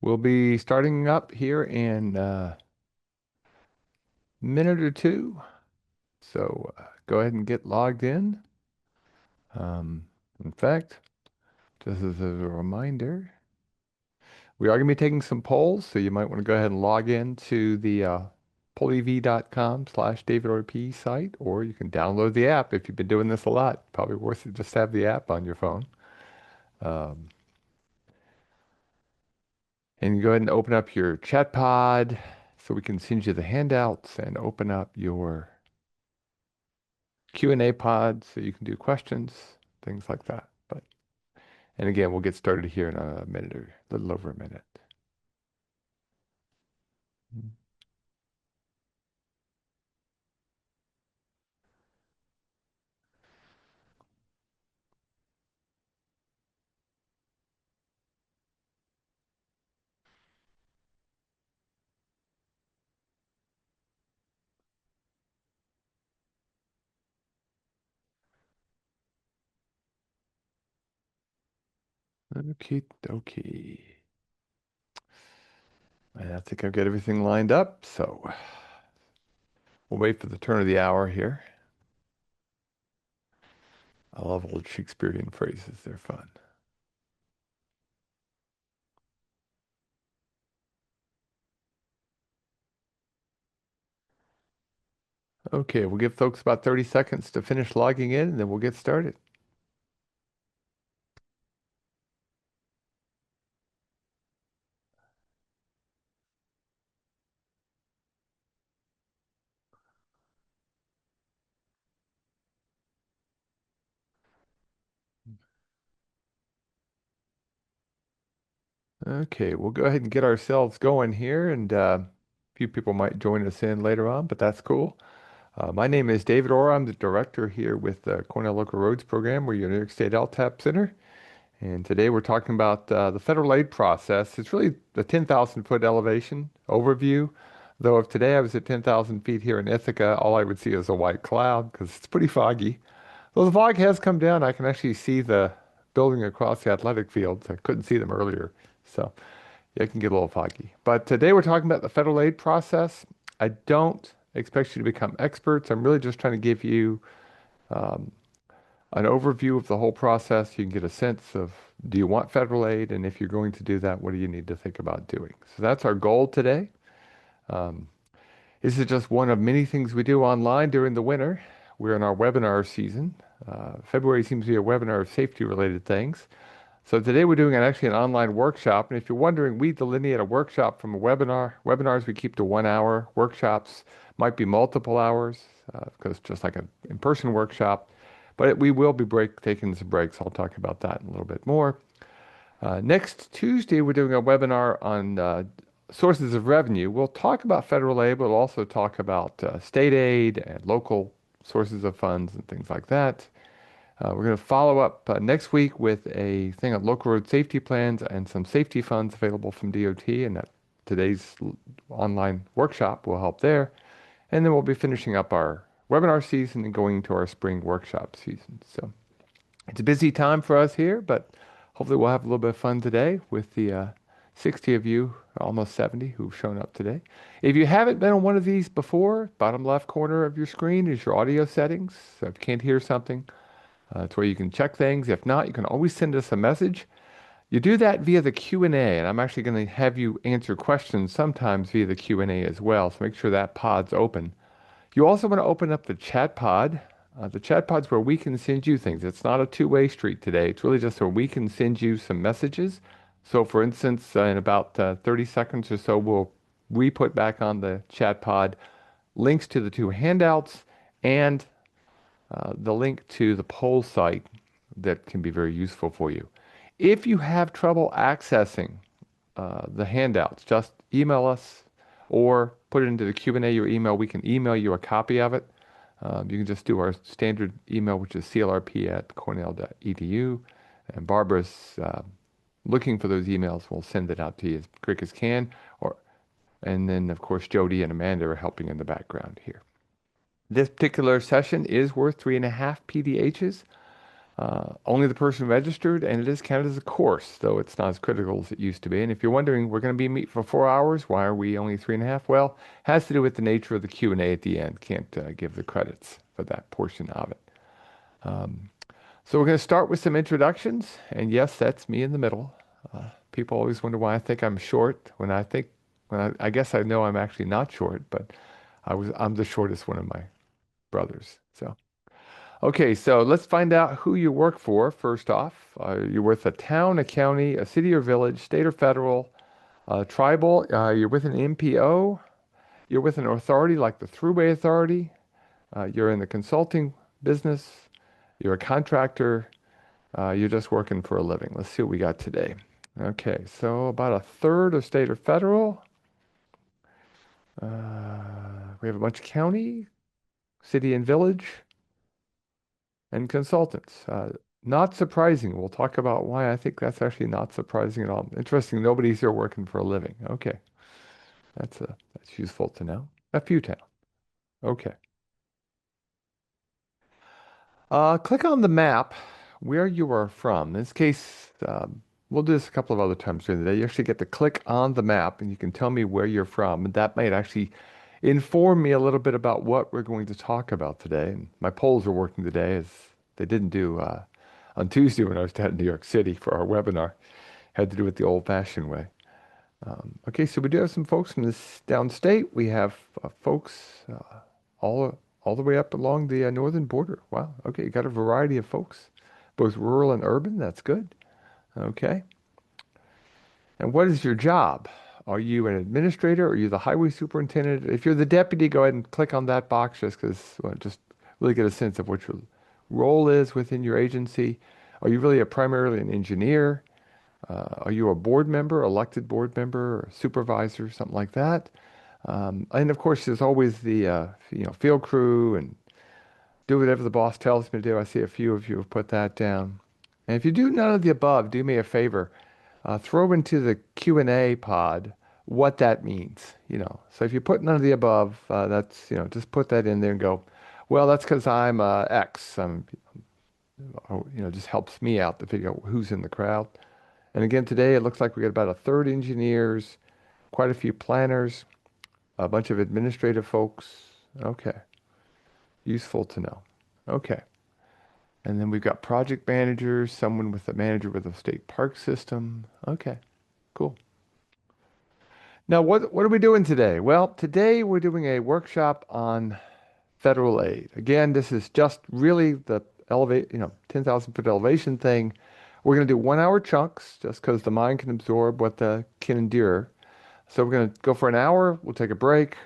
We'll be starting up here in a minute or two. So go ahead and get logged in. Um, in fact, just as a reminder, we are going to be taking some polls, so you might want to go ahead and log in to the pollev.com/DavidRP site, or you can download the app if you've been doing this a lot. Probably worth it just to have the app on your phone. Um, and you go ahead and open up your chat pod so we can send you the handouts and open up your Q&A pod so you can do questions, things like that. And again, we'll get started here in a minute or a little over a minute. Okay, dokie. And I think I've got everything lined up, so we'll wait for the turn of the hour here. I love old Shakespearean phrases, they're fun. Okay, we'll give folks about 30 seconds to finish logging in, and then we'll get started. Okay, we'll go ahead and get ourselves going here, and a few people might join us in later on, but that's cool. My name is David Orr. I'm the director here with the Cornell Local Roads Program. We're your New York State LTAP Center. And today we're talking about the federal aid process. It's really the 10,000 foot elevation overview. Though if today I was at 10,000 feet here in Ithaca, all I would see is a white cloud because it's pretty foggy. Though the fog has come down, I can actually see the building across the athletic fields. I couldn't see them earlier. So yeah, it can get a little foggy. But today we're talking about the federal aid process. I don't expect you to become experts. I'm really just trying to give you um, an overview of the whole process. You can get a sense of, do you want federal aid? And if you're going to do that, what do you need to think about doing? So that's our goal today. Um, this is just one of many things we do online during the winter. We're in our webinar season. February seems to be a webinar of safety related things. So today we're doing actually an online workshop. And if you're wondering, we delineate a workshop from a webinar. Webinars we keep to 1 hour. Workshops might be multiple hours because just like an in-person workshop. But we will be taking some breaks. I'll talk about that in a little bit more. Next Tuesday, we're doing a webinar on sources of revenue. We'll talk about federal aid, but we'll also talk about state aid and local sources of funds and things like that. We're going to follow up next week with a thing on local road safety plans and some safety funds available from DOT, and that today's online workshop will help there. And then we'll be finishing up our webinar season and going into our spring workshop season. So it's a busy time for us here, but hopefully we'll have a little bit of fun today with the 60 of you, almost 70, who've shown up today. If you haven't been on one of these before, bottom left corner of your screen is your audio settings. So if you can't hear something, it's where you can check things. If not, you can always send us a message. You do that via the Q&A, and I'm actually going to have you answer questions sometimes via the Q&A as well. So make sure that pod's open. You also want to open up the chat pod. The chat pod's where we can send you things. It's not a two-way street today. It's really just where we can send you some messages. So for instance, in about 30 seconds or so, we'll re-put back on the chat pod links to the two handouts and the link to the poll site that can be very useful for you. If you have trouble accessing the handouts, just email us or put it into the Q&A, your email. We can email you a copy of it. You can just do our standard email, which is clrp@cornell.edu. And Barbara's looking for those emails. We'll send it out to you as quick as can. And then, of course, Jody and Amanda are helping in the background here. This particular session is worth 3.5 PDHs. Only the person registered, and it is counted as a course, though it's not as critical as it used to be. And if you're wondering, we're going to be meet for 4 hours. Why are we only 3.5? Well, has to do with the nature of the Q&A at the end. Can't give the credits for that portion of it. Um, so we're going to start with some introductions, and yes, that's me in the middle. People always wonder why I think I'm short. I guess I know I'm actually not short, but I'm the shortest one of my brothers. So. Okay, so let's find out who you work for first off. You're with a town, a county, a city or village, state or federal, tribal. You're with an MPO. You're with an authority like the Thruway Authority. You're in the consulting business. You're a contractor. You're just working for a living. Let's see what we got today. Okay, so about a third of state or federal. We have a bunch of county, city and village, and consultants. Not surprising. We'll talk about why I think that's actually not surprising at all. Interesting. Nobody's here working for a living. Okay, that's useful to know. A few towns. Okay. Click on the map where you are from. In this case, we'll do this a couple of other times during the day. You actually get to click on the map, and you can tell me where you're from, and that might actually inform me a little bit about what we're going to talk about today. And my polls are working today, as they didn't do on Tuesday when I was down in New York City for our webinar. Had to do it the old-fashioned way. Okay, so we do have some folks from this downstate. We have folks all the way up along the northern border. Wow. Okay, you got a variety of folks, both rural and urban. That's good. Okay. And what is your job? Are you an administrator? Are you the highway superintendent? If you're the deputy, go ahead and click on that box just because, well, just really get a sense of what your role is within your agency. Are you really primarily an engineer? Are you a board member, elected board member, or supervisor, something like that? And of course, there's always the field crew and do whatever the boss tells me to do. I see a few of you have put that down. And if you do none of the above, do me a favor, throw into the Q&A pod what that means. So if you put none of the above, that's just put that in there and go, well, that's because I'm X. Just helps me out to figure out who's in the crowd. And again, today it looks like we got about a third engineers, quite a few planners, a bunch of administrative folks. Okay. Useful to know. Okay. And then we've got project managers, someone with a manager with a state park system. Okay. Cool. Now, what are we doing today? Well, today we're doing a workshop on federal aid. Again, this is just really the 10,000 foot elevation thing. We're going to do 1 hour chunks just because the mind can absorb what the can endure. So we're going to go for an hour. We'll take a break,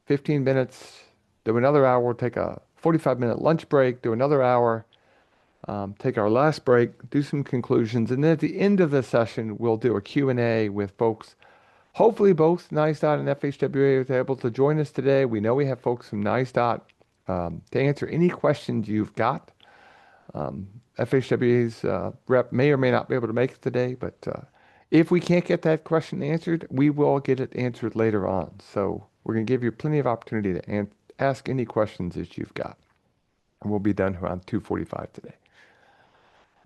15 minutes, do another hour. We'll take a 45-minute lunch break, do another hour, take our last break, do some conclusions. And then at the end of the session, we'll do a Q&A with folks. Hopefully both NISDOT and FHWA are able to join us today. We know we have folks from NISDOT to answer any questions you've got. FHWA's rep may or may not be able to make it today, but if we can't get that question answered, we will get it answered later on. So we're going to give you plenty of opportunity to ask any questions that you've got. And we'll be done around 2:45 today.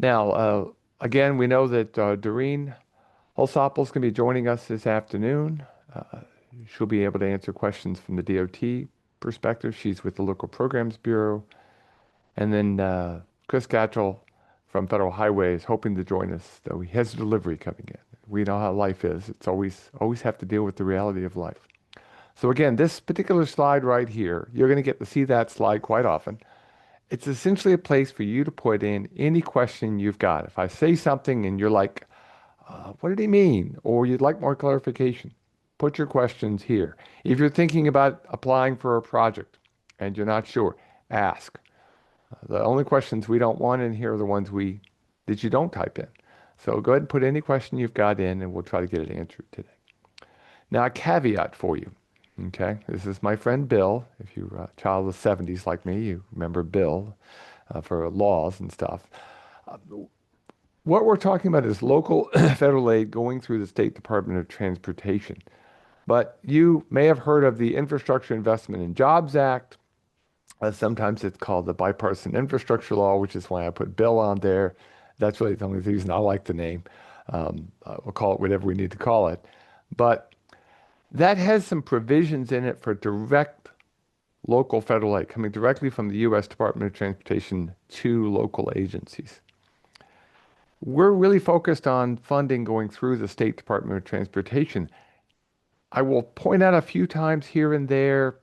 Now, again, we know that Doreen Holsopple is going to be joining us this afternoon. She'll be able to answer questions from the DOT perspective. She's with the Local Programs Bureau. And then Chris Gatchell from Federal Highway is hoping to join us, though he has a delivery coming in. We know how life is. It's always have to deal with the reality of life. So again, this particular slide right here, you're going to get to see that slide quite often. It's essentially a place for you to put in any question you've got. If I say something and you're like, what did he mean? Or you'd like more clarification, put your questions here. If you're thinking about applying for a project and you're not sure, ask. The only questions we don't want in here are the ones that you don't type in. So go ahead and put any question you've got in and we'll try to get it answered today. Now, a caveat for you. Okay, this is my friend Bill. If you're a child of the 70s like me, you remember Bill for laws and stuff. What we're talking about is local federal aid going through the State Department of Transportation. But you may have heard of the Infrastructure Investment and Jobs Act. Sometimes it's called the bipartisan infrastructure law, which is why I put bill on there. That's really the only reason I like the name. We'll call it whatever we need to call it. But that has some provisions in it for direct local federal aid coming directly from the U.S. Department of Transportation to local agencies. We're really focused on funding going through the State Department of Transportation. I will point out a few times here and there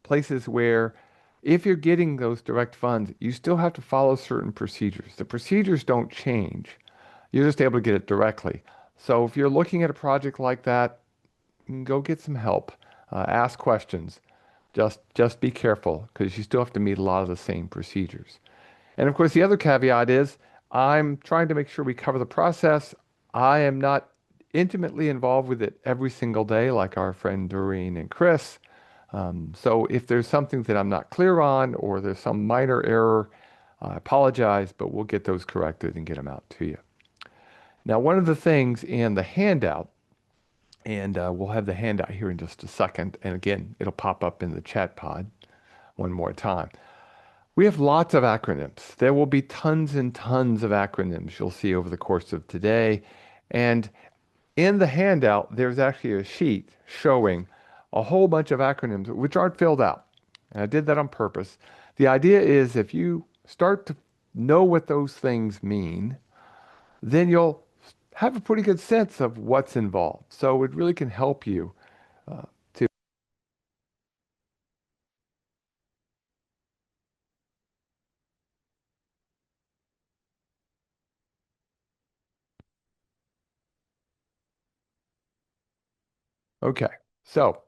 places where if you're getting those direct funds, you still have to follow certain procedures. The procedures don't change. You're just able to get it directly. So if you're looking at a project like that, go get some help. Ask questions. Just be careful because you still have to meet a lot of the same procedures. And of course, the other caveat is I'm trying to make sure we cover the process. I am not intimately involved with it every single day like our friend Doreen and Chris. So if there's something that I'm not clear on or there's some minor error, I apologize, but we'll get those corrected and get them out to you. Now, one of the things in the handout, and we'll have the handout here in just a second, and again, it'll pop up in the chat pod one more time. We have lots of acronyms. There will be tons and tons of acronyms you'll see over the course of today. And in the handout, there's actually a sheet showing a whole bunch of acronyms which aren't filled out. And I did that on purpose. The idea is if you start to know what those things mean, then you'll have a pretty good sense of what's involved. So it really can help you to. Okay, so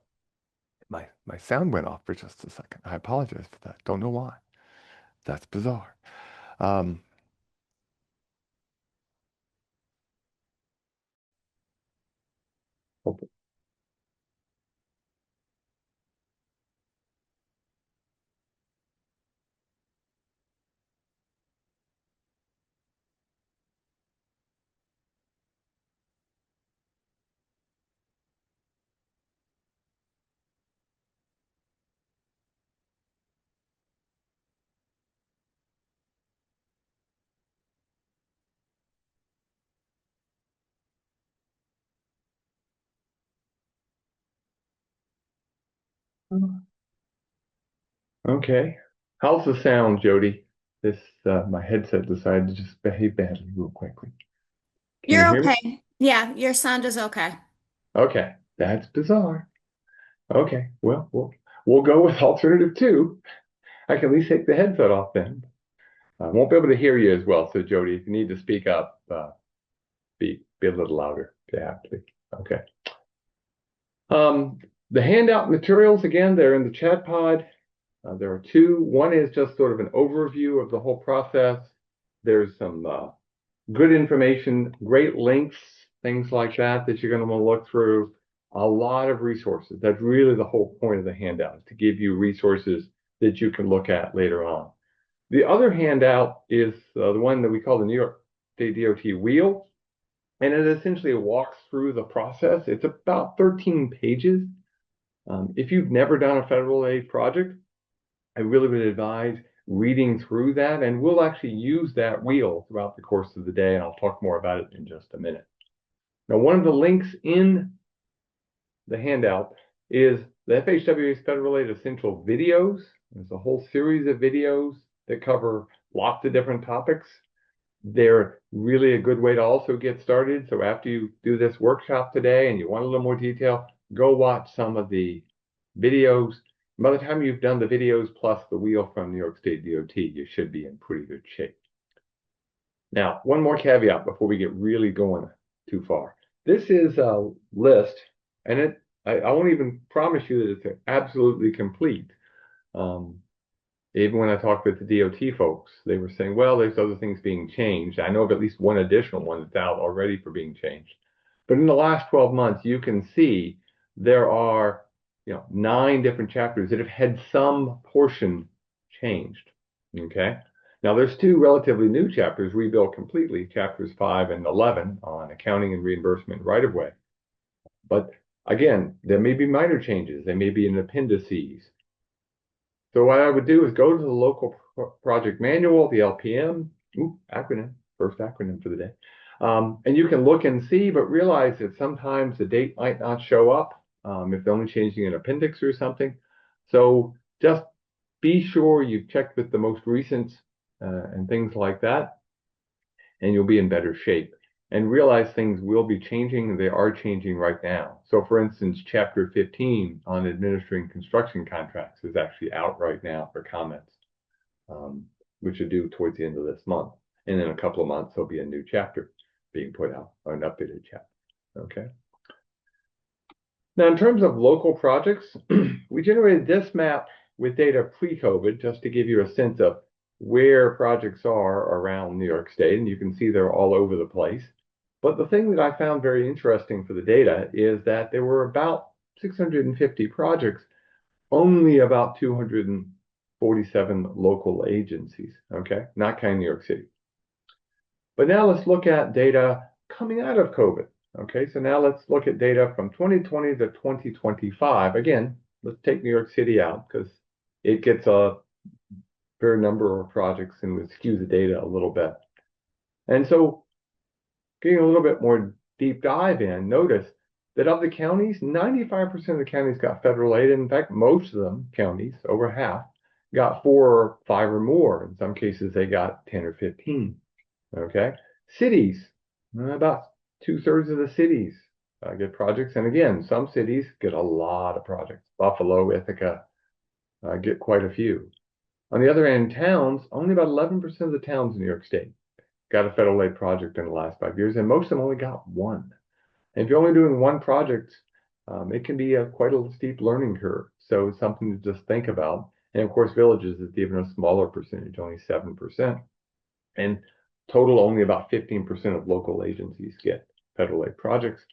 my sound went off for just a second. I apologize for that. Don't know why. That's bizarre. Um, okay. How's the sound, Jody? This my headset decided to just behave badly real quickly. Can you You're hear me? okay. Yeah, your sound is okay. Okay, that's bizarre. Okay, well, we'll go with alternative two. I can at least take the headset off then. I won't be able to hear you as well, so Jody, if you need to speak up, be a little louder if you have to. Okay. Um, the handout materials again, they're in the chat pod. There are two. One is just sort of an overview of the whole process. There's some good information, great links, things like that that you're going to want to look through. A lot of resources. That's really the whole point of the handout, is to give you resources that you can look at later on. The other handout is the one that we call the New York State DOT Wheel, and it essentially walks through the process. It's about 13 pages. If you've never done a federal aid project, I really would advise reading through that, and we'll actually use that wheel throughout the course of the day, and I'll talk more about it in just a minute. Now, one of the links in the handout is the FHWA's Federal Aid Essential Videos. There's a whole series of videos that cover lots of different topics. They're really a good way to also get started. So after you do this workshop today and you want a little more detail, go watch some of the videos. By the time you've done the videos plus the wheel from New York State DOT, you should be in pretty good shape. Now, one more caveat before we get really going too far. This is a list, and I won't even promise you that it's absolutely complete. Um, Even when I talked with the DOT folks, they were saying, well, there's other things being changed. I know of at least one additional one that's out already for being changed. But in the last 12 months, you can see there are, 9 different chapters that have had some portion changed. Okay. Now there's 2 relatively new chapters rebuilt completely, chapters 5 and 11 on accounting and reimbursement right of way. But again, there may be minor changes. They may be in appendices. So what I would do is go to the local project manual, the LPM, acronym, first acronym for the day. And you can look and see, but realize that sometimes the date might not show up if they're only changing an appendix or something. So just be sure you've checked with the most recent and things like that, and you'll be in better shape. And realize things will be changing. They are changing right now. So for instance, chapter 15 on administering construction contracts is actually out right now for comments, um, which are due towards the end of this month. And in a couple of months, there'll be a new chapter being put out, or an updated chapter. Okay. Now, in terms of local projects, we generated this map with data pre-COVID just to give you a sense of where projects are around New York State, and you can see they're all over the place. But the thing that I found very interesting for the data is that there were about 650 projects, only about 247 local agencies, okay? Not counting New York City. But now let's look at data coming out of COVID. Okay, so now let's look at data from 2020 to 2025. Again, let's take New York City out because it gets a fair number of projects and would skew the data a little bit. And so getting a little bit more deep dive in, notice that of the counties, 95% of the counties got federal aid. In fact, most of them counties, over half, got 4 or 5 or more. In some cases, they got 10 or 15. Okay. Cities, about 2/3 of the cities get projects. And again, some cities get a lot of projects. Buffalo, Ithaca get quite a few. On the other hand, towns, only about 11% of the towns in New York State got a federal aid project in the last 5 years, and most of them only got one. And if you're only doing one project, it can be quite a steep learning curve. So it's something to just think about. And of course, villages is even a smaller percentage, only 7%. And total, only about 15% of local agencies get federal aid projects.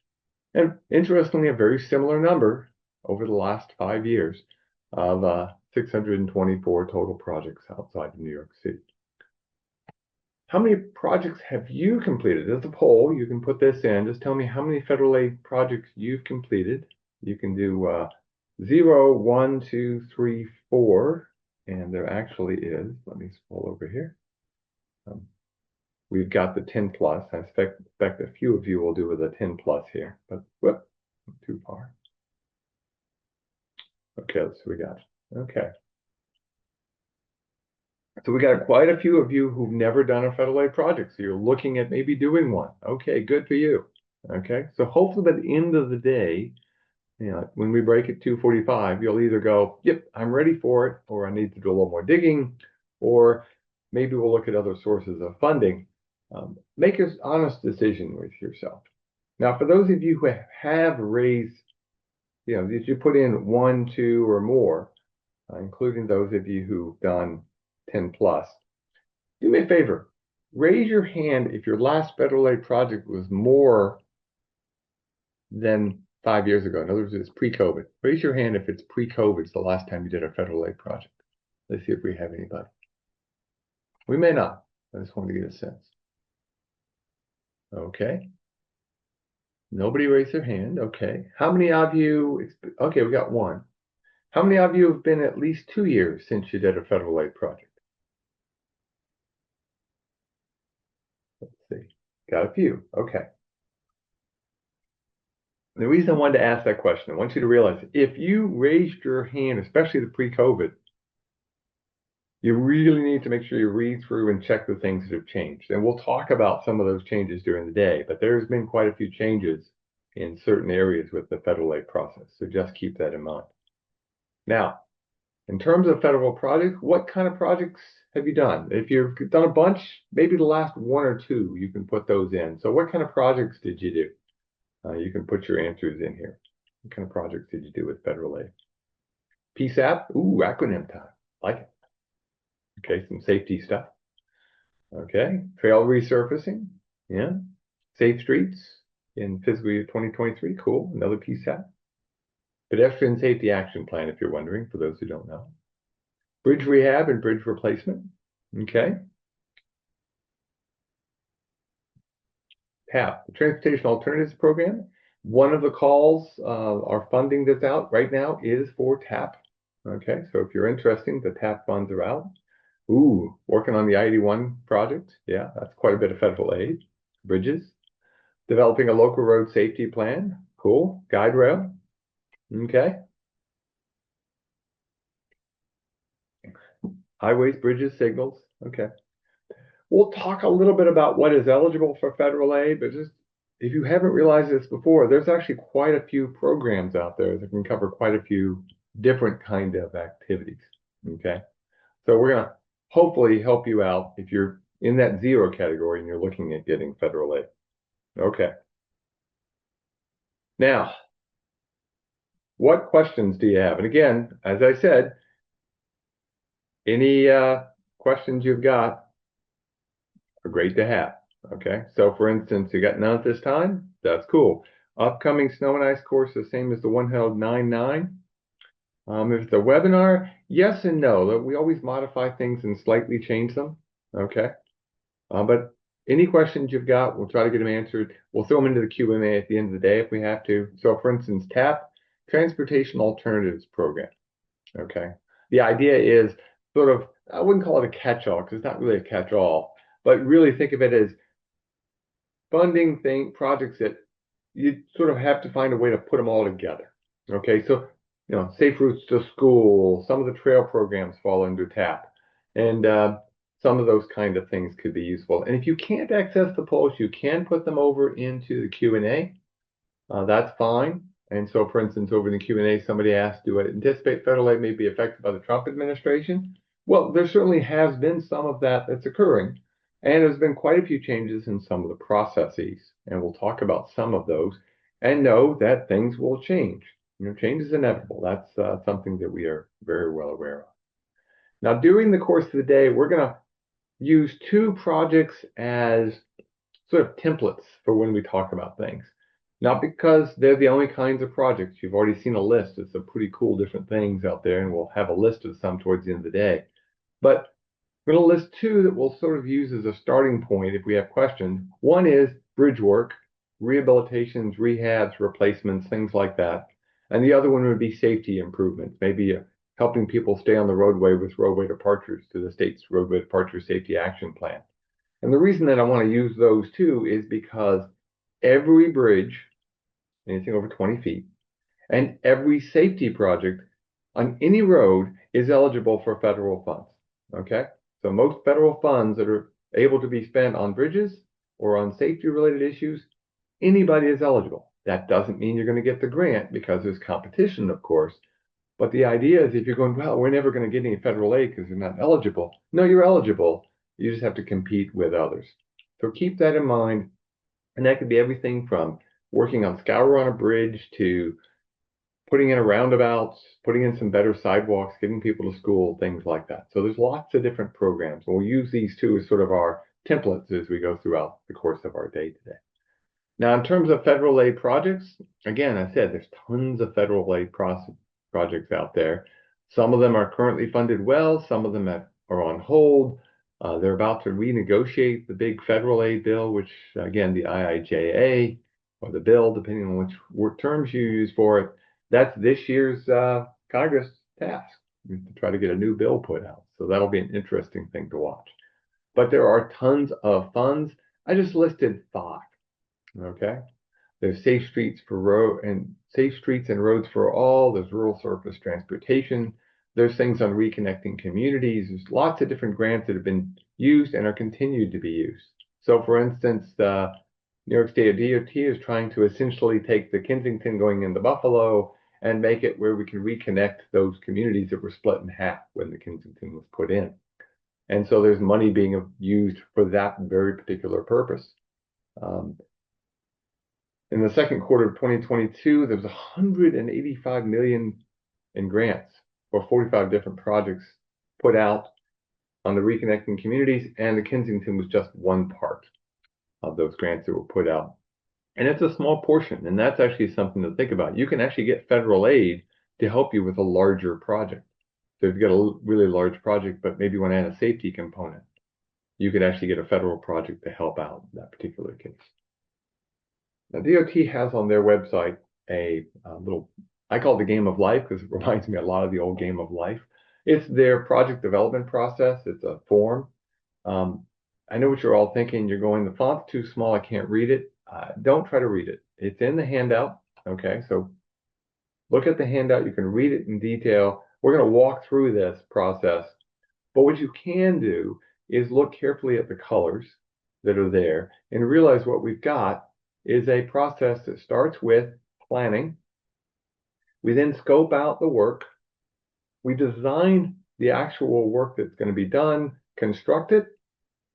And interestingly, a very similar number over the last 5 years of 624 total projects outside of New York City. How many projects have you completed? There's a poll. You can put this in. Just tell me how many federal aid projects you've completed. You can do 0, 1, 2, 3, 4. And there actually is, let me scroll over here. We've got the 10 plus. I expect a few of you will do with a 10 plus here, but whoop, too far. Okay, let's see what we got. Okay. So we got quite a few of you who've never done a federal aid project. So you're looking at maybe doing one. Okay, good for you. Okay, so hopefully by the end of the day, when we break at 2:45, you'll either go, yep, I'm ready for it, or I need to do a little more digging, or maybe we'll look at other sources of funding. Make an honest decision with yourself. Now, for those of you who have raised, that you put in 1, 2, or more, including those of you who've done 10 plus, do me a favor. Raise your hand if your last federal aid project was more than 5 years ago. In other words, it's pre-COVID. Raise your hand if it's pre-COVID, it's the last time you did a federal aid project. Let's see if we have anybody. We may not. I just wanted to get a sense. Okay. Nobody raised their hand. Okay. How many of you, okay, we got one. How many of you have been at least 2 years since you did a federal aid project? Let's see. Got a few. Okay. The reason I wanted to ask that question, I want you to realize if you raised your hand, especially the pre-COVID, you really need to make sure you read through and check the things that have changed. And we'll talk about some of those changes during the day, but there's been quite a few changes in certain areas with the federal aid process. So just keep that in mind. Now, in terms of federal projects, what kind of projects have you done? If you've done a bunch, maybe the last 1 or 2, you can put those in. So what kind of projects did you do? You can put your answers in here. What kind of projects did you do with federal aid? PSAP, ooh, acronym time, like it. Okay, some safety stuff. Okay, trail resurfacing, yeah. Safe streets in fiscal year 2023, cool, another PSAP. Pedestrian safety action plan, if you're wondering, for those who don't know. Bridge rehab and bridge replacement, okay. TAP, the Transportation Alternatives Program. One of the calls, our funding that's out right now is for TAP. Okay, so if you're interested, the TAP funds are out. Ooh, working on the I-81 project. Yeah, that's quite a bit of federal aid. Bridges. Developing a local road safety plan. Cool. Guide rail. Okay. Highways, bridges, signals. Okay. We'll talk a little bit about what is eligible for federal aid, but just if you haven't realized this before, there's actually quite a few programs out there that can cover quite a few different kind of activities. Okay. So we're gonna hopefully help you out if you're in that zero category and you're looking at getting federal aid. Okay. Now, what questions do you have? And again, as I said, any questions you've got are great to have. Okay. So for instance, you got none at this time. That's cool. Upcoming snow and ice course, the same as the one held 9/9. If it's a webinar, yes and no. We always modify things and slightly change them. Okay. But any questions you've got, we'll try to get them answered. We'll throw them into the Q&A at the end of the day if we have to. So for instance, TAP, Transportation Alternatives Program. Okay. The idea is sort of, I wouldn't call it a catch-all because it's not really a catch-all, but really think of it as funding projects that you sort of have to find a way to put them all together. Okay. So, safe routes to school, some of the trail programs fall under TAP. And some of those kind of things could be useful. And if you can't access the posts, you can put them over into the Q&A. That's fine. And so, for instance, over in the Q&A, somebody asked, do I anticipate federal aid may be affected by the Trump administration? Well, there certainly has been some of that that's occurring. And there's been quite a few changes in some of the processes. And we'll talk about some of those and know that things will change. Change is inevitable. That's something that we are very well aware of. Now, during the course of the day, we're going to use two projects as sort of templates for when we talk about things. Not because they're the only kinds of projects. You've already seen a list of some pretty cool different things out there, and we'll have a list of some towards the end of the day. But we're going to list two that we'll sort of use as a starting point if we have questions. One is bridge work, rehabilitations, rehabs, replacements, things like that. And the other one would be safety improvements, maybe helping people stay on the roadway with roadway departures to the state's roadway departure safety action plan. And the reason that I want to use those two is because every bridge, anything over 20 feet, and every safety project on any road is eligible for federal funds. Okay? So most federal funds that are able to be spent on bridges or on safety related issues, anybody is eligible. That doesn't mean you're going to get the grant because there's competition, of course. But the idea is if you're going, well, we're never going to get any federal aid because you're not eligible. No, you're eligible. You just have to compete with others. So keep that in mind. And that could be everything from working on scour on a bridge to putting in a roundabouts, putting in some better sidewalks, getting people to school, things like that. So there's lots of different programs. And we'll use these two as sort of our templates as we go throughout the course of our day today. Now, in terms of federal aid projects, again, I said there's tons of federal aid projects out there. Some of them are currently funded well, some of them are on hold. They're about to renegotiate the big federal aid bill, which again, the IIJA or the bill, depending on which terms you use for it, that's this year's Congress task to try to get a new bill put out. So that'll be an interesting thing to watch. But there are tons of funds. I just listed 5. Okay. There's safe streets and roads for all. There's rural surface transportation. There's things on reconnecting communities. There's lots of different grants that have been used and are continued to be used. So for instance, the New York State DOT is trying to essentially take the Kensington going into Buffalo and make it where we can reconnect those communities that were split in half when the Kensington was put in. And so there's money being used for that very particular purpose. In the second quarter of 2022, there was 185 million in grants for 45 different projects put out on the reconnecting communities, and the Kensington was just one part of those grants that were put out. And it's a small portion, and that's actually something to think about. You can actually get federal aid to help you with a larger project. So if you've got a really large project, but maybe you want to add a safety component, you could actually get a federal project to help out in that particular case. Now, DOT has on their website a little I call it the game of life because it reminds me a lot of the old game of life. It's their project development process. It's a form. Um, I know what you're all thinking. You're going, the font's too small. I can't read it. Don't try to read it. It's in the handout. Okay, so look at the handout. You can read it in detail. We're going to walk through this process. But what you can do is look carefully at the colors that are there and realize what we've got is a process that starts with planning. We then scope out the work. We design the actual work that's going to be done, construct it,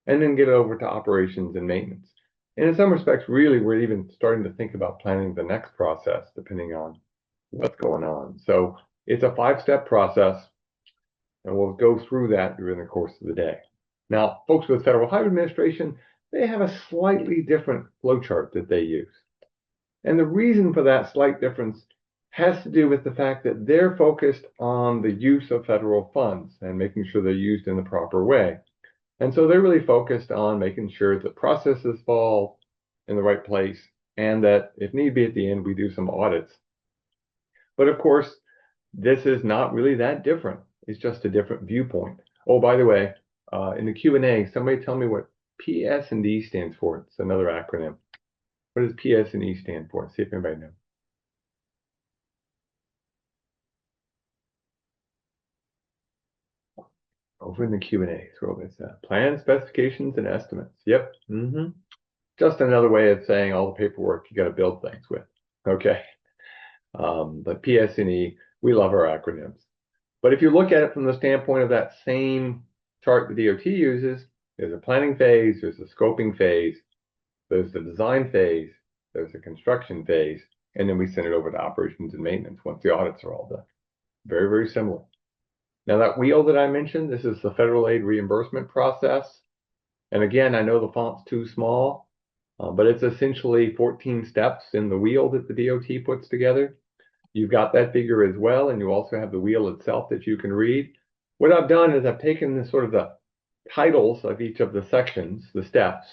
and then get it over to operations and maintenance. And in some respects, really, we're even starting to think about planning the next process, depending on what's going on. So it's a five-step process, and we'll go through that during the course of the day. Now, folks with Federal Highway Administration, they have a slightly different flowchart that they use. And the reason for that slight difference has to do with the fact that they're focused on the use of federal funds and making sure they're used in the proper way. And so they're really focused on making sure that processes fall in the right place and that if need be at the end, we do some audits. But of course, this is not really that different. It's just a different viewpoint. Oh, by the way, in the Q&A, somebody tell me what PS&D stands for. It's another acronym. What does PS&E stand for? See if anybody knows. Over in the Q&A, throw this plan, specifications, and estimates. Yep. Just another way of saying all the paperwork you got to build things with. Okay. But PS&E, we love our acronyms. But if you look at it from the standpoint of that same chart the DOT uses, there's a planning phase, there's a scoping phase, there's the design phase, there's a construction phase, and then we send it over to operations and maintenance once the audits are all done. Very, very similar. Now that wheel that I mentioned, this is the federal aid reimbursement process. And again, I know the font's too small, but it's essentially 14 steps in the wheel that the DOT puts together. You've got that figure as well, and you also have the wheel itself that you can read. What I've done is I've taken the sort of the titles of each of the sections, the steps,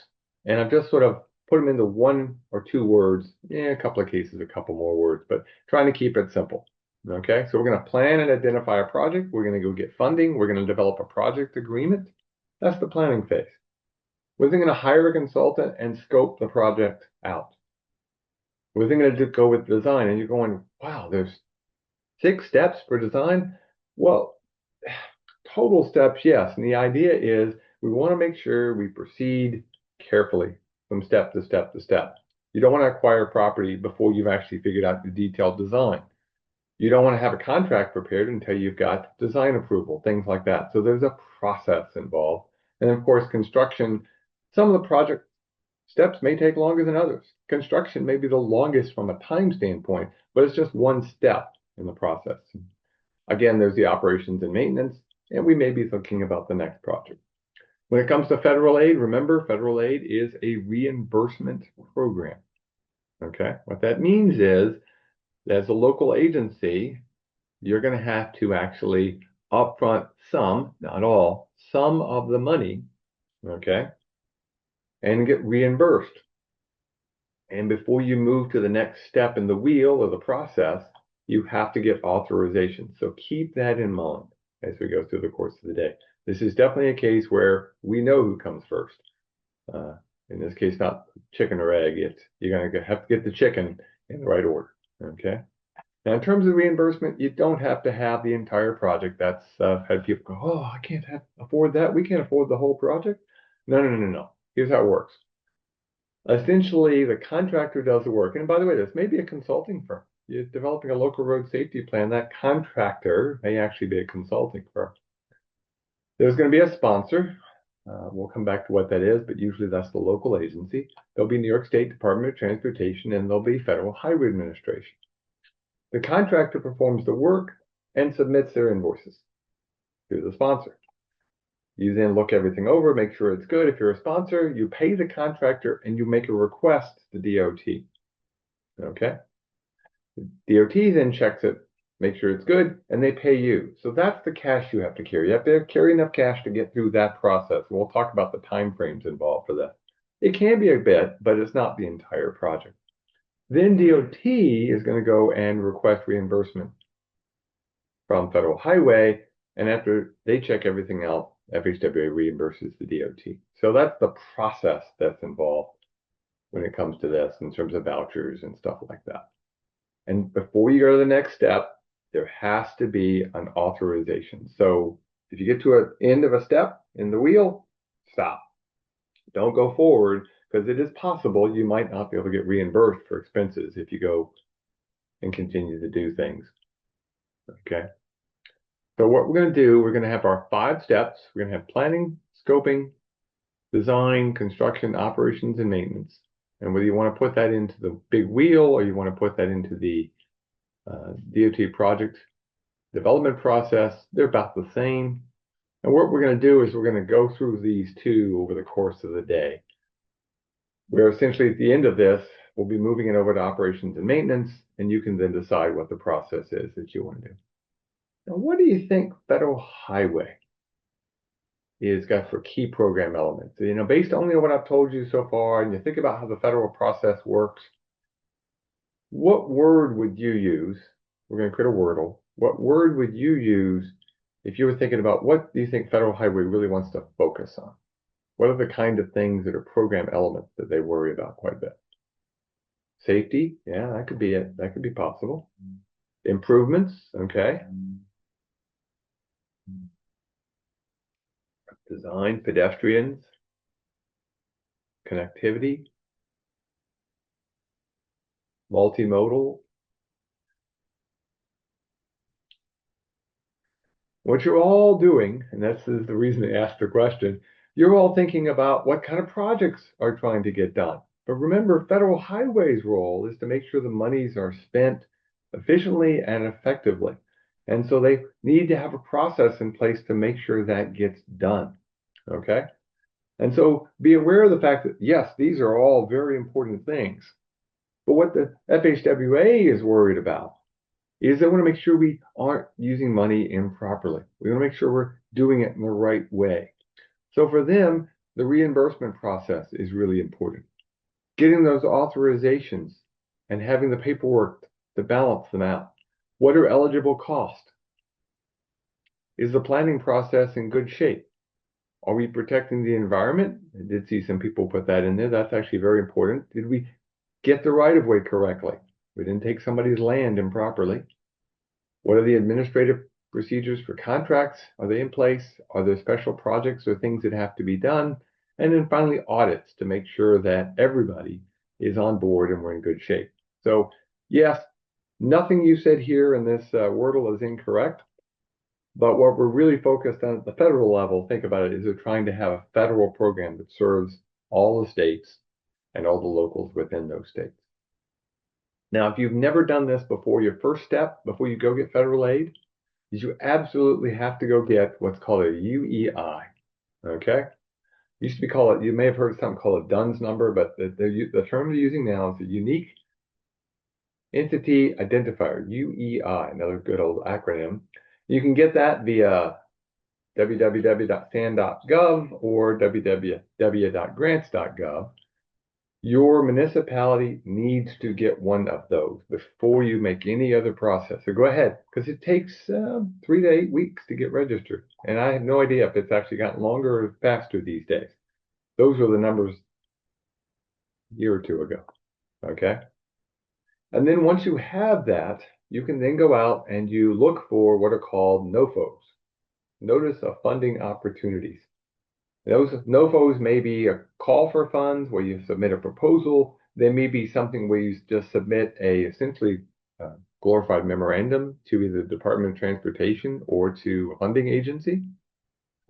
and I've just sort of put them into one or two words, a couple of cases, a couple more words, but trying to keep it simple. Okay, so we're going to plan and identify a project. We're going to go get funding. We're going to develop a project agreement. That's the planning phase. We're then going to hire a consultant and scope the project out. We're then going to go with design, and you're going, wow, there's 6 steps for design. Well, total steps, yes. And the idea is we want to make sure we proceed carefully from step to step to step. You don't want to acquire property before you've actually figured out the detailed design. You don't want to have a contract prepared until you've got design approval, things like that. So there's a process involved. And of course, construction, some of the project steps may take longer than others. Construction may be the longest from a time standpoint, but it's just one step in the process. Again, there's the operations and maintenance, and we may be thinking about the next project. When it comes to federal aid, remember, federal aid is a reimbursement program. Okay, what that means is, as a local agency, you're going to have to actually upfront some, not all, some of the money, okay, and get reimbursed. And before you move to the next step in the wheel of the process, you have to get authorization. So keep that in mind as we go through the course of the day. This is definitely a case where we know who comes first. In this case, not chicken or egg. You're going to have to get the chicken in the right order. Okay. Now, in terms of reimbursement, you don't have to have the entire project. That's had people go, oh, I can't afford that. We can't afford the whole project. No. Here's how it works. Essentially, the contractor does the work. And by the way, this may be a consulting firm. You're developing a local road safety plan. That contractor may actually be a consulting firm. There's going to be a sponsor. We'll come back to what that is, but usually that's the local agency. There'll be New York State Department of Transportation, and there'll be Federal Highway Administration. The contractor performs the work and submits their invoices to the sponsor. You then look everything over, make sure it's good. If you're a sponsor, you pay the contractor and you make a request to DOT. Okay? The DOT then checks it, make sure it's good, and they pay you. So that's the cash you have to carry. You have to carry enough cash to get through that process. And we'll talk about the time frames involved for that. It can be a bit, but it's not the entire project. Then DOT is going to go and request reimbursement from Federal Highway, and after they check everything out, FHWA reimburses the DOT. So that's the process that's involved when it comes to this in terms of vouchers and stuff like that. And before you go to the next step, there has to be an authorization. So if you get to an end of a step in the wheel, stop. Don't go forward because it is possible you might not be able to get reimbursed for expenses if you go and continue to do things. Okay. So what we're going to do, we're going to have our 5 steps. We're going to have planning, scoping, design, construction, operations, and maintenance. And whether you want to put that into the big wheel or you want to put that into the DOT project development process, they're about the same. And what we're going to do is we're going to go through these 2 over the course of the day. Where essentially at the end of this, we'll be moving it over to operations and maintenance, and you can then decide what the process is that you want to do. Now, what do you think Federal Highway is got for key program elements? Based only on what I've told you so far, and you think about how the federal process works, what word would you use? We're going to create a Wordle. What word would you use if you were thinking about what do you think Federal Highway really wants to focus on? What are the kind of things that are program elements that they worry about quite a bit? Safety, yeah, that could be it. That could be possible. Improvements, okay. Design, pedestrians, connectivity, multimodal. What you're all doing, and this is the reason I asked the question, you're all thinking about what kind of projects are trying to get done. But remember, Federal Highway's role is to make sure the monies are spent efficiently and effectively. And so they need to have a process in place to make sure that gets done. Okay? And so be aware of the fact that, yes, these are all very important things. But what the FHWA is worried about is they want to make sure we aren't using money improperly. We want to make sure we're doing it in the right way. So for them, the reimbursement process is really important. Getting those authorizations and having the paperwork to balance them out. What are eligible costs? Is the planning process in good shape? Are we protecting the environment? I did see some people put that in there. That's actually very important. Did we get the right of way correctly? We didn't take somebody's land improperly. What are the administrative procedures for contracts? Are they in place? Are there special projects or things that have to be done? And then finally, audits to make sure that everybody is on board and we're in good shape. So yes, nothing you said here in this Wordle is incorrect. But what we're really focused on at the federal level, think about it, is we're trying to have a federal program that serves all the states and all the locals within those states. Now, if you've never done this before, your first step before you go get federal aid is you absolutely have to go get what's called a UEI. Okay? Used to be called, you may have heard something called a DUNS number, but the term they're using now is a unique entity identifier, UEI, another good old acronym. You can get that via www.san.gov or www.grants.gov. Your municipality needs to get one of those before you make any other process. So go ahead, because it takes 3 to 8 weeks to get registered. And I have no idea if it's actually gotten longer or faster these days. Those were the numbers a year or two ago. Okay. And then once you have that, you can then go out and you look for what are called NOFOs, Notice of Funding Opportunities. Those NOFOs may be a call for funds where you submit a proposal. There may be something where you just submit a essentially glorified memorandum to either the Department of Transportation or to a funding agency.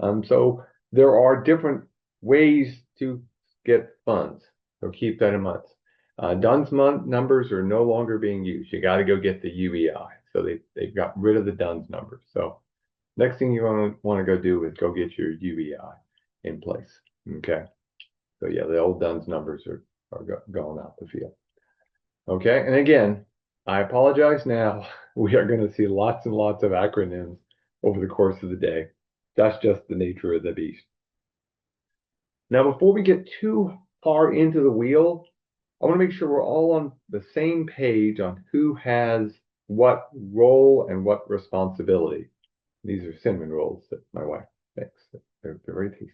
So there are different ways to get funds. So keep that in mind. DUNS numbers are no longer being used. You got to go get the UEI. So they've got rid of the DUNS numbers. So next thing you want to go do is go get your UEI in place. Okay. So yeah, the old DUNS numbers are going out the field. Okay. And again, I apologize now. We are going to see lots and lots of acronyms over the course of the day. That's just the nature of the beast. Now, before we get too far into the wheel, I want to make sure we're all on the same page on who has what role and what responsibility. These are cinnamon rolls that my wife makes. They're very tasty.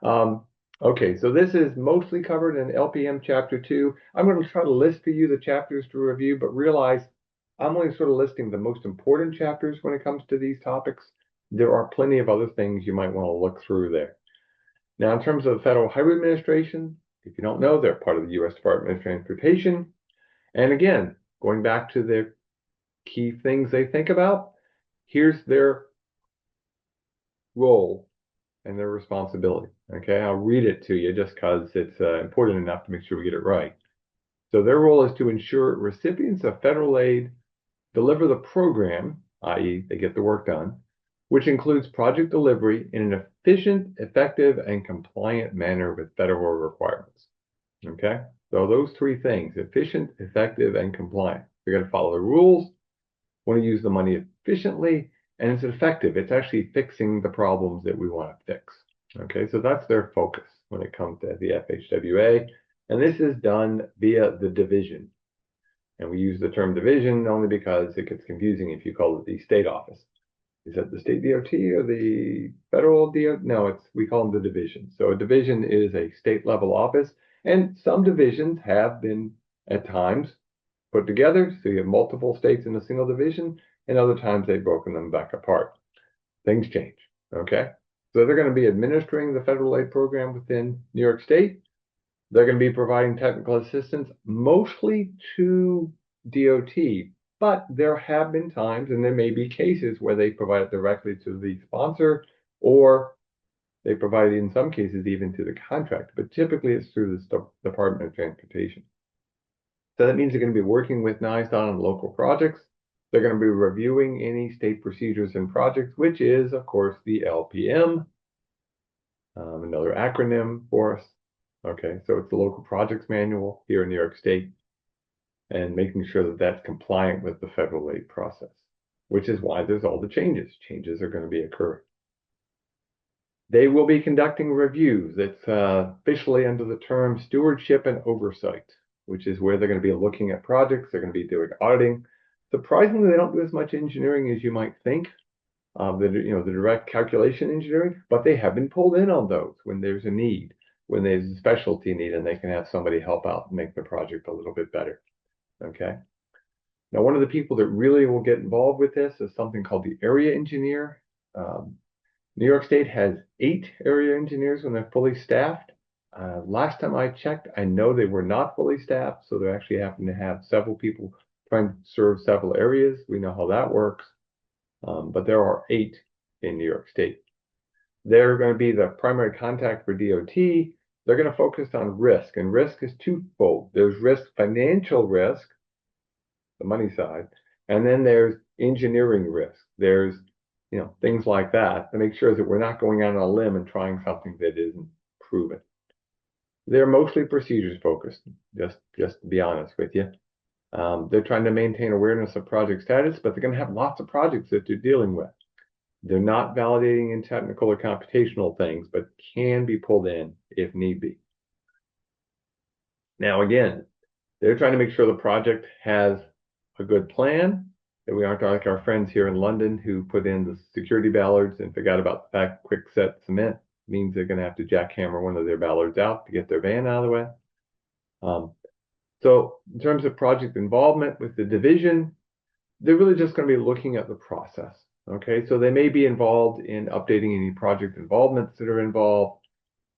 Um, okay, so this is mostly covered in LPM Chapter 2. I'm going to try to list for you the chapters to review, but realize I'm only sort of listing the most important chapters when it comes to these topics. There are plenty of other things you might want to look through there. Now, in terms of the Federal Highway Administration, if you don't know, they're part of the U.S. Department of Transportation. And again, going back to their key things they think about, here's their role and their responsibility. Okay, I'll read it to you just because it's important enough to make sure we get it right. So their role is to ensure recipients of federal aid deliver the program, i.e., they get the work done, which includes project delivery in an efficient, effective, and compliant manner with federal requirements. Okay, so those three things: efficient, effective, and compliant. We got to follow the rules, want to use the money efficiently, and it's effective. It's actually fixing the problems that we want to fix. Okay, so that's their focus when it comes to the FHWA. And this is done via the division. And we use the term division only because it gets confusing if you call it the state office. Is that the state DOT or the federal DOT? No, we call them the division. So a division is a state level office, and some divisions have been at times put together. So you have multiple states in a single division, and other times they've broken them back apart. Things change. Okay. So they're going to be administering the federal aid program within New York State. They're going to be providing technical assistance mostly to DOT, but there have been times and there may be cases where they provide it directly to the sponsor, or they provide it in some cases even to the contractor, but typically it's through the Department of Transportation. So that means they're going to be working with NISDOT on local projects. They're going to be reviewing any state procedures and projects, which is, of course, the LPM, another acronym for us. Okay, so it's the Local Projects Manual here in New York State, and making sure that that's compliant with the federal aid process, which is why there's all the changes. Changes are going to be occurring. They will be conducting reviews. It's officially under the term stewardship and oversight, which is where they're going to be looking at projects. They're going to be doing auditing. Surprisingly, they don't do as much engineering as you might think, the direct calculation engineering, but they have been pulled in on those when there's a need, when there's a specialty need, and they can have somebody help out and make the project a little bit better. Okay. Now, one of the people that really will get involved with this is something called the area engineer. New York State has 8 area engineers when they're fully staffed. Last time I checked, I know they were not fully staffed, so they actually happen to have several people trying to serve several areas. We know how that works, but there are 8 in New York State. They're going to be the primary contact for DOT. They're going to focus on risk, and risk is twofold. There's risk, financial risk, the money side, and then there's engineering risk. There's things like that to make sure that we're not going out on a limb and trying something that isn't proven. They're mostly procedures focused, just to be honest with you. They're trying to maintain awareness of project status, but they're going to have lots of projects that they're dealing with. They're not validating in technical or computational things, but can be pulled in if need be. Now, again, they're trying to make sure the project has a good plan, that we aren't like our friends here in London who put in the security ballards and forgot about the fact quickset cement means they're going to have to jackhammer one of their ballards out to get their van out of the way. So in terms of project involvement with the division, they're really just going to be looking at the process. Okay, so they may be involved in updating any project involvements that are involved.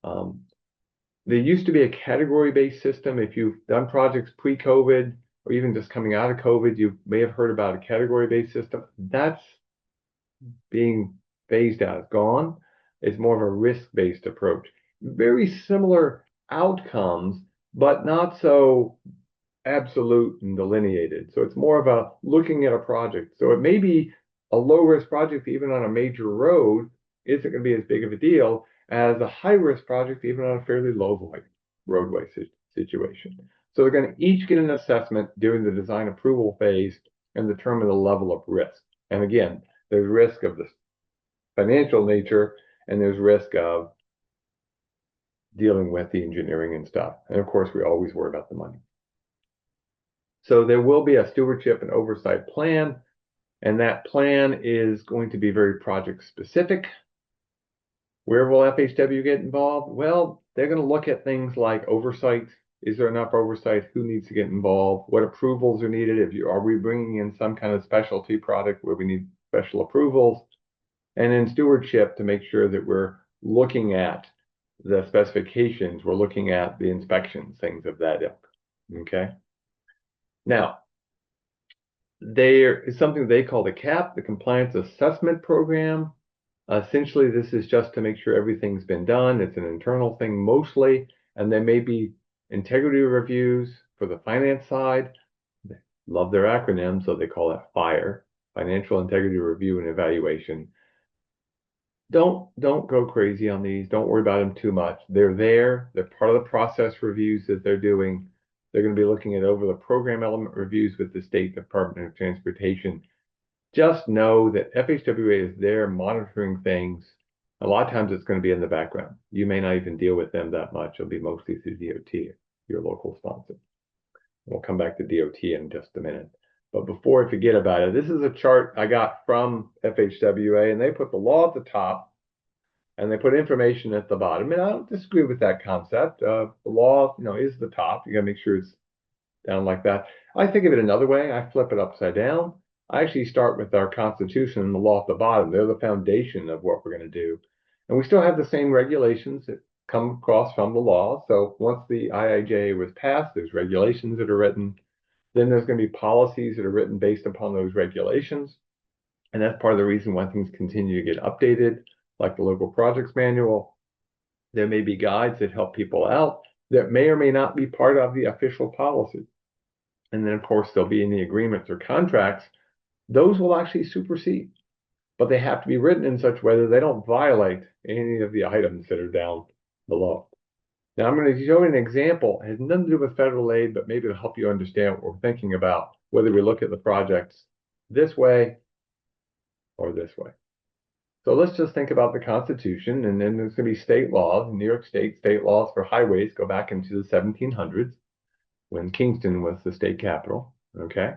There used to be a category-based system. If you've done projects pre-COVID or even just coming out of COVID, you may have heard about a category-based system. That's being phased out. It's gone. It's more of a risk-based approach. Very similar outcomes, but not so absolute and delineated. So it's more of a looking at a project. So it may be a low-risk project even on a major road isn't going to be as big of a deal as a high-risk project even on a fairly low roadway situation. So they're going to each get an assessment during the design approval phase and determine the level of risk. And again, there's risk of the financial nature and there's risk of dealing with the engineering and stuff. And of course, we always worry about the money. So there will be a stewardship and oversight plan, and that plan is going to be very project specific. Where will FHW get involved? Well, they're going to look at things like oversight. Is there enough oversight? Who needs to get involved? What approvals are needed? Are we bringing in some kind of specialty product where we need special approvals? And in stewardship to make sure that we're looking at the specifications, we're looking at the inspections, things of that ilk. Okay. Now, there is something they call the CAP, the Compliance Assessment Program. Essentially, this is just to make sure everything's been done. It's an internal thing mostly, and there may be integrity reviews for the finance side. They love their acronym, so they call it FIRE, Financial Integrity Review and Evaluation. Don't go crazy on these. Don't worry about them too much. They're there. They're part of the process reviews that they're doing. They're going to be looking at over the program element reviews with the State Department of Transportation. Just know that FHWA is there monitoring things. A lot of times it's going to be in the background. You may not even deal with them that much. It'll be mostly through DOT, your local sponsor. We'll come back to DOT in just a minute. But before I forget about it, this is a chart I got from FHWA, and they put the law at the top and they put information at the bottom. And I don't disagree with that concept. The law, is the top. You got to make sure it's down like that. I think of it another way. I flip it upside down. I actually start with our Constitution and the law at the bottom. They're the foundation of what we're going to do. And we still have the same regulations that come across from the law. So once the IIJA was passed, there's regulations that are written. Then there's going to be policies that are written based upon those regulations. And that's part of the reason why things continue to get updated, like the local projects manual. There may be guides that help people out that may or may not be part of the official policy. And then, of course, there'll be any agreements or contracts. Those will actually supersede, but they have to be written in such a way that they don't violate any of the items that are down below. Now, I'm going to show you an example. It has nothing to do with federal aid, but maybe it'll help you understand what we're thinking about, whether we look at the projects this way or this way. So let's just think about the Constitution, and then there's going to be state laws. In New York State, state laws for highways go back into the 1700s when Kingston was the state capital, okay?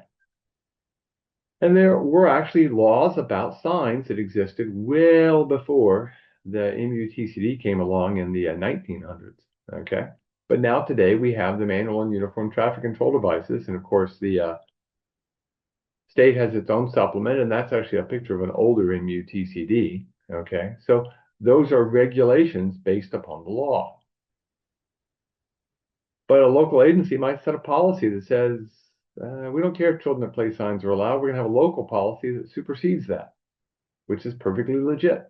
And there were actually laws about signs that existed well before the MUTCD came along in the 1900s, okay? But now today we have the manual and uniform traffic control devices, and of course the state has its own supplement, and that's actually a picture of an older MUTCD, okay? So those are regulations based upon the law. But a local agency might set a policy that says, we don't care if children that play signs are allowed. We're going to have a local policy that supersedes that, which is perfectly legit.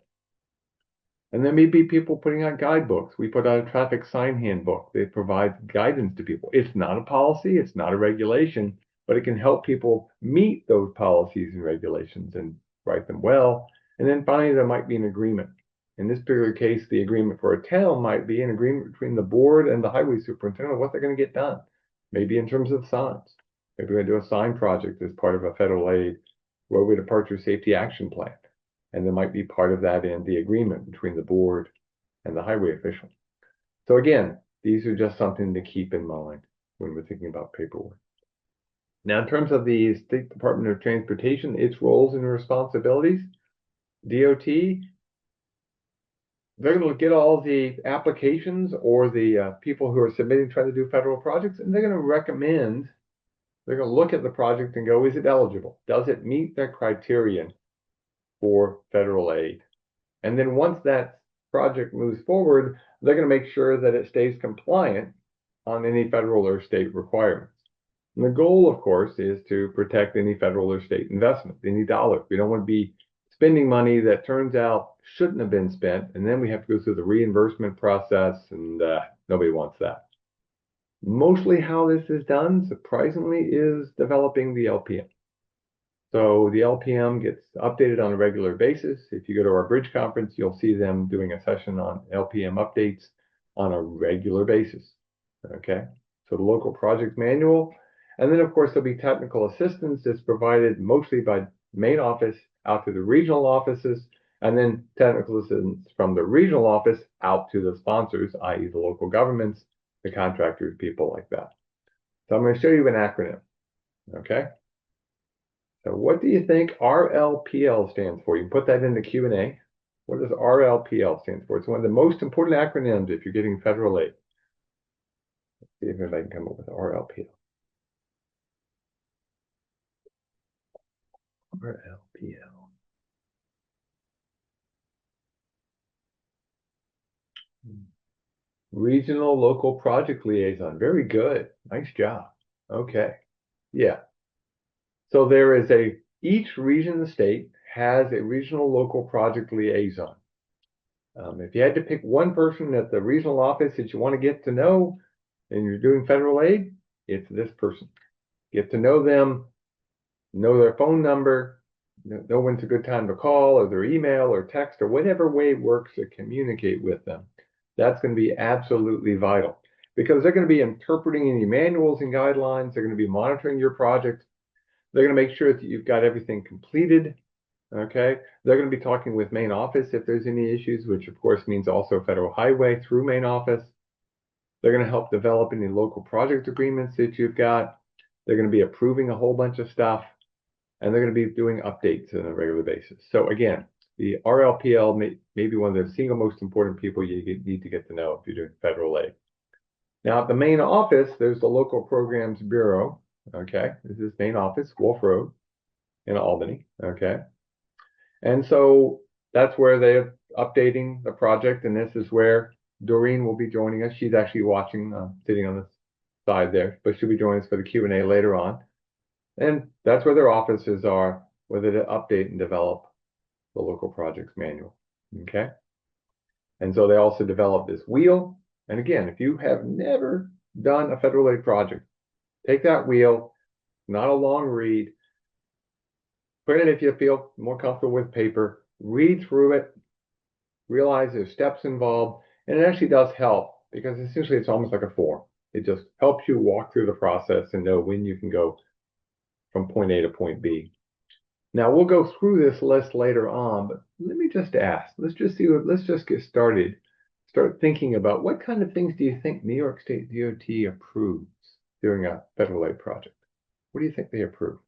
And there may be people putting out guidebooks. We put out a traffic sign handbook that provides guidance to people. It's not a policy, it's not a regulation, but it can help people meet those policies and regulations and write them well. And then finally, there might be an agreement. In this particular case, the agreement for a town might be an agreement between the board and the highway superintendent of what they're going to get done. Maybe in terms of signs. Maybe we're going to do a sign project as part of a federal aid roadway departure safety action plan. And there might be part of that in the agreement between the board and the highway official. So again, these are just something to keep in mind when we're thinking about paperwork. Now, in terms of the State Department of Transportation, its roles and responsibilities, DOT, they're going to get all the applications or the people who are submitting, trying to do federal projects, and they're going to recommend, they're going to look at the project and go, is it eligible? Does it meet their criterion for federal aid? And then once that project moves forward, they're going to make sure that it stays compliant on any federal or state requirements. And the goal, of course, is to protect any federal or state investment, any dollar. We don't want to be spending money that turns out shouldn't have been spent, and then we have to go through the reimbursement process, and nobody wants that. Mostly how this is done, surprisingly, is developing the LPM. So the LPM gets updated on a regular basis. If you go to our bridge conference, you'll see them doing a session on LPM updates on a regular basis, okay? So the local project manual, and then of course there'll be technical assistance that's provided mostly by main office out to the regional offices, And then technical assistance from the regional office out to the sponsors, i.e. the local governments, the contractors, people like that. So I'm going to show you an acronym, okay? So what do you think RLPL stands for? You can put that in the Q&A. What does RLPL stand for? It's one of the most important acronyms if you're getting federal aid. Let's see if anybody can come up with RLPL. RLPL. Regional Local Project Liaison. Very good. Nice job. Okay. Yeah. So there is each region of the state has a regional local project liaison. If you had to pick one person at the regional office that you want to get to know and you're doing federal aid, it's this person. Get to know them, know their phone number, know when's a good time to call, or their email or text, or whatever way works to communicate with them. That's going to be absolutely vital because they're going to be interpreting any manuals and guidelines. They're going to be monitoring your project. They're going to make sure that you've got everything completed. Okay. They're going to be talking with main office if there's any issues, which of course means also federal highway through main office. They're going to help develop any local project agreements that you've got. They're going to be approving a whole bunch of stuff, and they're going to be doing updates on a regular basis. So again, the RLPL may be one of the single most important people you need to get to know if you're doing federal aid. Now, at the main office, there's the Local Programs Bureau. Okay, this is main office, Wolf Road in Albany. Okay, and so that's where they're updating the project, and this is where Doreen will be joining us. She's actually watching, sitting on the side there, but she'll be joining us for the Q&A later on. And that's where their offices are, where they update and develop the local projects manual. Okay. And so they also develop this wheel. And again, if you have never done a federal aid project, take that wheel, not a long read, print it if you feel more comfortable with paper, read through it, realize there's steps involved, and it actually does help because essentially it's almost like a form. It just helps you walk through the process and know when you can go from point A to point B. Now we'll go through this list later on, but let me just ask, let's just get started. Start thinking about what kind of things do you think New York State DOT approves during a federal aid project? What do you think they approve?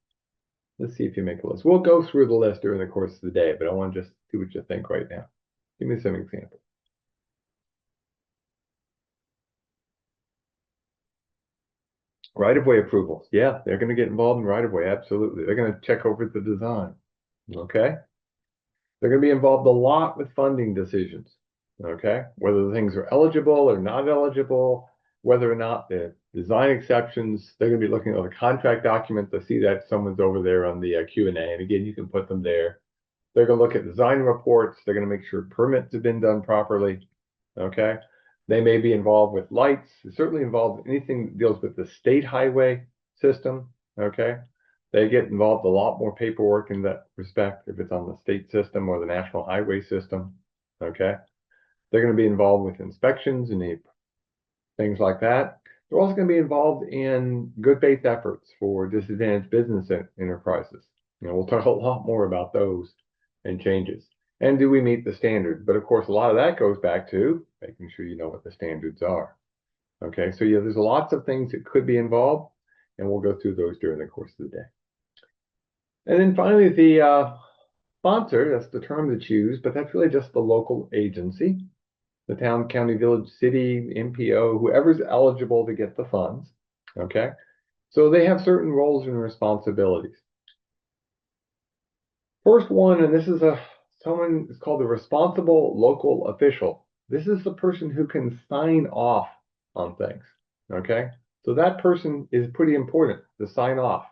Let's see if you make a list. We'll go through the list during the course of the day, but I want to just see what you think right now. Give me some examples. Right-of-way approvals. Yeah, they're going to get involved in right-of-way. Absolutely. They're going to check over the design. Okay. They're going to be involved a lot with funding decisions. Okay. Whether the things are eligible or not eligible, whether or not the design exceptions, they're going to be looking at the contract documents. I see that someone's over there on the Q&A. And again, you can put them there. They're going to look at design reports. They're going to make sure permits have been done properly. Okay. They may be involved with lights, certainly involved in anything that deals with the state highway system. Okay. They get involved a lot more paperwork in that respect if it's on the state system or the national highway system. Okay. They're going to be involved with inspections and things like that. They're also going to be involved in good faith efforts for disadvantaged business enterprises. We'll talk a lot more about those and changes. And do we meet the standards? But of course, a lot of that goes back to making sure you know what the standards are. Okay, so yeah, there's lots of things that could be involved, and we'll go through those during the course of the day. And then finally, the sponsor, that's the term to choose, but that's really just the local agency, the town, county, village, city, MPO, whoever's eligible to get the funds. Okay, so they have certain roles and responsibilities. First one, and this is someone is called the responsible local official. This is the person who can sign off on things. Okay, so that person is pretty important to sign off,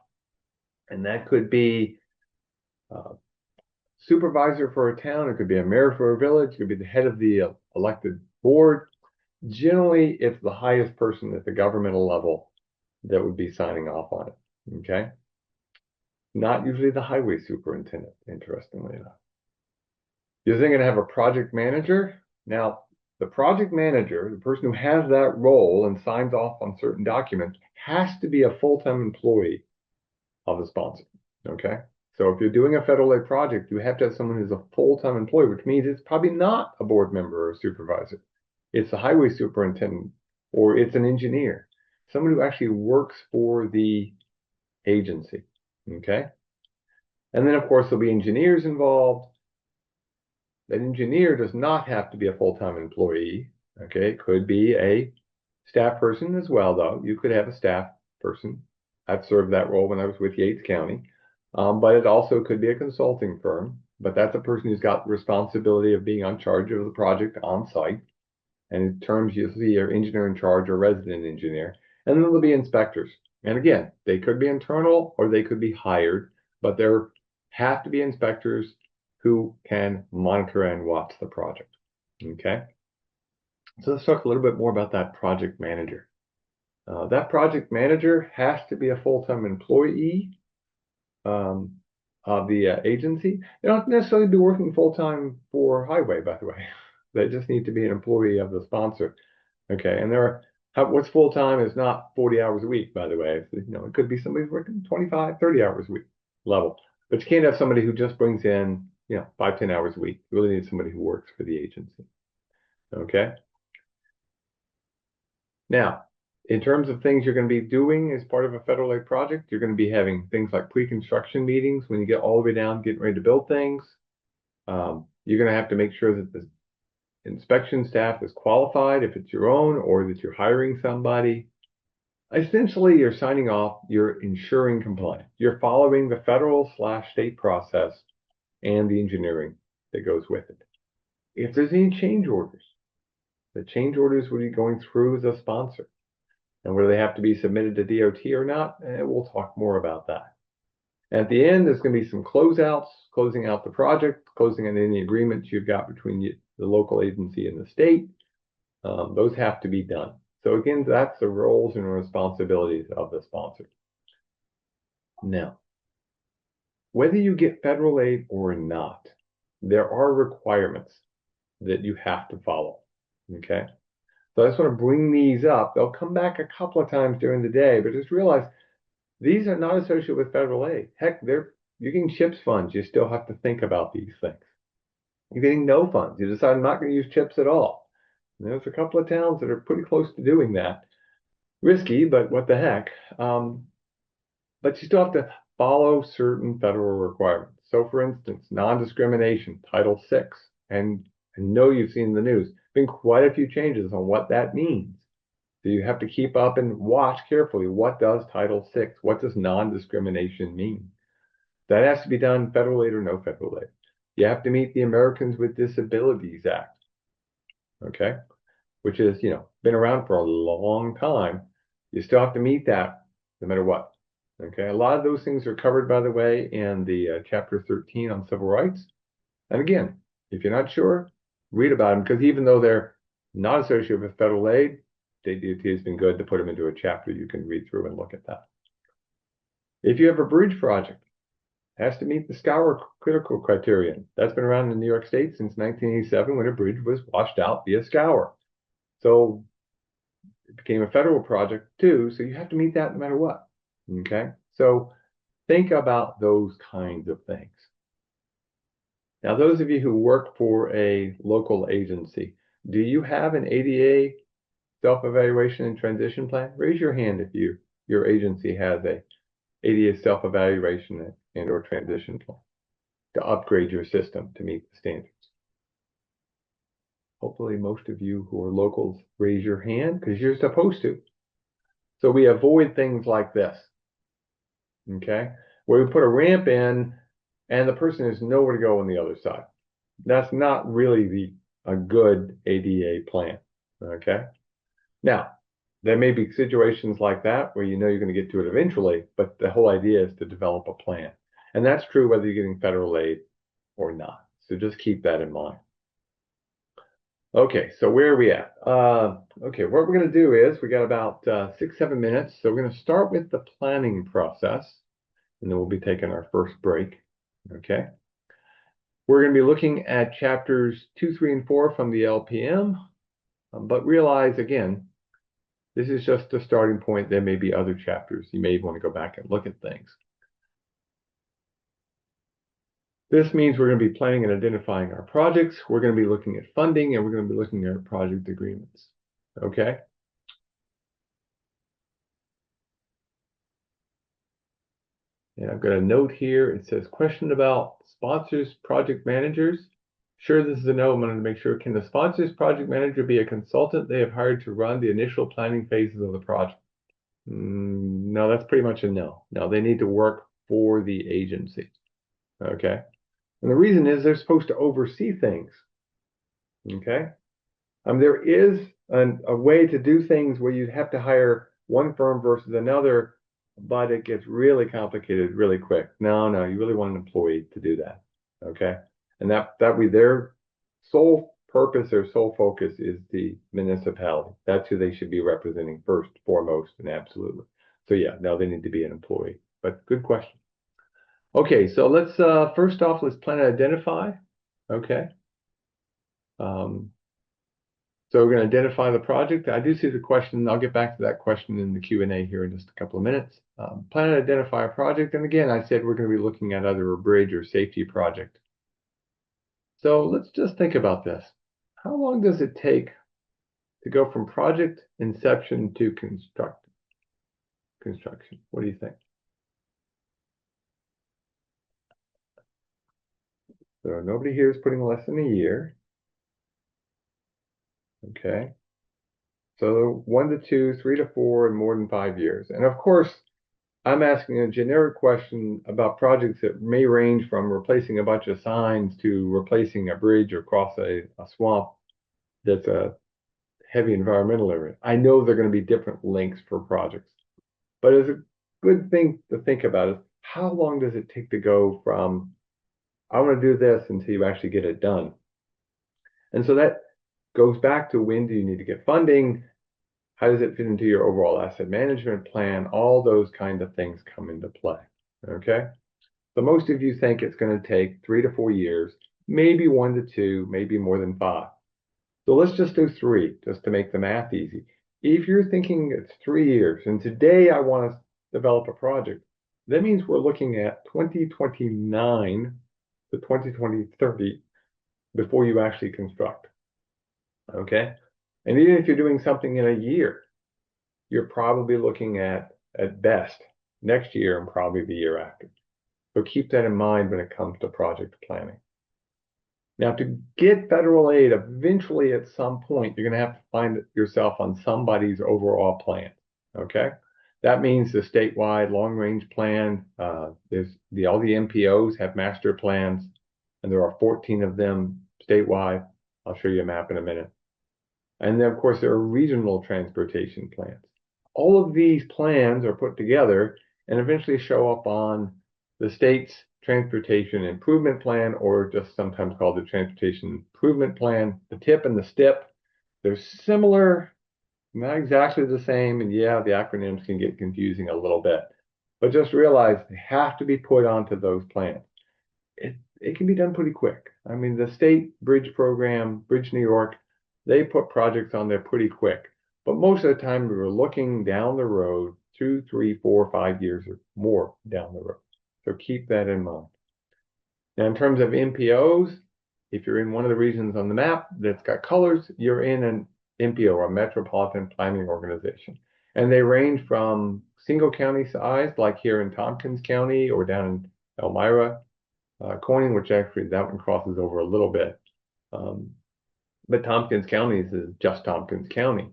and that could be supervisor for a town, it could be a mayor for a village, it could be the head of the elected board. Generally, it's the highest person at the governmental level that would be signing off on it. Okay, not usually the highway superintendent, interestingly enough. You're then going to have a project manager. Now, the project manager, the person who has that role and signs off on certain documents, has to be a full-time employee of the sponsor. Okay. So if you're doing a federal aid project, you have to have someone who's a full-time employee, which means it's probably not a board member or a supervisor. It's the highway superintendent or it's an engineer, someone who actually works for the agency. Okay. And then, of course, there'll be engineers involved. That engineer does not have to be a full-time employee. Okay. It could be a staff person as well, though. You could have a staff person. I've served that role when I was with Yates County. But it also could be a consulting firm. But that's a person who's got the responsibility of being on charge of the project on site. And in terms, you'll see your engineer in charge or resident engineer. And then there'll be inspectors. And again, they could be internal or they could be hired, but there have to be inspectors who can monitor and watch the project. Okay. So let's talk a little bit more about that project manager. That project manager has to be a full-time employee um, of the agency. They don't necessarily be working full-time for Highway, by the way. They just need to be an employee of the sponsor. Okay, and what's full-time is not 40 hours a week, by the way. It could be somebody who's working 25, 30 hours a week level. But you can't have somebody who just brings in, 5, 10 hours a week. You really need somebody who works for the agency. Okay. Now, in terms of things you're going to be doing as part of a federal aid project, you're going to be having things like pre-construction meetings when you get all the way down, getting ready to build things. You're going to have to make sure that the inspection staff is qualified if it's your own or that you're hiring somebody. Essentially, you're signing off, you're ensuring compliance. You're following the federal/state process and the engineering that goes with it. If there's any change orders, the change orders will be going through the sponsor. And whether they have to be submitted to DOT or not, we'll talk more about that. At the end, there's going to be some closeouts, closing out the project, closing out any agreements you've got between the local agency and the state. Those have to be done. So again, that's the roles and responsibilities of the sponsor. Now, whether you get federal aid or not, there are requirements that you have to follow. Okay. So I just want to bring these up. They'll come back a couple of times during the day, but just realize these are not associated with federal aid. Heck, you're getting CHIPS funds. You still have to think about these things. You're getting no funds. You decide I'm not going to use CHIPS at all. And there's a couple of towns that are pretty close to doing that. Risky, but what the heck. But you still have to follow certain federal requirements. So for instance, non-discrimination, Title VI, and I know you've seen the news, been quite a few changes on what that means. So you have to keep up and watch carefully. What does Title VI? What does non-discrimination mean? That has to be done federal aid or no federal aid. You have to meet the Americans with Disabilities Act, okay, which has, been around for a long time. You still have to meet that no matter what. Okay, a lot of those things are covered, by the way, in the Chapter 13 on civil rights. And again, if you're not sure, read about them because even though they're not associated with federal aid, state DOT has been good to put them into a chapter you can read through and look at that. If you have a bridge project, it has to meet the scour critical criterion. That's been around in New York State since 1987 when a bridge was washed out via scour. So it became a federal project too, so you have to meet that no matter what. Okay, so think about those kinds of things. Now, those of you who work for a local agency, do you have an ADA self-evaluation and transition plan? Raise your hand if your agency has a ADA self-evaluation and or transition plan to upgrade your system to meet the standards. Hopefully most of you who are locals raise your hand because you're supposed to. So we avoid things like this. Okay, where we put a ramp in and the person has nowhere to go on the other side. That's not really a good ADA plan. Okay, now there may be situations like that where you're going to get to it eventually, but the whole idea is to develop a plan. And that's true whether you're getting federal aid or not. So just keep that in mind. Okay, so where are we at? Okay, what we're going to do is we got about 6, 7 minutes. So we're going to start with the planning process, and then we'll be taking our first break. Okay. We're going to be looking at chapters 2, 3, and 4 from the LPM, but realize again, this is just a starting point. There may be other chapters. You may want to go back and look at things. This means we're going to be planning and identifying our projects. We're going to be looking at funding and we're going to be looking at project agreements. Okay. And I've got a note here. It says question about sponsors, project managers. Sure, this is a no. I'm going to make sure. Can the sponsors project manager be a consultant they have hired to run the initial planning phases of the project? No, that's pretty much a no. No, they need to work for the agency. Okay. And the reason is they're supposed to oversee things. Okay. There is a way to do things where you'd have to hire one firm versus another, but it gets really complicated really quick. No, no, you really want an employee to do that. Okay. And that way their sole purpose or sole focus is the municipality. That's who they should be representing first, foremost, and absolutely. So yeah, no, they need to be an employee. But good question. Okay, so let's first off, let's plan and identify. Okay. Um, So we're going to identify the project. I do see the question. I'll get back to that question in the Q&A here in just a couple of minutes. Plan and identify a project. And again, I said we're going to be looking at either a bridge or safety project. So let's just think about this. How long does it take to go from project inception to construction? What do you think? So nobody here is putting less than a year. Okay. So 1 to 2, 3 to 4, and more than 5 years. And of course, I'm asking a generic question about projects that may range from replacing a bunch of signs to replacing a bridge across a swamp that's a heavy environmental area. I know they're going to be different lengths for projects, but it's a good thing to think about is how long does it take to go from I want to do this until you actually get it done? And so that goes back to when do you need to get funding? How does it fit into your overall asset management plan? All those kind of things come into play. Okay. So most of you think it's going to take 3 to 4 years, maybe 1 to 2, maybe more than 5. So let's just do 3, just to make the math easy. If you're thinking it's 3 years, and today I want to develop a project, that means we're looking at 2029 to 2030 before you actually construct. Okay? And even if you're doing something in a year, you're probably looking at best, next year and probably the year after. So keep that in mind when it comes to project planning. Now, to get federal aid, eventually at some point, you're going to have to find yourself on somebody's overall plan. Okay? That means the statewide long-range plan. There's all the MPOs have master plans, and there are 14 of them statewide. I'll show you a map in a minute. And then, of course, there are regional transportation plans. All of these plans are put together and eventually show up on the state's transportation improvement plan, or just sometimes called the transportation improvement plan. The TIP and the STIP, they're similar, not exactly the same. And yeah, the acronyms can get confusing a little bit, but just realize they have to be put onto those plans. It can be done pretty quick. I mean, the state bridge program, Bridge New York, they put projects on there pretty quick. But most of the time, we were looking down the road 2, 3, 4, 5 years or more down the road. So keep that in mind. Now, in terms of MPOs, if you're in one of the regions on the map that's got colors, you're in an MPO, or a Metropolitan Planning Organization. And they range from single county size, like here in Tompkins County or down in Elmira, Corning, which actually that one crosses over a little bit. But Tompkins County is just Tompkins County,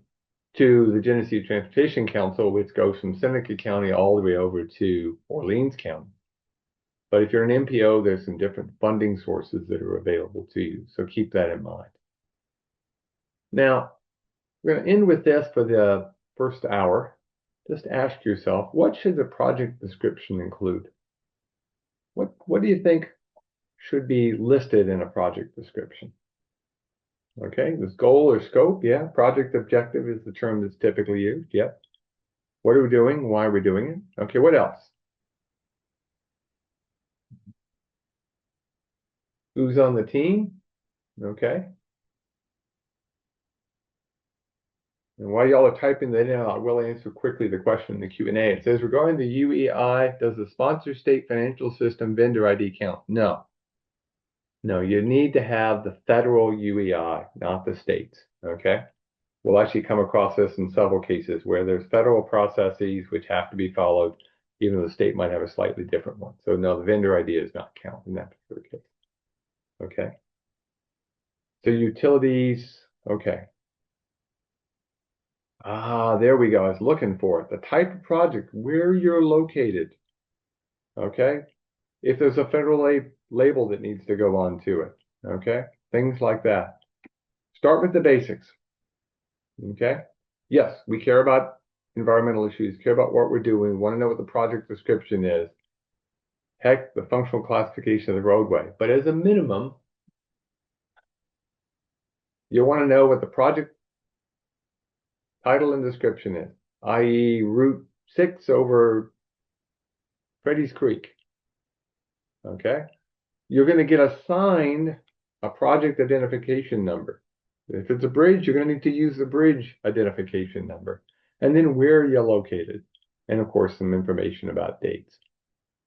to the Genesee Transportation Council, which goes from Seneca County all the way over to Orleans County. But if you're an MPO, there's some different funding sources that are available to you. So keep that in mind. Now, we're going to end with this for the first hour. Just ask yourself, what should the project description include? What do you think should be listed in a project description? Okay, this goal or scope, yeah. Project objective is the term that's typically used, yep. What are we doing? Why are we doing it? Okay, what else? Who's on the team? Okay. And while y'all are typing that in, I will answer quickly the question in the Q&A. It says, regarding the UEI, does the sponsor state financial system vendor ID count? No. No, you need to have the federal UEI, not the states. Okay. We'll actually come across this in several cases where there's federal processes which have to be followed, even though the state might have a slightly different one. So no, the vendor ID does not count in that particular case. Okay. So utilities, okay. Ah, there we go. I was looking for it. The type of project, where you're located. Okay. If there's a federal label that needs to go on to it. Okay. Things like that. Start with the basics. Okay. Yes, we care about environmental issues, care about what we're doing, want to know what the project description is. Heck, the functional classification of the roadway. But as a minimum, you want to know what the project title and description is, i.e. Route 6 over Freddy's Creek. Okay? You're going to get assigned a project identification number. If it's a bridge, you're going to need to use the bridge identification number. And then where you're located. And of course, some information about dates.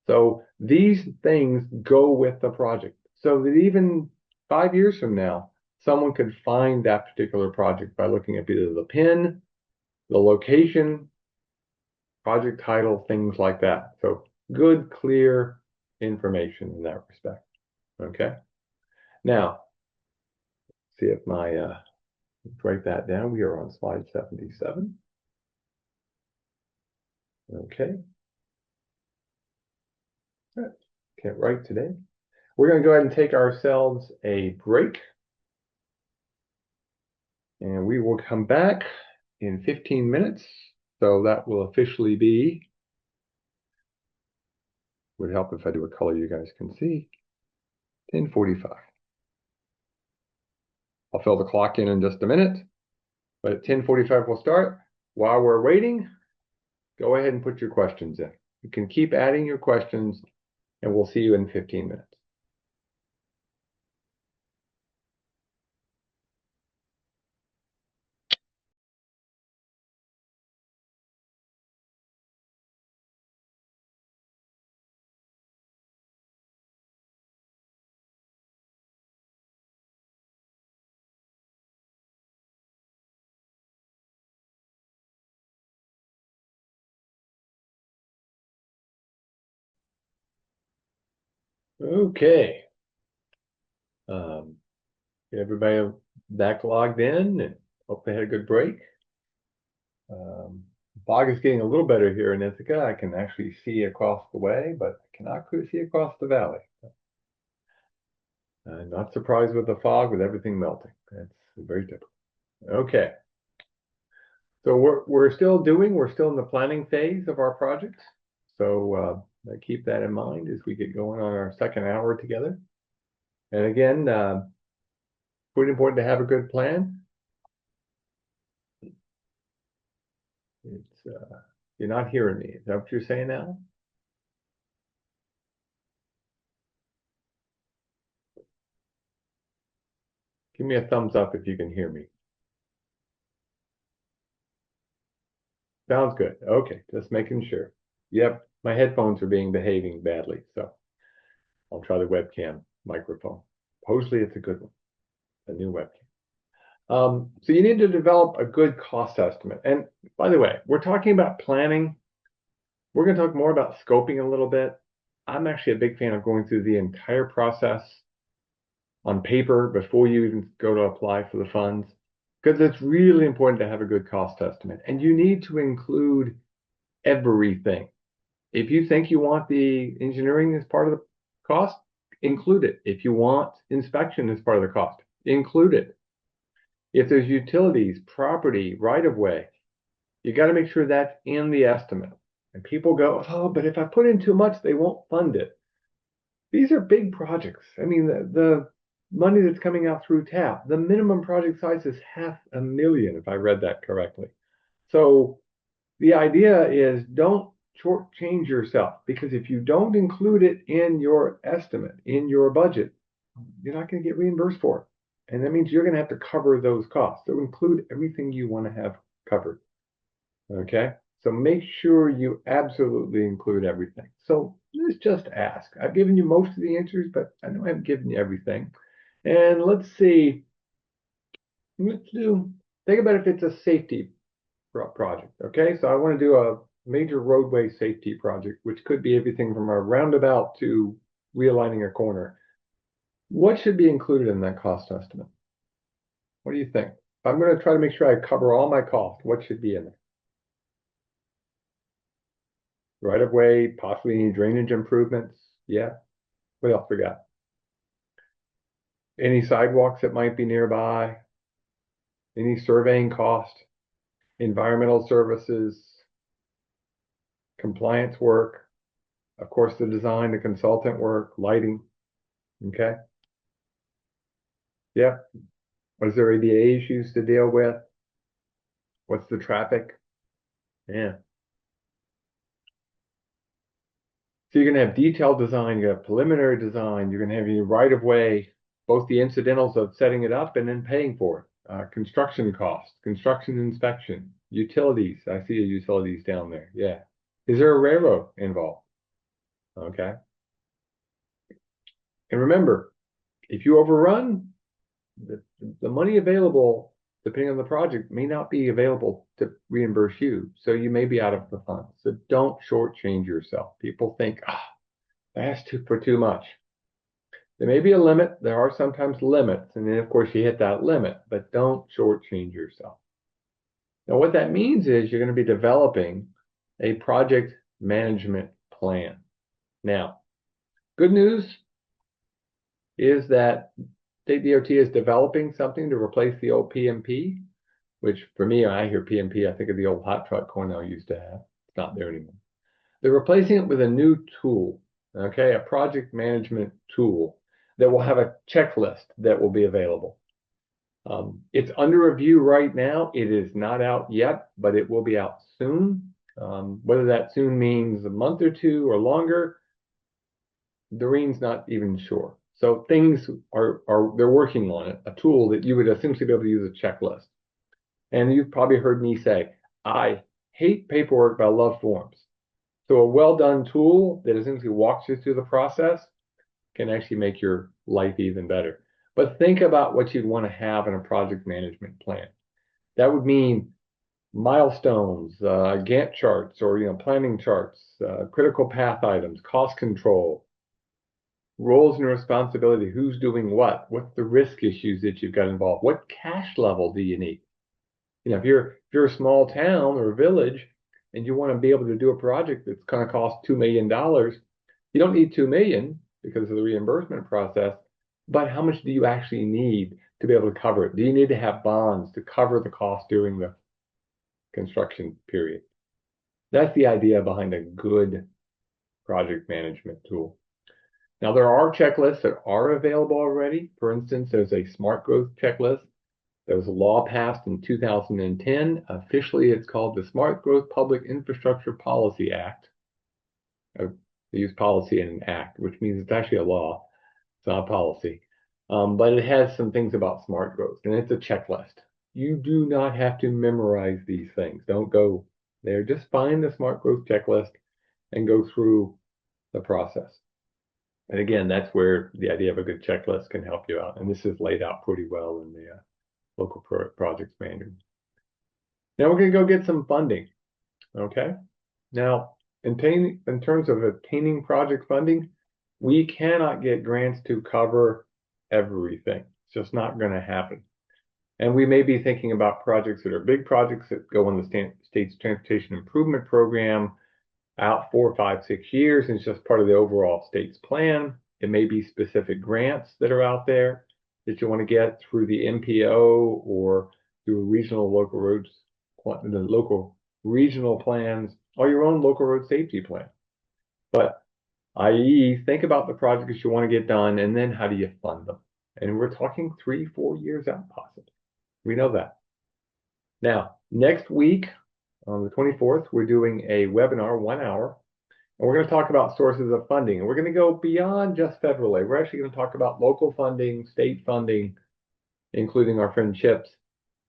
So these things go with the project. So that even 5 years from now, someone could find that particular project by looking at either the pin, the location, project title, things like that. So good, clear information in that respect. Okay. Now, see if write that down. We are on slide 77. Okay. Can't write today. We're going to go ahead and take ourselves a break. And we will come back in 15 minutes. So that will officially be, would help if I do a color you guys can see, 10:45. I'll fill the clock in just a minute, but at 10:45 we'll start. While we're waiting, go ahead and put your questions in. You can keep adding your questions and we'll see you in 15 minutes. Okay. Get everybody back logged in and hope they had a good break. Fog is getting a little better here in Ithaca. I can actually see across the way, but I cannot see across the valley. Not surprised with the fog, with everything melting. That's very typical. Okay. So we're still in the planning phase of our project. So keep that in mind as we get going on our second hour together. And again, pretty important to have a good plan. It's you're not hearing me. Is that what you're saying now? Give me a thumbs up if you can hear me. Sounds good. Okay, just making sure. Yep, my headphones are behaving badly, so I'll try the webcam microphone. Hopefully it's a good one, a new webcam. So you need to develop a good cost estimate. And by the way, we're talking about planning. We're going to talk more about scoping a little bit. I'm actually a big fan of going through the entire process on paper before you even go to apply for the funds, because it's really important to have a good cost estimate. And you need to include everything. If you think you want the engineering as part of the cost, include it. If you want inspection as part of the cost, include it. If there's utilities, property, right of way, you got to make sure that's in the estimate. And people go, oh, but if I put in too much, they won't fund it. These are big projects. I mean, the money that's coming out through TAP, the minimum project size is $500,000, if I read that correctly. So the idea is don't shortchange yourself, because if you don't include it in your estimate, in your budget, you're not going to get reimbursed for it. And that means you're going to have to cover those costs. So include everything you want to have covered. Okay. So make sure you absolutely include everything. So let's just ask. I've given you most of the answers, but I know I haven't given you everything. And let's see. Think about if it's a safety project. Okay, so I want to do a major roadway safety project, which could be everything from a roundabout to realigning a corner. What should be included in that cost estimate? What do you think? I'm going to try to make sure I cover all my costs. What should be in there? Right of way, possibly any drainage improvements. Yeah. What else we got? Any sidewalks that might be nearby? Any surveying cost? Environmental services? Compliance work? Of course, the design, the consultant work, lighting. Okay. Yeah. Was there ADA issues to deal with? What's the traffic? Yeah. So you're going to have detailed design, you have preliminary design, you're going to have your right of way, both the incidentals of setting it up and then paying for it. Construction costs, construction inspection, utilities. I see the utilities down there. Yeah. Is there a railroad involved? Okay. And remember, if you overrun, the, the money available, depending on the project, may not be available to reimburse you. So you may be out of the funds. So don't shortchange yourself. People think, that's for too much. There may be a limit. There are sometimes limits. And then, of course, you hit that limit, but don't shortchange yourself. Now, what that means is you're going to be developing a project management plan. Now, good news is that State DOT is developing something to replace the old PMP, which for me, when I hear PMP, I think of the old hot truck Cornell used to have. It's not there anymore. They're replacing it with a new tool, okay, a project management tool that will have a checklist that will be available. It's under review right now. It is not out yet, but it will be out soon. Whether that soon means a month or two or longer, Doreen's not even sure. So things are they're working on it, a tool that you would essentially be able to use a checklist. And you've probably heard me say, I hate paperwork, but I love forms. So a well-done tool that essentially walks you through the process can actually make your life even better. But think about what you'd want to have in a project management plan. That would mean milestones, Gantt charts, or planning charts, critical path items, cost control, roles and responsibility, who's doing what's the risk issues that you've got involved, what cash level do you need? If you're a small town or a village and you want to be able to do a project that's going to cost $2 million, you don't need 2 million because of the reimbursement process, but how much do you actually need to be able to cover it? Do you need to have bonds to cover the cost during the construction period? That's the idea behind a good project management tool. Now, there are checklists that are available already. For instance, there's a smart growth checklist. There was a law passed in 2010. Officially, it's called the Smart Growth Public Infrastructure Policy Act. They use policy in an act, which means it's actually a law. It's not a policy. But it has some things about smart growth, and it's a checklist. You do not have to memorize these things. Don't go there. Just find the smart growth checklist and go through the process. And again, that's where the idea of a good checklist can help you out. And this is laid out pretty well in the local projects manual. Now we're going to go get some funding. Okay. Now, in terms of obtaining project funding, we cannot get grants to cover everything. It's just not going to happen. And we may be thinking about projects that are big projects that go in the state's transportation improvement program out 4, 5, 6 years, and it's just part of the overall state's plan. It may be specific grants that are out there that you want to get through the MPO or through regional local roads, the local regional plans, or your own local road safety plan. But i.e., think about the projects you want to get done, and then how do you fund them? And we're talking 3, 4 years out, possibly. We know that. Now, next week, on the 24th, we're doing a webinar, 1 hour, and we're going to talk about sources of funding. And we're going to go beyond just federal aid. We're actually going to talk about local funding, state funding, including our friend Chips,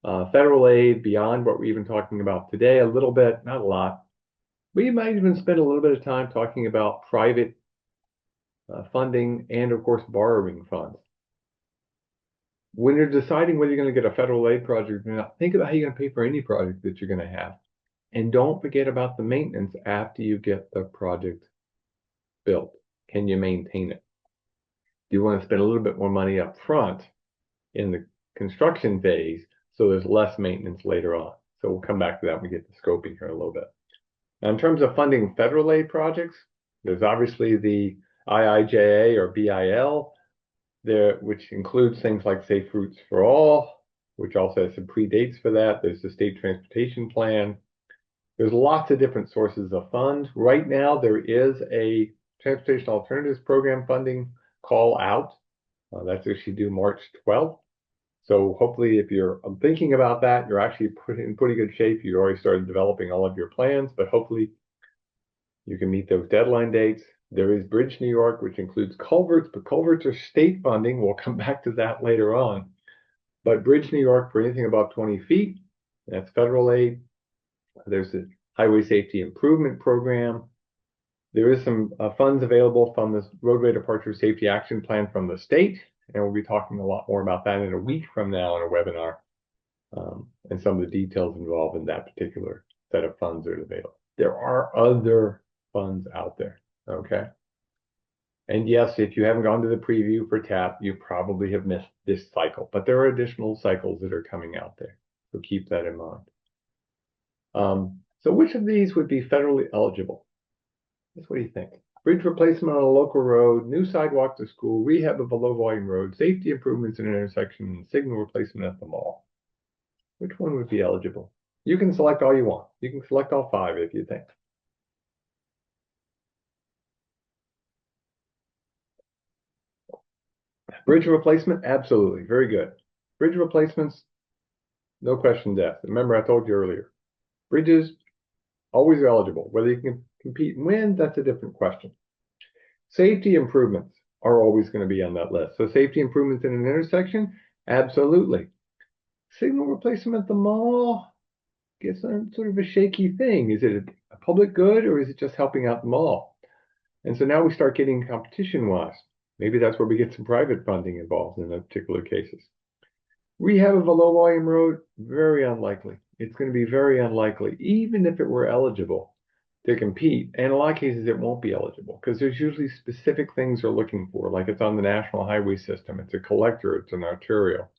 federal aid beyond what we're even talking about today, a little bit, not a lot. We might even spend a little bit of time talking about private funding and, of course, borrowing funds. When you're deciding whether you're going to get a federal aid project or not, think about how you're going to pay for any project that you're going to have. And don't forget about the maintenance after you get the project built. Can you maintain it? Do you want to spend a little bit more money up front in the construction phase so there's less maintenance later on? So we'll come back to that when we get to scoping here in a little bit. Now, in terms of funding federal aid projects, there's obviously the IIJA or BIL, there, which includes things like Safe Routes for All, which also has some predates for that. There's the State Transportation Plan. There's lots of different sources of funds. Right now, there is a Transportation Alternatives Program funding call out. That's actually due March 12th. So hopefully, if you're thinking about that, you're actually in pretty good shape. You already started developing all of your plans, but hopefully you can meet those deadline dates. There is Bridge New York, which includes culverts, but culverts are state funding. We'll come back to that later on. But Bridge New York for anything above 20 feet, that's federal aid. There's the Highway Safety Improvement Program. There is some funds available from the Roadway Departure Safety Action Plan from the state, and we'll be talking a lot more about that in a week from now in a webinar, and some of the details involved in that particular set of funds that are available. There are other funds out there, okay? And yes, if you haven't gone to the preview for TAP, you probably have missed this cycle, but there are additional cycles that are coming out there, so keep that in mind. So which of these would be federally eligible? What do you think? Bridge replacement on a local road, new sidewalk to school, rehab of a low volume road, safety improvements in an intersection, and signal replacement at the mall. Which one would be eligible? You can select all you want. You can select all 5 if you think. Bridge replacement, absolutely, very good. Bridge replacements, no questions asked. Remember, I told you earlier, bridges always eligible. Whether you can compete and win, that's a different question. Safety improvements are always going to be on that list. So safety improvements in an intersection, absolutely. Signal replacement at the mall gets sort of a shaky thing. Is it a public good or is it just helping out the mall? And so now we start getting competition-wise. Maybe that's where we get some private funding involved in those particular cases. Rehab of a low volume road, very unlikely. It's going to be very unlikely, even if it were eligible to compete. And in a lot of cases, it won't be eligible because there's usually specific things they're looking for, like it's on the national highway system, it's a collector, it's an arterial.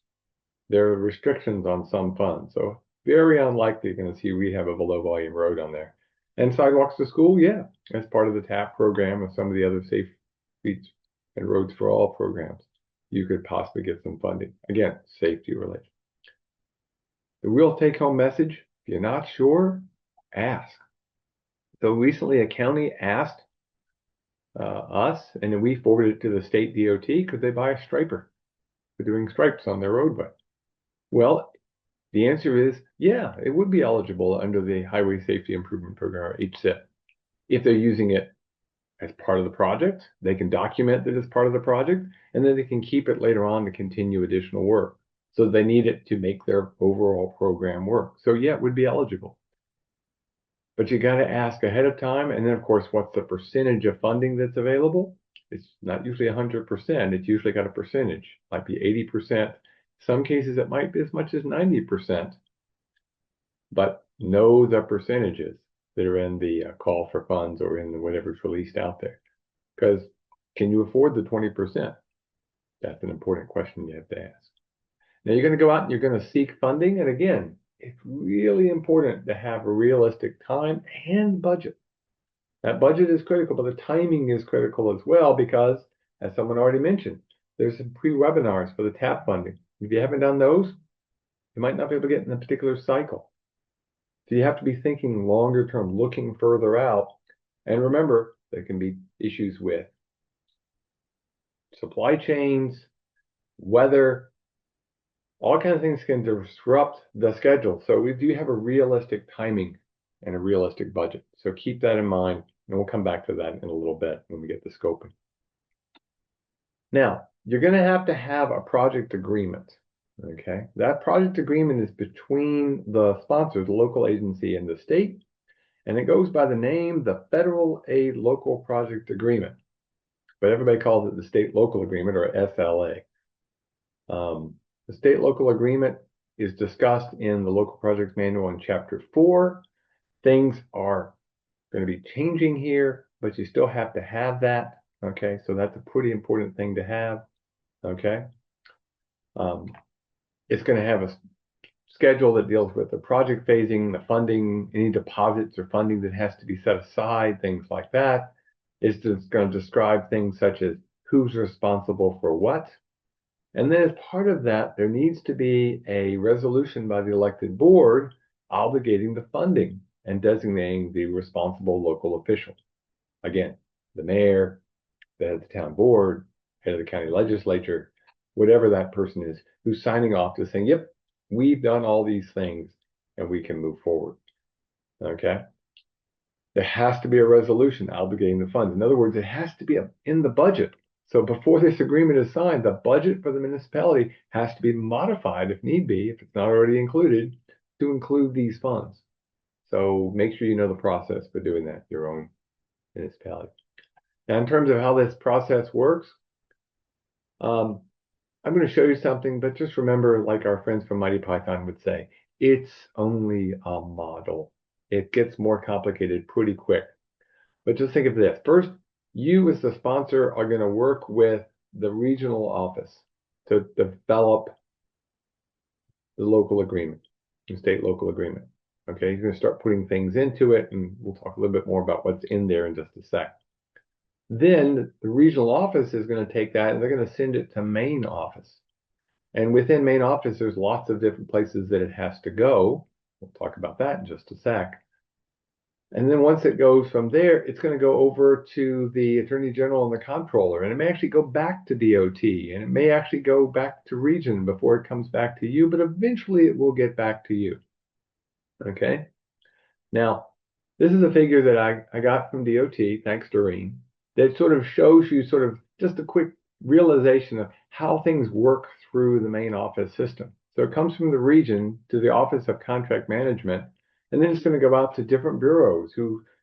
There are restrictions on some funds. So very unlikely you're going to see rehab of a low volume road on there. And sidewalks to school, yeah, as part of the TAP program or some of the other Safe Streets and Roads for All programs, you could possibly get some funding. Again, safety related. The real take home message, if you're not sure, ask. So recently a county asked us, and then we forwarded it to the state DOT, could they buy a striper for doing stripes on their roadway? Well, the answer is, yeah, it would be eligible under the Highway Safety Improvement Program, or HSIP. If they're using it as part of the project, they can document that it's part of the project, and then they can keep it later on to continue additional work. So they need it to make their overall program work. So yeah, it would be eligible. But you got to ask ahead of time. And then, of course, what's the percentage of funding that's available? It's not usually 100%. It's usually got a percentage. It might be 80%. Some cases, it might be as much as 90%. But know the percentages that are in the call for funds or in whatever's released out there. Because can you afford the 20%? That's an important question you have to ask. Now you're going to go out and you're going to seek funding. And again, it's really important to have a realistic time and budget. That budget is critical, but the timing is critical as well because, as someone already mentioned, there's some pre-webinars for the TAP funding. If you haven't done those, you might not be able to get in a particular cycle. So you have to be thinking longer term, looking further out. And remember, there can be issues with supply chains, weather, all kinds of things can disrupt the schedule. So we do have a realistic timing and a realistic budget. So keep that in mind, and we'll come back to that in a little bit when we get the scoping. Now, you're going to have a project agreement. Okay, that project agreement is between the sponsor, the local agency, and the state. And it goes by the name, the Federal Aid Local Project Agreement, but everybody calls it the State Local Agreement, or SLA. The State Local Agreement is discussed in the Local Projects Manual in Chapter 4. Things are going to be changing here, but you still have to have that. Okay, so that's a pretty important thing to have. Okay, um, it's going to have a schedule that deals with the project phasing, the funding, any deposits or funding that has to be set aside, things like that. It's just going to describe things such as who's responsible for what. And then as part of that, there needs to be a resolution by the elected board obligating the funding and designating the responsible local official. Again, the mayor, the head of the town board, head of the county legislature, whatever that person is, who's signing off to saying, yep, we've done all these things and we can move forward. Okay. There has to be a resolution obligating the funds. In other words, it has to be in the budget. So before this agreement is signed, the budget for the municipality has to be modified if need be, if it's not already included, to include these funds. So make sure you know the process for doing that, your own municipality. Now, in terms of how this process works, um, I'm going to show you something, but just remember, like our friends from Mighty Python would say, it's only a model. It gets more complicated pretty quick. But just think of this. First, you as the sponsor are going to work with the regional office to develop the local agreement, the state local agreement. Okay, you're going to start putting things into it, and we'll talk a little bit more about what's in there in just a sec. Then the regional office is going to take that and they're going to send it to main office. And within main office, there's lots of different places that it has to go. We'll talk about that in just a sec. And then once it goes from there, it's going to go over to the Attorney General and the Comptroller. And it may actually go back to DOT, and it may actually go back to region before it comes back to you, but eventually it will get back to you. Okay. Now, this is a figure that I got from DOT, thanks Doreen, that sort of shows you sort of just a quick realization of how things work through the main office system. So it comes from the region to the Office of Contract Management, and then it's going to go out to different bureaus,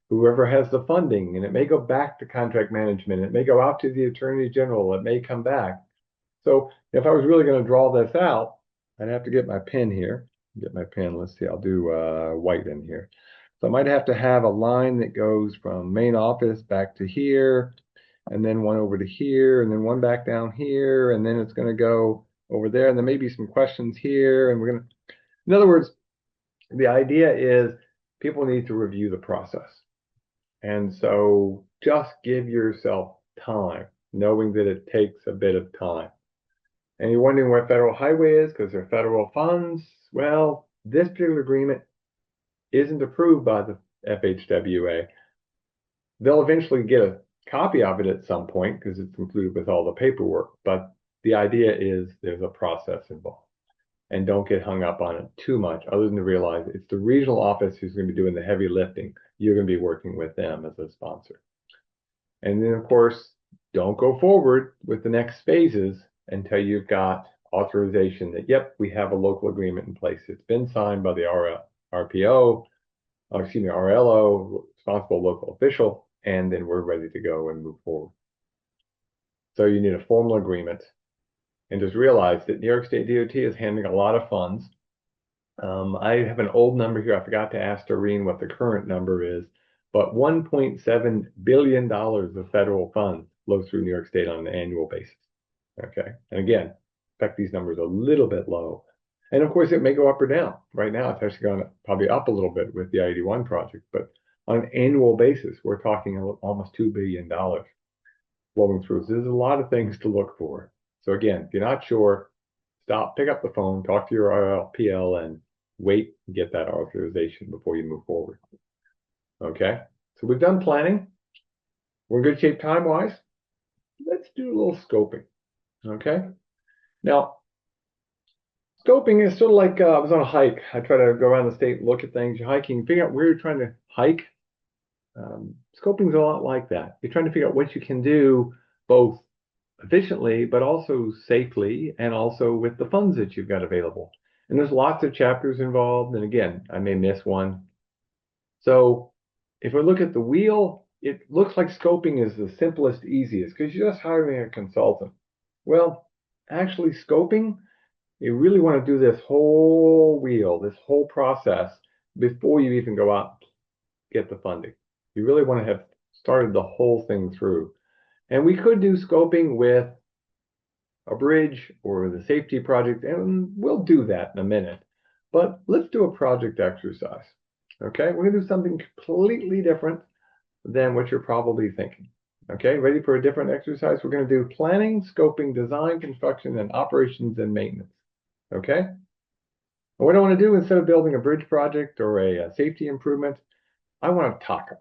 whoever has the funding, and it may go back to contract management, it may go out to the Attorney General, it may come back. So if I was really going to draw this out, I'd have to get my pen here. Get my pen. Let's see, I'll do white in here. So I might have to have a line that goes from main office back to here, and then one over to here, and then one back down here, and then it's going to go over there, and there may be some questions here, and we're going to, in other words, the idea is people need to review the process. And so just give yourself time, knowing that it takes a bit of time. And you're wondering what federal highway is because they're federal funds. Well, this particular agreement isn't approved by the FHWA. They'll eventually get a copy of it at some point because it's included with all the paperwork. But the idea is there's a process involved. And don't get hung up on it too much, other than to realize it's the regional office who's going to be doing the heavy lifting. You're going to be working with them as a sponsor. And then, of course, don't go forward with the next phases until you've got authorization that, yep, we have a local agreement in place. It's been signed by the RPO, RLO, responsible local official, and then we're ready to go and move forward. So you need a formal agreement. And just realize that New York State DOT is handling a lot of funds. I have an old number here. I forgot to ask Doreen what the current number is, but $1.7 billion of federal funds flow through New York State on an annual basis. Okay. And again, in fact, these numbers are a little bit low. And of course, it may go up or down. Right now, it's actually gone probably up a little bit with the I-81 project, but on an annual basis, we're talking almost $2 billion flowing through. So there's a lot of things to look for. So again, if you're not sure, stop, pick up the phone, talk to your RLPL, and wait and get that authorization before you move forward. Okay, so we've done planning. We're in good shape time-wise. Let's do a little scoping. Okay, now scoping is sort of like I was on a hike. I try to go around the state and look at things. You're hiking, figure out where you're trying to hike. Scoping is a lot like that. You're trying to figure out what you can do both efficiently, but also safely, and also with the funds that you've got available. And there's lots of chapters involved. And again, I may miss one. So If we look at the wheel, it looks like scoping is the simplest, easiest because you're just hiring a consultant. Well, actually, scoping, you really want to do this whole wheel, this whole process before you even go out and get the funding. You really want to have started the whole thing through. And we could do scoping with a bridge or the safety project, and we'll do that in a minute. But let's do a project exercise. Okay, we're gonna do something completely different than what you're probably thinking. Okay, ready for a different exercise? We're gonna do planning, scoping, design, construction, and operations and maintenance. Okay? And what I want to do instead of building a bridge project or a safety improvement, I want a taco.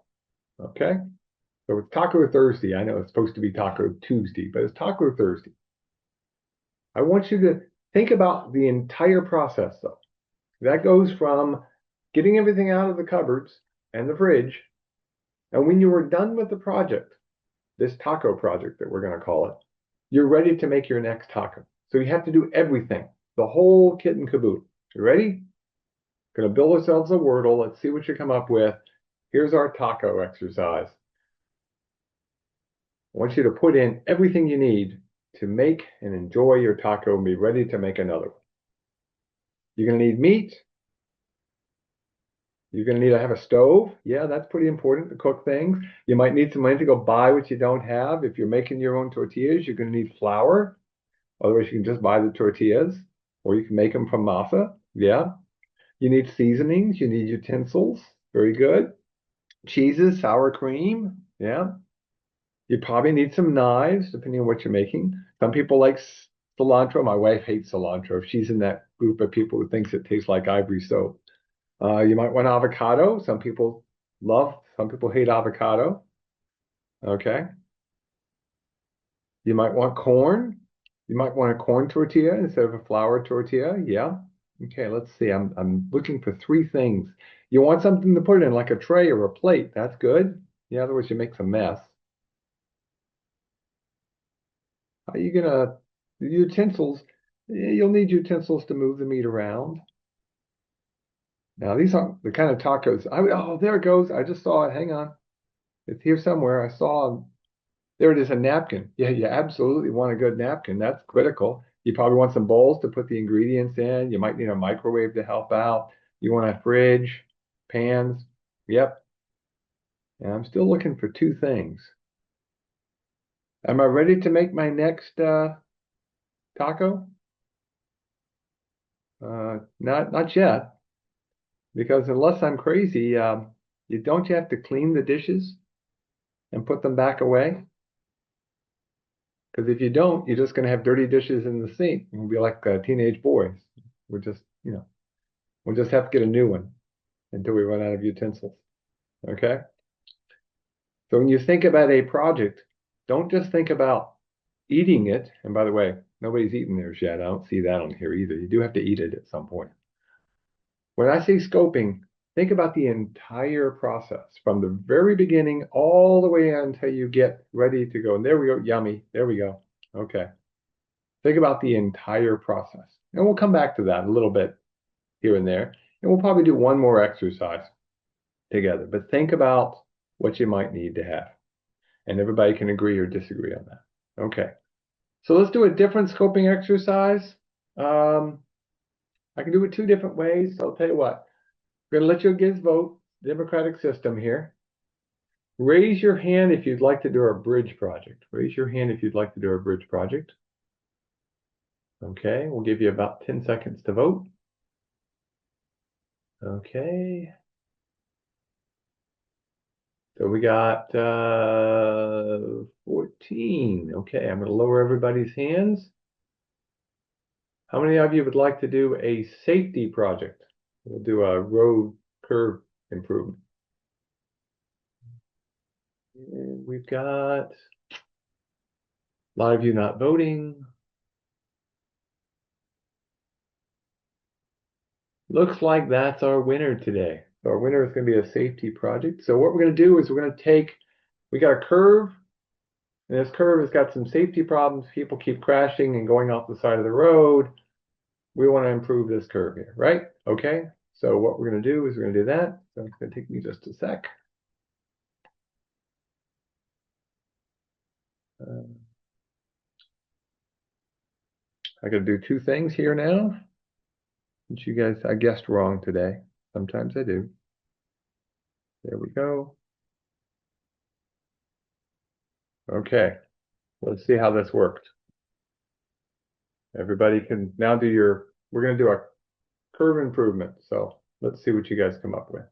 Okay? So it's Taco Thursday. I know it's supposed to be Taco Tuesday, but it's Taco Thursday. I want you to think about the entire process, though. That goes from getting everything out of the cupboards and the fridge, and when you are done with the project, this taco project that we're going to call it, you're ready to make your next taco. So you have to do everything, the whole kit and caboodle. You ready? Going to build ourselves a Wordle. Let's see what you come up with. Here's our taco exercise. I want you to put in everything you need to make and enjoy your taco and be ready to make another one. You're going to need meat. You're going to need to have a stove. Yeah, that's pretty important to cook things. You might need some money to go buy what you don't have. If you're making your own tortillas, you're going to need flour. Otherwise, you can just buy the tortillas, or you can make them from masa. Yeah. You need seasonings. You need utensils. Very good. Cheeses, sour cream. Yeah. You probably need some knives, depending on what you're making. Some people like cilantro. My wife hates cilantro. She's in that group of people who thinks it tastes like ivory soap. You might want avocado. Some people some people hate avocado. Okay. You might want corn. You might want a corn tortilla instead of a flour tortilla. Yeah. Okay, let's see. I'm looking for three things. You want something to put it in, like a tray or a plate. That's good. Yeah, otherwise you make some mess. How are you gonna utensils? You'll need utensils to move the meat around. Now these aren't the kind of tacos. Oh, there it goes. I just saw it. Hang on. It's here somewhere. I saw there it is, a napkin. Yeah, you absolutely want a good napkin. That's critical. You probably want some bowls to put the ingredients in. You might need a microwave to help out. You want a fridge, pans. Yep. And I'm still looking for two things. Am I ready to make my next taco? Not yet, because unless I'm crazy, you have to clean the dishes and put them back away? Because if you don't, you're just going to have dirty dishes in the sink. We'll be like teenage boys. We're just, we'll just have to get a new one until we run out of utensils. Okay? So when you think about a project, don't just think about eating it. And by the way, nobody's eaten theirs yet. I don't see that on here either. You do have to eat it at some point. When I say scoping, think about the entire process from the very beginning all the way until you get ready to go. And there we go. Yummy. There we go. Okay. Think about the entire process. And we'll come back to that a little bit here and there. And we'll probably do one more exercise together. But think about what you might need to have. And everybody can agree or disagree on that. Okay. So let's do a different scoping exercise. I can do it two different ways. So I'll tell you what. We're going to let you guys vote. Democratic system here. Raise your hand if you'd like to do a bridge project. Raise your hand if you'd like to do a bridge project. Okay, we'll give you about 10 seconds to vote. Okay. So we got 14. Okay, I'm going to lower everybody's hands. How many of you would like to do a safety project? We'll do a road curve improvement. And we've got a lot of you not voting. Looks like that's our winner today. So our winner is going to be a safety project. So what we're going to do is we're going to we got a curve, and this curve has got some safety problems. People keep crashing and going off the side of the road. We want to improve this curve here, right? Okay. So what we're going to do is we're going to do that. So it's going to take me just a sec. Uh, I got to do two things here now. Since you guys, I guessed wrong today. Sometimes I do. There we go. Okay, let's see how this worked. Everybody can now do we're going to do a curve improvement. So let's see what you guys come up with.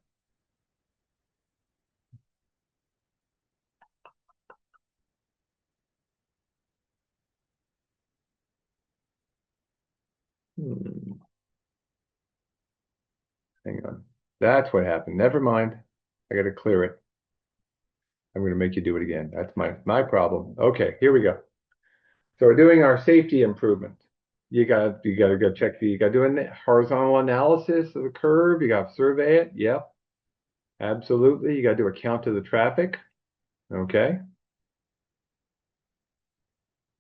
Hmm, hang on. That's what happened. Never mind. I got to clear it. I'm going to make you do it again. That's my problem. Okay, here we go. So we're doing our safety improvement. You gotta go check you gotta do a horizontal analysis of the curve. You gotta survey it. Yep, absolutely. You gotta do a count of the traffic. Okay.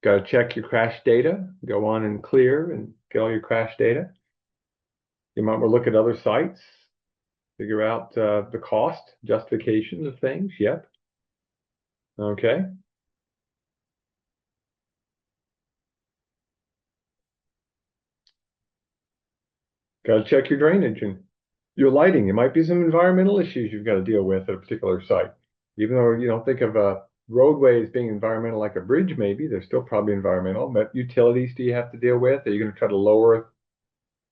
Gotta check your crash data. Go on and clear and get all your crash data. You might want to look at other sites, figure out the cost, justification of things. Yep. Okay. Gotta check your drainage and your lighting. There might be some environmental issues you've got to deal with at a particular site. Even though you don't think of a roadway as being environmental like a bridge, maybe there's still probably environmental. But utilities do you have to deal with? Are you going to try to lower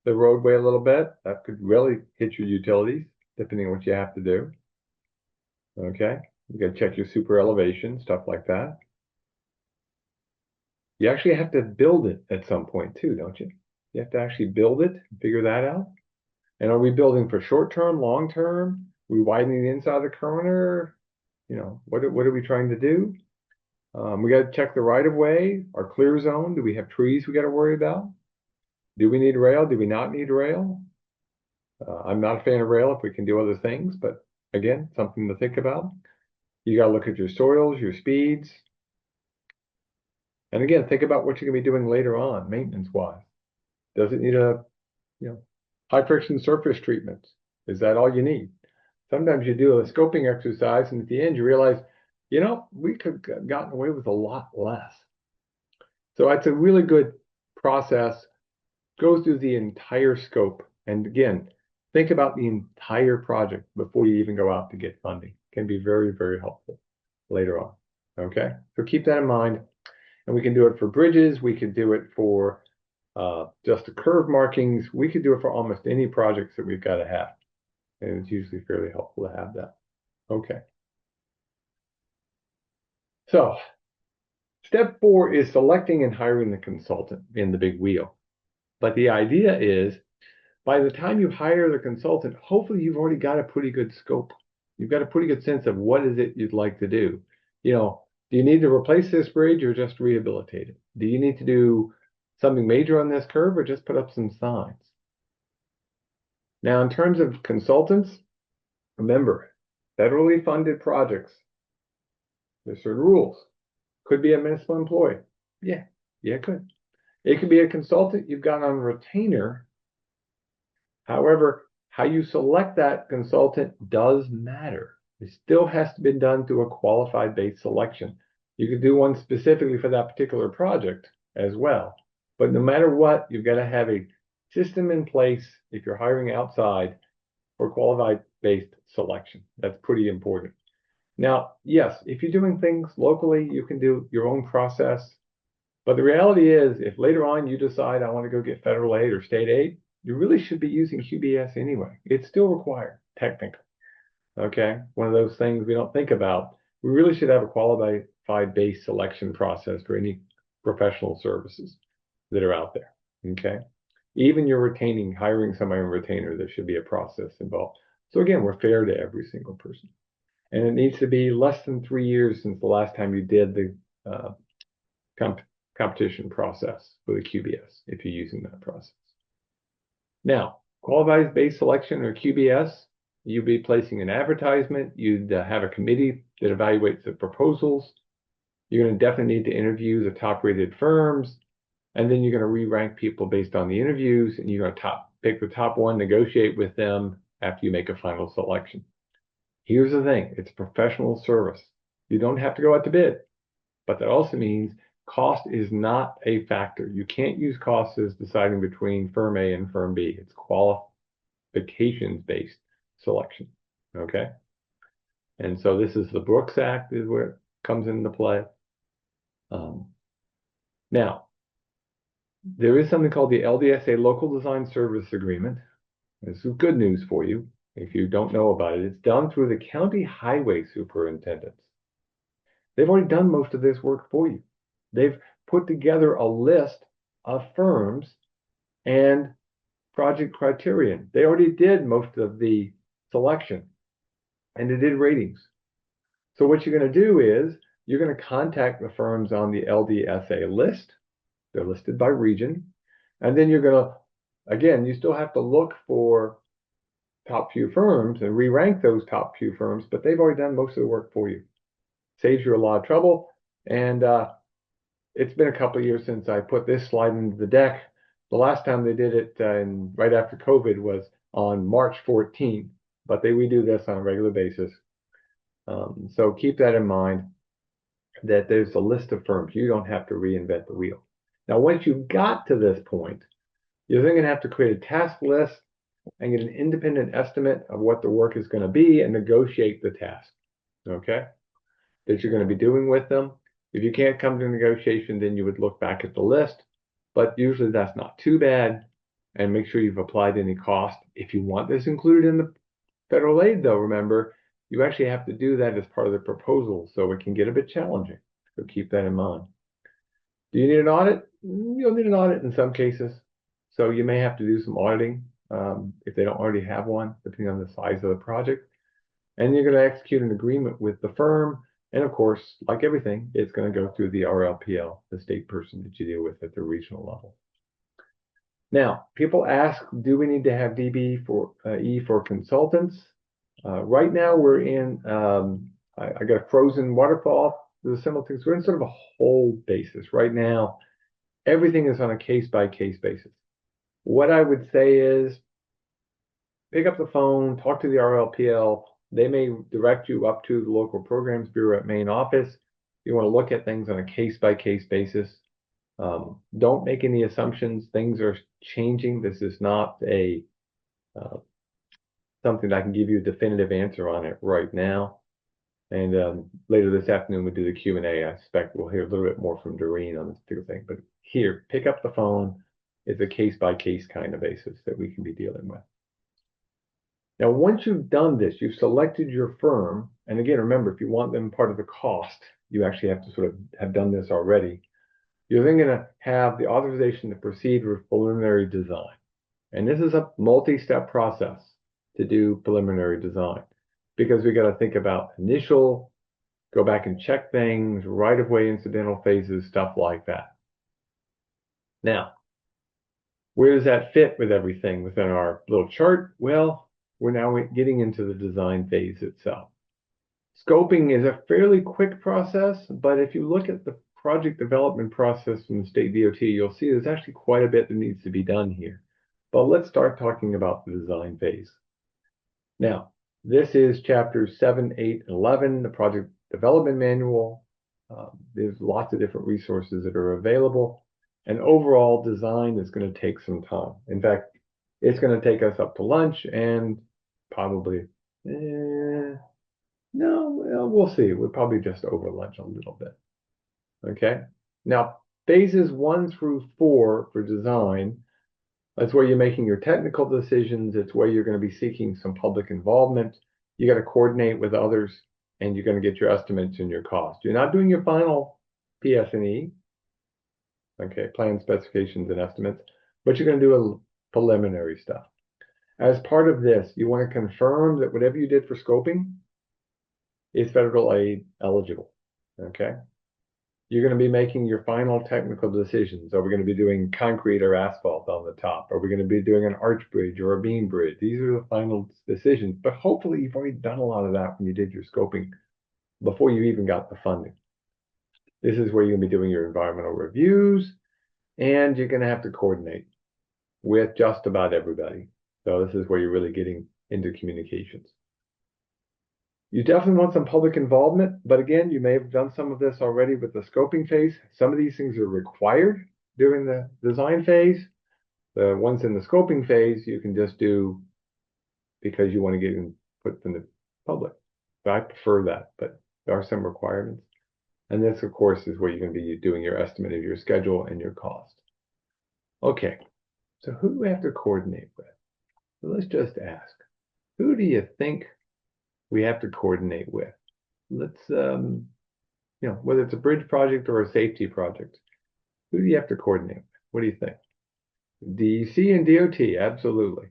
the roadway a little bit? That could really hit your utilities, depending on what you have to do. Okay. You got to check your super elevation, stuff like that. You actually have to build it at some point too, don't you? You have to actually build it, figure that out. And are we building for short term, long term? Are we widening the inside of the corner? What are we trying to do? We got to check the right of way, our clear zone. Do we have trees we got to worry about? Do we need rail? Do we not need rail? I'm not a fan of rail if we can do other things, but again, something to think about. You got to look at your soils, your speeds. And again, think about what you're going to be doing later on, maintenance wise. Does it need high friction surface treatment? Is that all you need? Sometimes you do a scoping exercise, and at the end you realize, we could have gotten away with a lot less. So it's a really good process. Go through the entire scope. And again, think about the entire project before you even go out to get funding. It can be very, very helpful later on. Okay, so keep that in mind. And we can do it for bridges. We could do it for just the curve markings. We could do it for almost any projects that we've got to have. And it's usually fairly helpful to have that. Okay. So step 4 is selecting and hiring the consultant in the big wheel. But the idea is by the time you hire the consultant, hopefully you've already got a pretty good scope. You've got a pretty good sense of what is it you'd like to do. Do you need to replace this bridge or just rehabilitate it? Do you need to do something major on this curve or just put up some signs? Now, in terms of consultants, remember, federally funded projects, there's certain rules. Could be a municipal employee. Yeah, it could. It could be a consultant you've got on retainer. However, how you select that consultant does matter. It still has to be done through a qualified based selection. You could do one specifically for that particular project as well. But no matter what, you've got to have a system in place if you're hiring outside for qualified based selection. That's pretty important. Now, yes, if you're doing things locally, you can do your own process. But the reality is, if later on you decide I want to go get federal aid or state aid, you really should be using QBS anyway. It's still required, technically. Okay, one of those things we don't think about. We really should have a qualified base selection process for any professional services that are out there. Okay, even you're hiring somebody on retainer, there should be a process involved. So again, we're fair to every single person. And it needs to be less than 3 years since the last time you did the competition process for the QBS, if you're using that process. Now, qualified base selection or QBS, you'd be placing an advertisement. You'd have a committee that evaluates the proposals. You're going to definitely need to interview the top rated firms. And then you're going to re-rank people based on the interviews, and you're going to pick the top one, negotiate with them after you make a final selection. Here's the thing, it's professional service. You don't have to go out to bid. but that also means cost is not a factor. You can't use cost as deciding between firm A and firm B. It's qualifications-based selection, okay? And so this is the Brooks Act is where it comes into play. Um, Now, there is something called the LDSA Local Design Service Agreement. This is good news for you if you don't know about it. It's done through the county highway superintendents. They've already done most of this work for you. They've put together a list of firms and project criterion. They already did most of the selection and they did ratings. So what you're going to do is you're going to contact the firms on the LDSA list. They're listed by region. And then you're going to, again, you still have to look for top few firms and re-rank those top few firms, but they've already done most of the work for you. Saves you a lot of trouble. And it's been a couple of years since I put this slide into the deck. The last time they did it right after COVID was on March 14th, but we do this on a regular basis. So keep that in mind that there's a list of firms. You don't have to reinvent the wheel. Now, once you got to this point, you're then going to have to create a task list and get an independent estimate of what the work is going to be and negotiate the task, okay, that you're going to be doing with them. If you can't come to negotiation, then you would look back at the list, but usually that's not too bad. And make sure you've applied any cost. If you want this included in the federal aid, though, remember, you actually have to do that as part of the proposal, so it can get a bit challenging. So keep that in mind. Do you need an audit? You'll need an audit in some cases. So you may have to do some auditing if they don't already have one, depending on the size of the project. And you're going to execute an agreement with the firm. And of course, like everything, it's going to go through the RLPL, the state person that you deal with at the regional level. Now, people ask, do we need to have DB for E for consultants? Right now, we're in, I got a frozen waterfall. There's similar things. We're in sort of a whole basis. Right now, everything is on a case-by-case basis. What I would say is pick up the phone, talk to the RLPL. They may direct you up to the local programs bureau at main office. You want to look at things on a case-by-case basis. Don't make any assumptions. Things are changing. This is not a something that I can give you a definitive answer on it right now. And later this afternoon, we'll do the Q&A. I suspect we'll hear a little bit more from Doreen on this particular thing. But here, pick up the phone. It's a case-by-case kind of basis that we can be dealing with. Now, once you've done this, you've selected your firm. And again, remember, if you want them part of the cost, you actually have to sort of have done this already. You're then going to have the authorization to proceed with preliminary design. And this is a multi-step process to do preliminary design because we got to think about initial, go back and check things, right-of-way incidental phases, stuff like that. Now, where does that fit with everything within our little chart? Well, we're now getting into the design phase itself. Scoping is a fairly quick process, but if you look at the project development process from the state DOT, you'll see there's actually quite a bit that needs to be done here. But let's start talking about the design phase. Now, this is chapters 7, 8, and 11, the project development manual. There's lots of different resources that are available. And overall design is going to take some time. In fact, it's going to take us up to lunch and probably, no, we'll see. We're probably just over lunch a little bit. Okay. Now, phases 1 through 4 for design, that's where you're making your technical decisions. It's where you're going to be seeking some public involvement. You got to coordinate with others, and you're going to get your estimates and your cost. You're not doing your final PS&E, okay, plan specifications and estimates, but you're going to do a preliminary stuff. As part of this, you want to confirm that whatever you did for scoping is federal aid eligible, okay? You're going to be making your final technical decisions. Are we going to be doing concrete or asphalt on the top? Are we going to be doing an arch bridge or a beam bridge? These are the final decisions, but hopefully you've already done a lot of that when you did your scoping before you even got the funding. This is where you're going to be doing your environmental reviews, and you're going to have to coordinate with just about everybody. So this is where you're really getting into communications. You definitely want some public involvement, but again, you may have done some of this already with the scoping phase. Some of these things are required during the design phase. The ones in the scoping phase, you can just do because you want to get input from the public. But I prefer that, but there are some requirements. And this, of course, is where you're going to be doing your estimate of your schedule and your cost. Okay, so who do we have to coordinate with? So let's just ask, who do you think we have to coordinate with? Let's, whether it's a bridge project or a safety project, who do you have to coordinate with? What do you think? DEC and DOT, absolutely.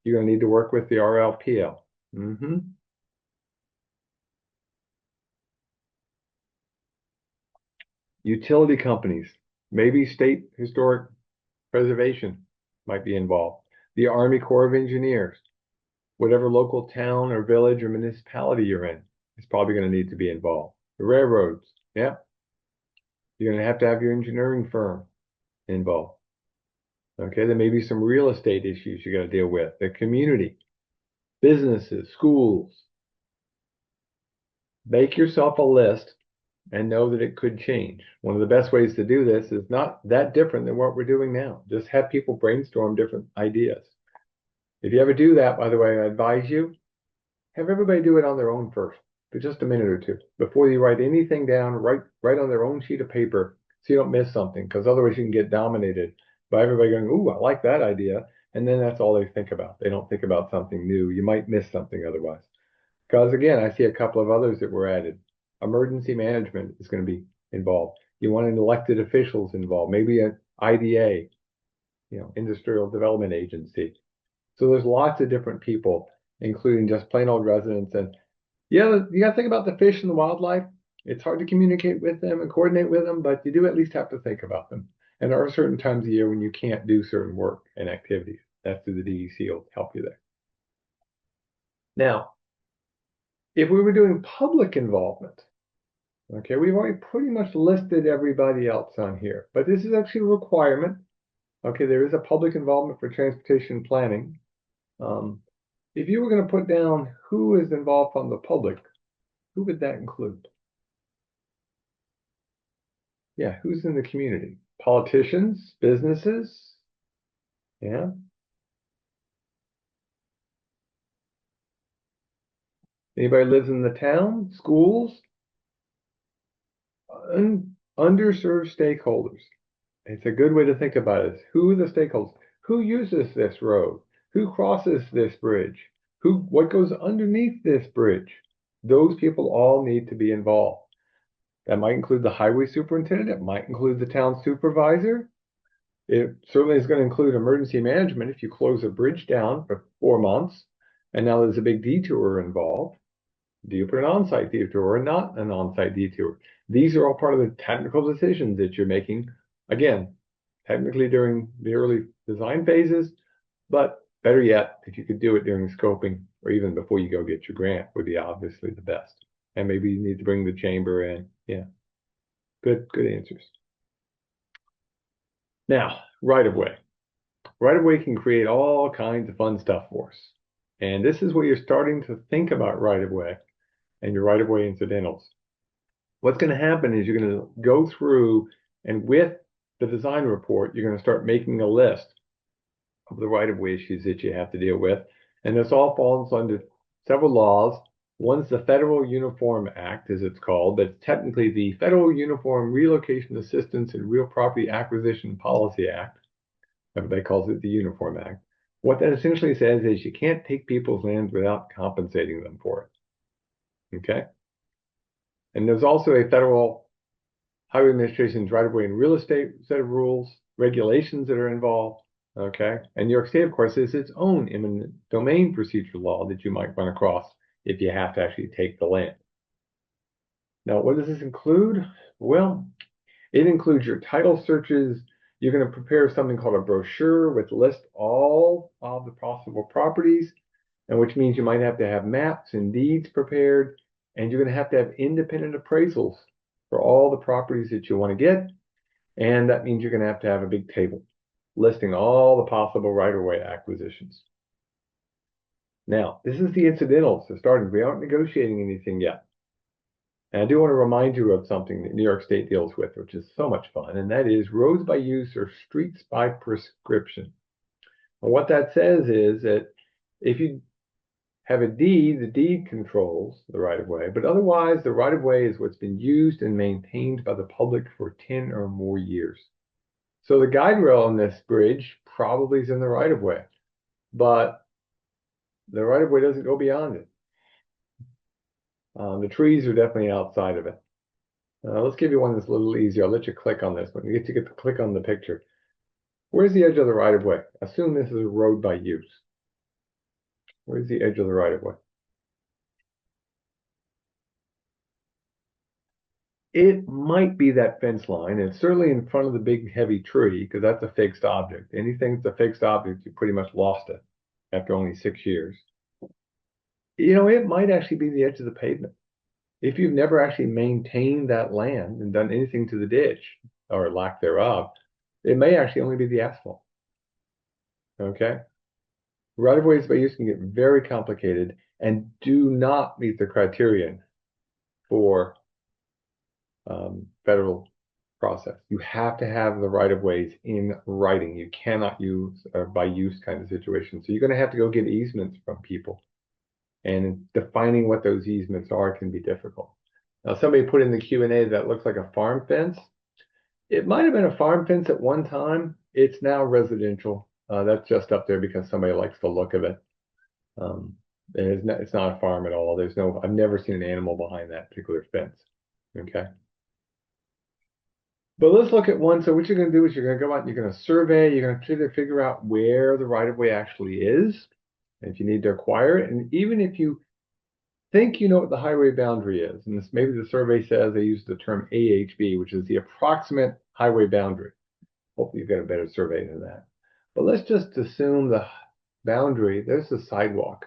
You're going to need to work with the RLPL. Utility companies, maybe state historic preservation might be involved. The Army Corps of Engineers, whatever local town or village or municipality you're in is probably going to need to be involved. The railroads, yeah. You're going to have your engineering firm involved. Okay, there may be some real estate issues you got to deal with. The community, businesses, schools. Make yourself a list and know that it could change. One of the best ways to do this is not that different than what we're doing now. Just have people brainstorm different ideas. If you ever do that, by the way, I advise you, have everybody do it on their own first, for just a minute or two. Before you write anything down, write on their own sheet of paper so you don't miss something, because otherwise you can get dominated by everybody going, ooh, I like that idea. And then that's all they think about. They don't think about something new. You might miss something otherwise. Because again, I see a couple of others that were added. Emergency management is going to be involved. You want an elected officials involved, maybe an IDA, industrial development agency. So there's lots of different people, including just plain old residents. And yeah, you got to think about the fish and the wildlife. It's hard to communicate with them and coordinate with them, but you do at least have to think about them. And there are certain times of year when you can't do certain work and activities. That's where the DEC will help you there. Now, if we were doing public involvement, okay, we've already pretty much listed everybody else on here, but this is actually a requirement. Okay, there is a public involvement for transportation planning. If you were going to put down who is involved from the public, who would that include? Yeah, who's in the community? Politicians, businesses? Yeah. Anybody lives in the town? Schools? Underserved stakeholders. It's a good way to think about it. Who are the stakeholders? Who uses this road? Who crosses this bridge? What goes underneath this bridge? Those people all need to be involved. That might include the highway superintendent. It might include the town supervisor. It certainly is going to include emergency management if you close a bridge down for 4 months and now there's a big detour involved. Do you put an on-site detour or not an on-site detour? These are all part of the technical decisions that you're making. Again, technically during the early design phases, but better yet, if you could do it during scoping or even before you go get your grant would be obviously the best. And maybe you need to bring the chamber in. Yeah, good answers. Now, right of way. Right of way can create all kinds of fun stuff for us. And this is where you're starting to think about right of way and your right of way incidentals. What's going to happen is you're going to go through and with the design report, you're going to start making a list of the right of way issues that you have to deal with. And this all falls under several laws. One's the Federal Uniform Act, as it's called, that's technically the Federal Uniform Relocation Assistance and Real Property Acquisition Policy Act. Everybody calls it the Uniform Act. What that essentially says is you can't take people's lands without compensating them for it. Okay? And there's also a Federal Highway Administration's right-of-way and real estate set of rules, regulations that are involved. Okay? And New York State, of course, has its own eminent domain procedure law that you might run across if you have to actually take the land. Now, what does this include? Well, it includes your title searches. You're going to prepare something called a brochure which lists all of the possible properties, and which means you might have to have maps and deeds prepared, and you're going to have independent appraisals for all the properties that you want to get. And that means you're going to have a big table listing all the possible right-of-way acquisitions. Now, this is the incidentals to starting. We aren't negotiating anything yet. And I do want to remind you of something that New York State deals with, which is so much fun, and that is roads by use or streets by prescription. And what that says is that if you have a deed, the deed controls the right of way, but otherwise the right of way is what's been used and maintained by the public for 10 or more years. So the guide rail on this bridge probably is in the right of way, but the right of way doesn't go beyond it. The trees are definitely outside of it. Let's give you one that's a little easier. I'll let you click on this one. You get to click on the picture. Where's the edge of the right of way? Assume this is a road by use. Where's the edge of the right of way? It might be that fence line. It's certainly in front of the big heavy tree because that's a fixed object. Anything that's a fixed object, you pretty much lost it after only 6 years. You know, it might actually be the edge of the pavement. If you've never actually maintained that land and done anything to the ditch or lack thereof, it may actually only be the asphalt. Okay? Right of ways by use can get very complicated and do not meet the criterion for federal process. You have to have the right of ways in writing. You cannot use by use kind of situation. So you're going to have to go get easements from people. And defining what those easements are can be difficult. Now, somebody put in the Q&A that looks like a farm fence. It might have been a farm fence at one time. It's now residential. That's just up there because somebody likes the look of it. It's not a farm at all. I've never seen an animal behind that particular fence. Okay. But let's look at one. So what you're going to do is you're going to go out and you're going to survey. You're going to try to figure out where the right of way actually is, if you need to acquire it. And even if you think you know what the highway boundary is, and this maybe the survey says they use the term AHB, which is the approximate highway boundary. Hopefully you've got a better survey than that. But let's just assume the boundary, there's the sidewalk.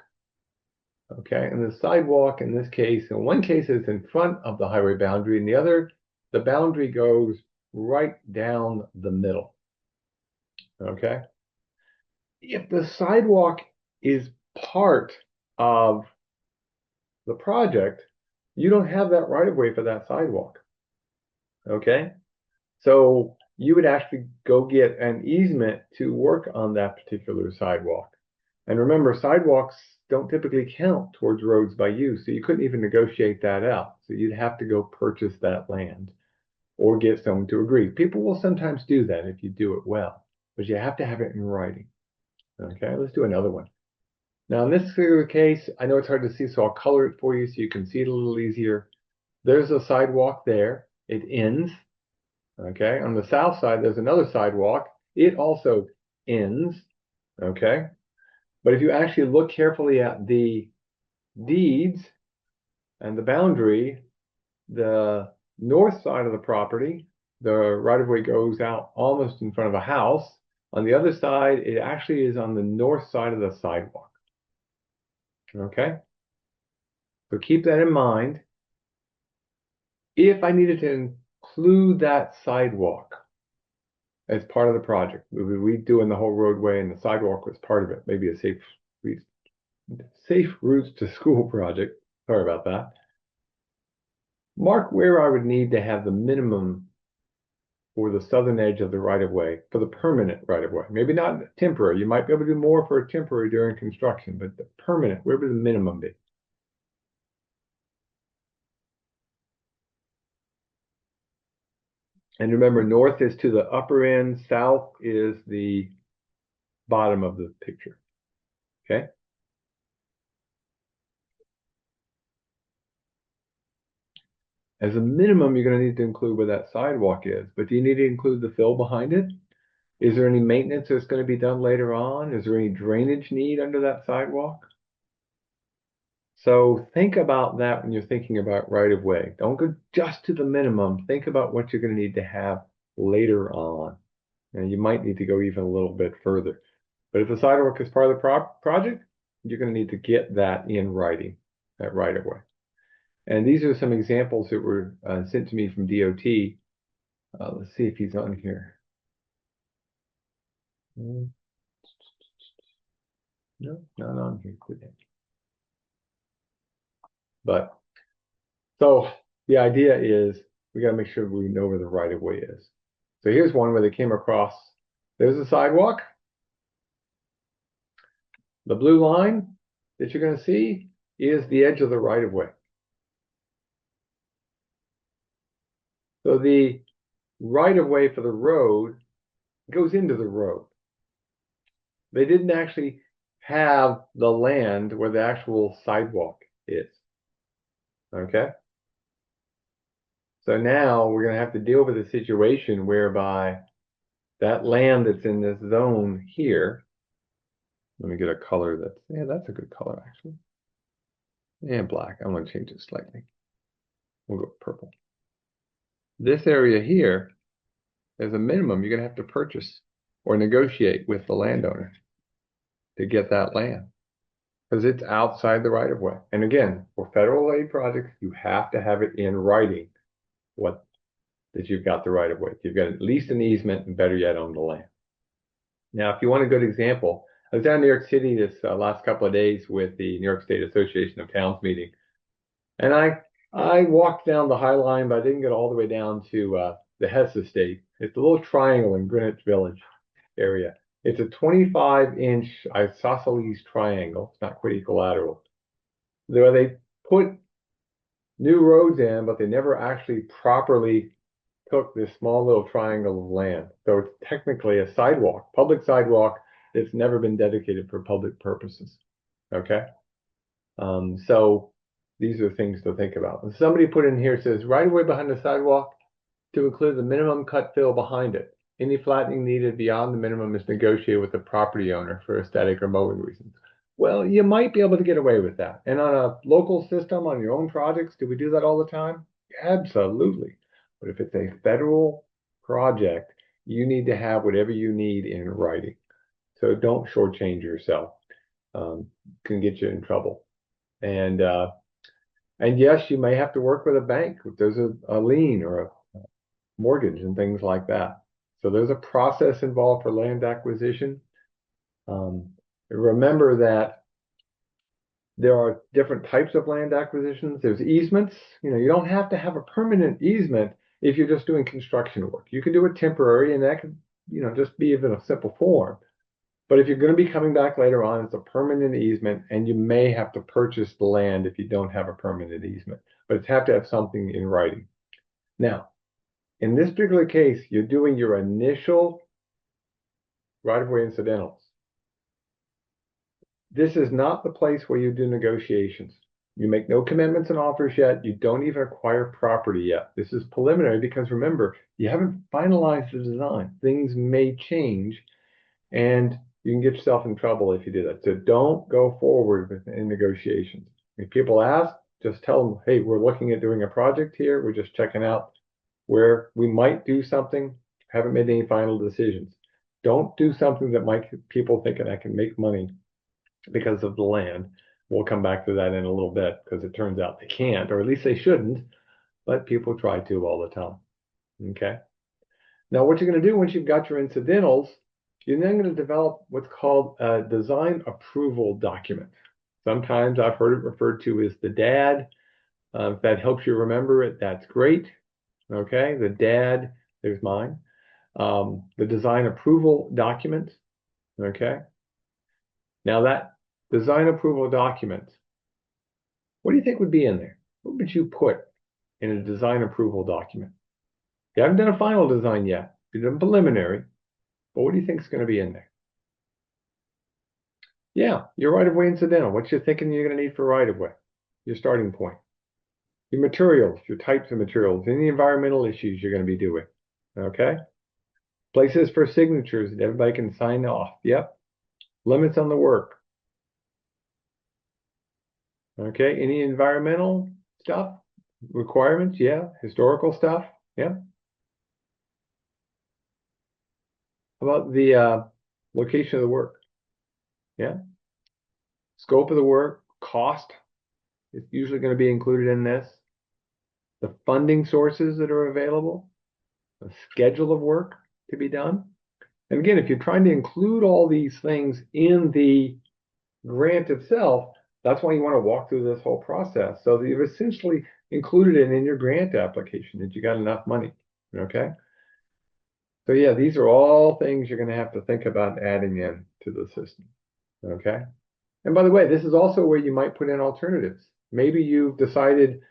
Okay, and the sidewalk in this case, in one case is in front of the highway boundary, and the other, the boundary goes right down the middle. Okay, if the sidewalk is part of the project, you don't have that right of way for that sidewalk. Okay, so you would actually go get an easement to work on that particular sidewalk. And remember, sidewalks don't typically count towards roads by use, so you couldn't even negotiate that out. So you'd have to go purchase that land or get someone to agree. People will sometimes do that if you do it well, but you have to have it in writing. Okay, let's do another one. Now, in this particular case, I know it's hard to see, so I'll color it for you so you can see it a little easier. There's a sidewalk there. It ends. Okay, on the south side, there's another sidewalk. It also ends. Okay, but if you actually look carefully at the deeds and the boundary, the north side of the property, the right of way goes out almost in front of a house. On the other side, it actually is on the north side of the sidewalk. Okay, so keep that in mind. If I needed to include that sidewalk as part of the project, we would redoing the whole roadway and the sidewalk was part of it, maybe a safe routes to school project. Sorry about that. Mark where I would need to have the minimum for the southern edge of the right of way for the permanent right of way. Maybe not temporary. You might be able to do more for a temporary during construction, but the permanent, where would the minimum be? And remember, north is to the upper end, south is the bottom of the picture. Okay. As a minimum, you're going to need to include where that sidewalk is, but do you need to include the fill behind it? Is there any maintenance that's going to be done later on? Is there any drainage need under that sidewalk? So think about that when you're thinking about right of way. Don't go just to the minimum. Think about what you're going to need to have later on. And you might need to go even a little bit further. But if the sidewalk is part of the project, you're going to need to get that in writing, that right of way. And these are some examples that were sent to me from DOT. Let's see if he's on here. No, not on here today. But so the idea is we got to make sure we know where the right of way is. So here's one where they came across, there's a sidewalk. The blue line that you're going to see is the edge of the right of way. So the right of way for the road goes into the road. They didn't actually have the land where the actual sidewalk is. Okay? So now we're going to have to deal with a situation whereby that land that's in this zone here, let me get a color that's, yeah, that's a good color actually. And black. I'm going to change it slightly. We'll go purple. This area here, as a minimum, you're going to have to purchase or negotiate with the landowner to get that land because it's outside the right of way. And again, for federal aid projects, you have to have it in writing what that you've got the right of way. You've got at least an easement and better yet own the land. Now, if you want a good example, I was down in New York City this last couple of days with the New York State Association of Towns meeting. And I walked down the High Line, but I didn't get all the way down to the Hess Estate. It's a little triangle in Greenwich Village area. It's a 25-inch isosceles triangle. It's not quite equilateral. Where they put new roads in, but they never actually properly took this small little triangle of land. So it's technically a sidewalk, public sidewalk that's never been dedicated for public purposes. Okay? So these are things to think about. And somebody put in here says right away behind the sidewalk to include the minimum cut fill behind it. Any flattening needed beyond the minimum is negotiated with the property owner for aesthetic or mowing reasons. Well, you might be able to get away with that. And on a local system, on your own projects, do we do that all the time? Absolutely. But if it's a federal project, you need to have whatever you need in writing. So don't shortchange yourself. Can get you in trouble. And yes, you may have to work with a bank if there's a lien or a mortgage and things like that. So there's a process involved for land acquisition. Remember that there are different types of land acquisitions. There's easements. You know, you don't have to have a permanent easement if you're just doing construction work. You can do it temporary, and that can, just be in a simple form. But if you're going to be coming back later on, it's a permanent easement, and you may have to purchase the land if you don't have a permanent easement. But it's have to have something in writing. Now, in this particular case, you're doing your initial right-of-way incidentals. This is not the place where you do negotiations. You make no commitments and offers yet. You don't even acquire property yet. This is preliminary because remember, you haven't finalized the design. Things may change, and you can get yourself in trouble if you do that. So don't go forward with any negotiations. If people ask, just tell them, hey, we're looking at doing a project here. We're just checking out where we might do something. Haven't made any final decisions. Don't do something that might people thinking I can make money because of the land. We'll come back to that in a little bit because it turns out they can't, or at least they shouldn't, but people try to all the time. Okay. Now, what you're going to do once you've got your incidentals, you're then going to develop what's called a design approval document. Sometimes I've heard it referred to as the DAD. If that helps you remember it, that's great. Okay, the DAD, there's mine. The design approval document. Okay. Now that design approval document, what do you think would be in there? What would you put in a design approval document? You haven't done a final design yet. You've done preliminary, but what do you think is going to be in there? Yeah, your right-of-way incidental. What you're thinking you're going to need for right-of-way, your starting point. Your materials, your types of materials, any environmental issues you're going to be doing. Okay? Places for signatures that everybody can sign off. Yep. Limits on the work. Okay, any environmental stuff? Requirements? Yeah. Historical stuff? Yeah. How about the location of the work? Yeah. Scope of the work, cost is usually going to be included in this. The funding sources that are available, a schedule of work to be done. And again, if you're trying to include all these things in the grant itself, That's why you want to walk through this whole process so that you've essentially included it in your grant application that you got enough money. Okay. So yeah, these are all things you're going to have to think about adding in to the system. Okay. And by the way, this is also where you might put in alternatives. Maybe you've decided,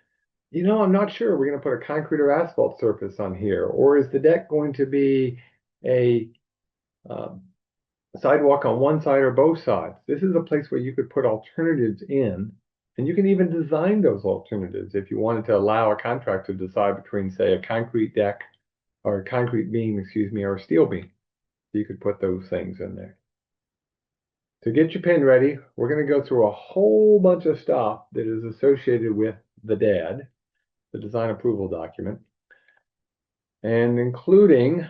I'm not sure we're going to put a concrete or asphalt surface on here, or is the deck going to be a um, sidewalk on one side or both sides? This is a place where you could put alternatives in, and you can even design those alternatives if you wanted to allow a contractor to decide between, say, a concrete deck or a concrete beam, excuse me, or a steel beam. You could put those things in there. To get your pen ready, we're going to go through a whole bunch of stuff that is associated with the DAD, the design approval document, and including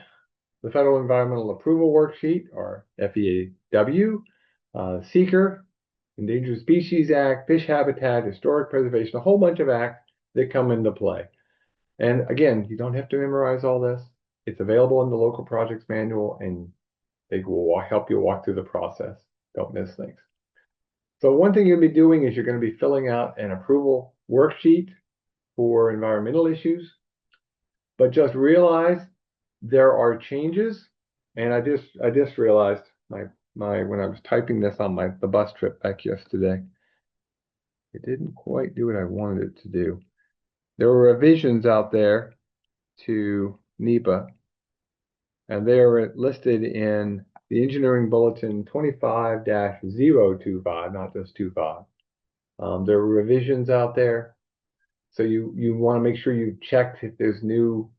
the Federal Environmental Approval Worksheet, or FEAW, Seeker, Endangered Species Act, Fish Habitat, Historic Preservation, a whole bunch of acts that come into play. And again, you don't have to memorize all this. It's available in the local projects manual, and they will help you walk through the process. Don't miss things. So one thing you'll be doing is you're going to be filling out an approval worksheet for environmental issues, but just realize there are changes. And I just realized when I was typing this on the bus trip back yesterday, it didn't quite do what I wanted it to do. There were revisions out there to NEPA, and they are listed in the Engineering Bulletin 25-025, not just 25. There are revisions out there. So you want to make sure you checked if there's new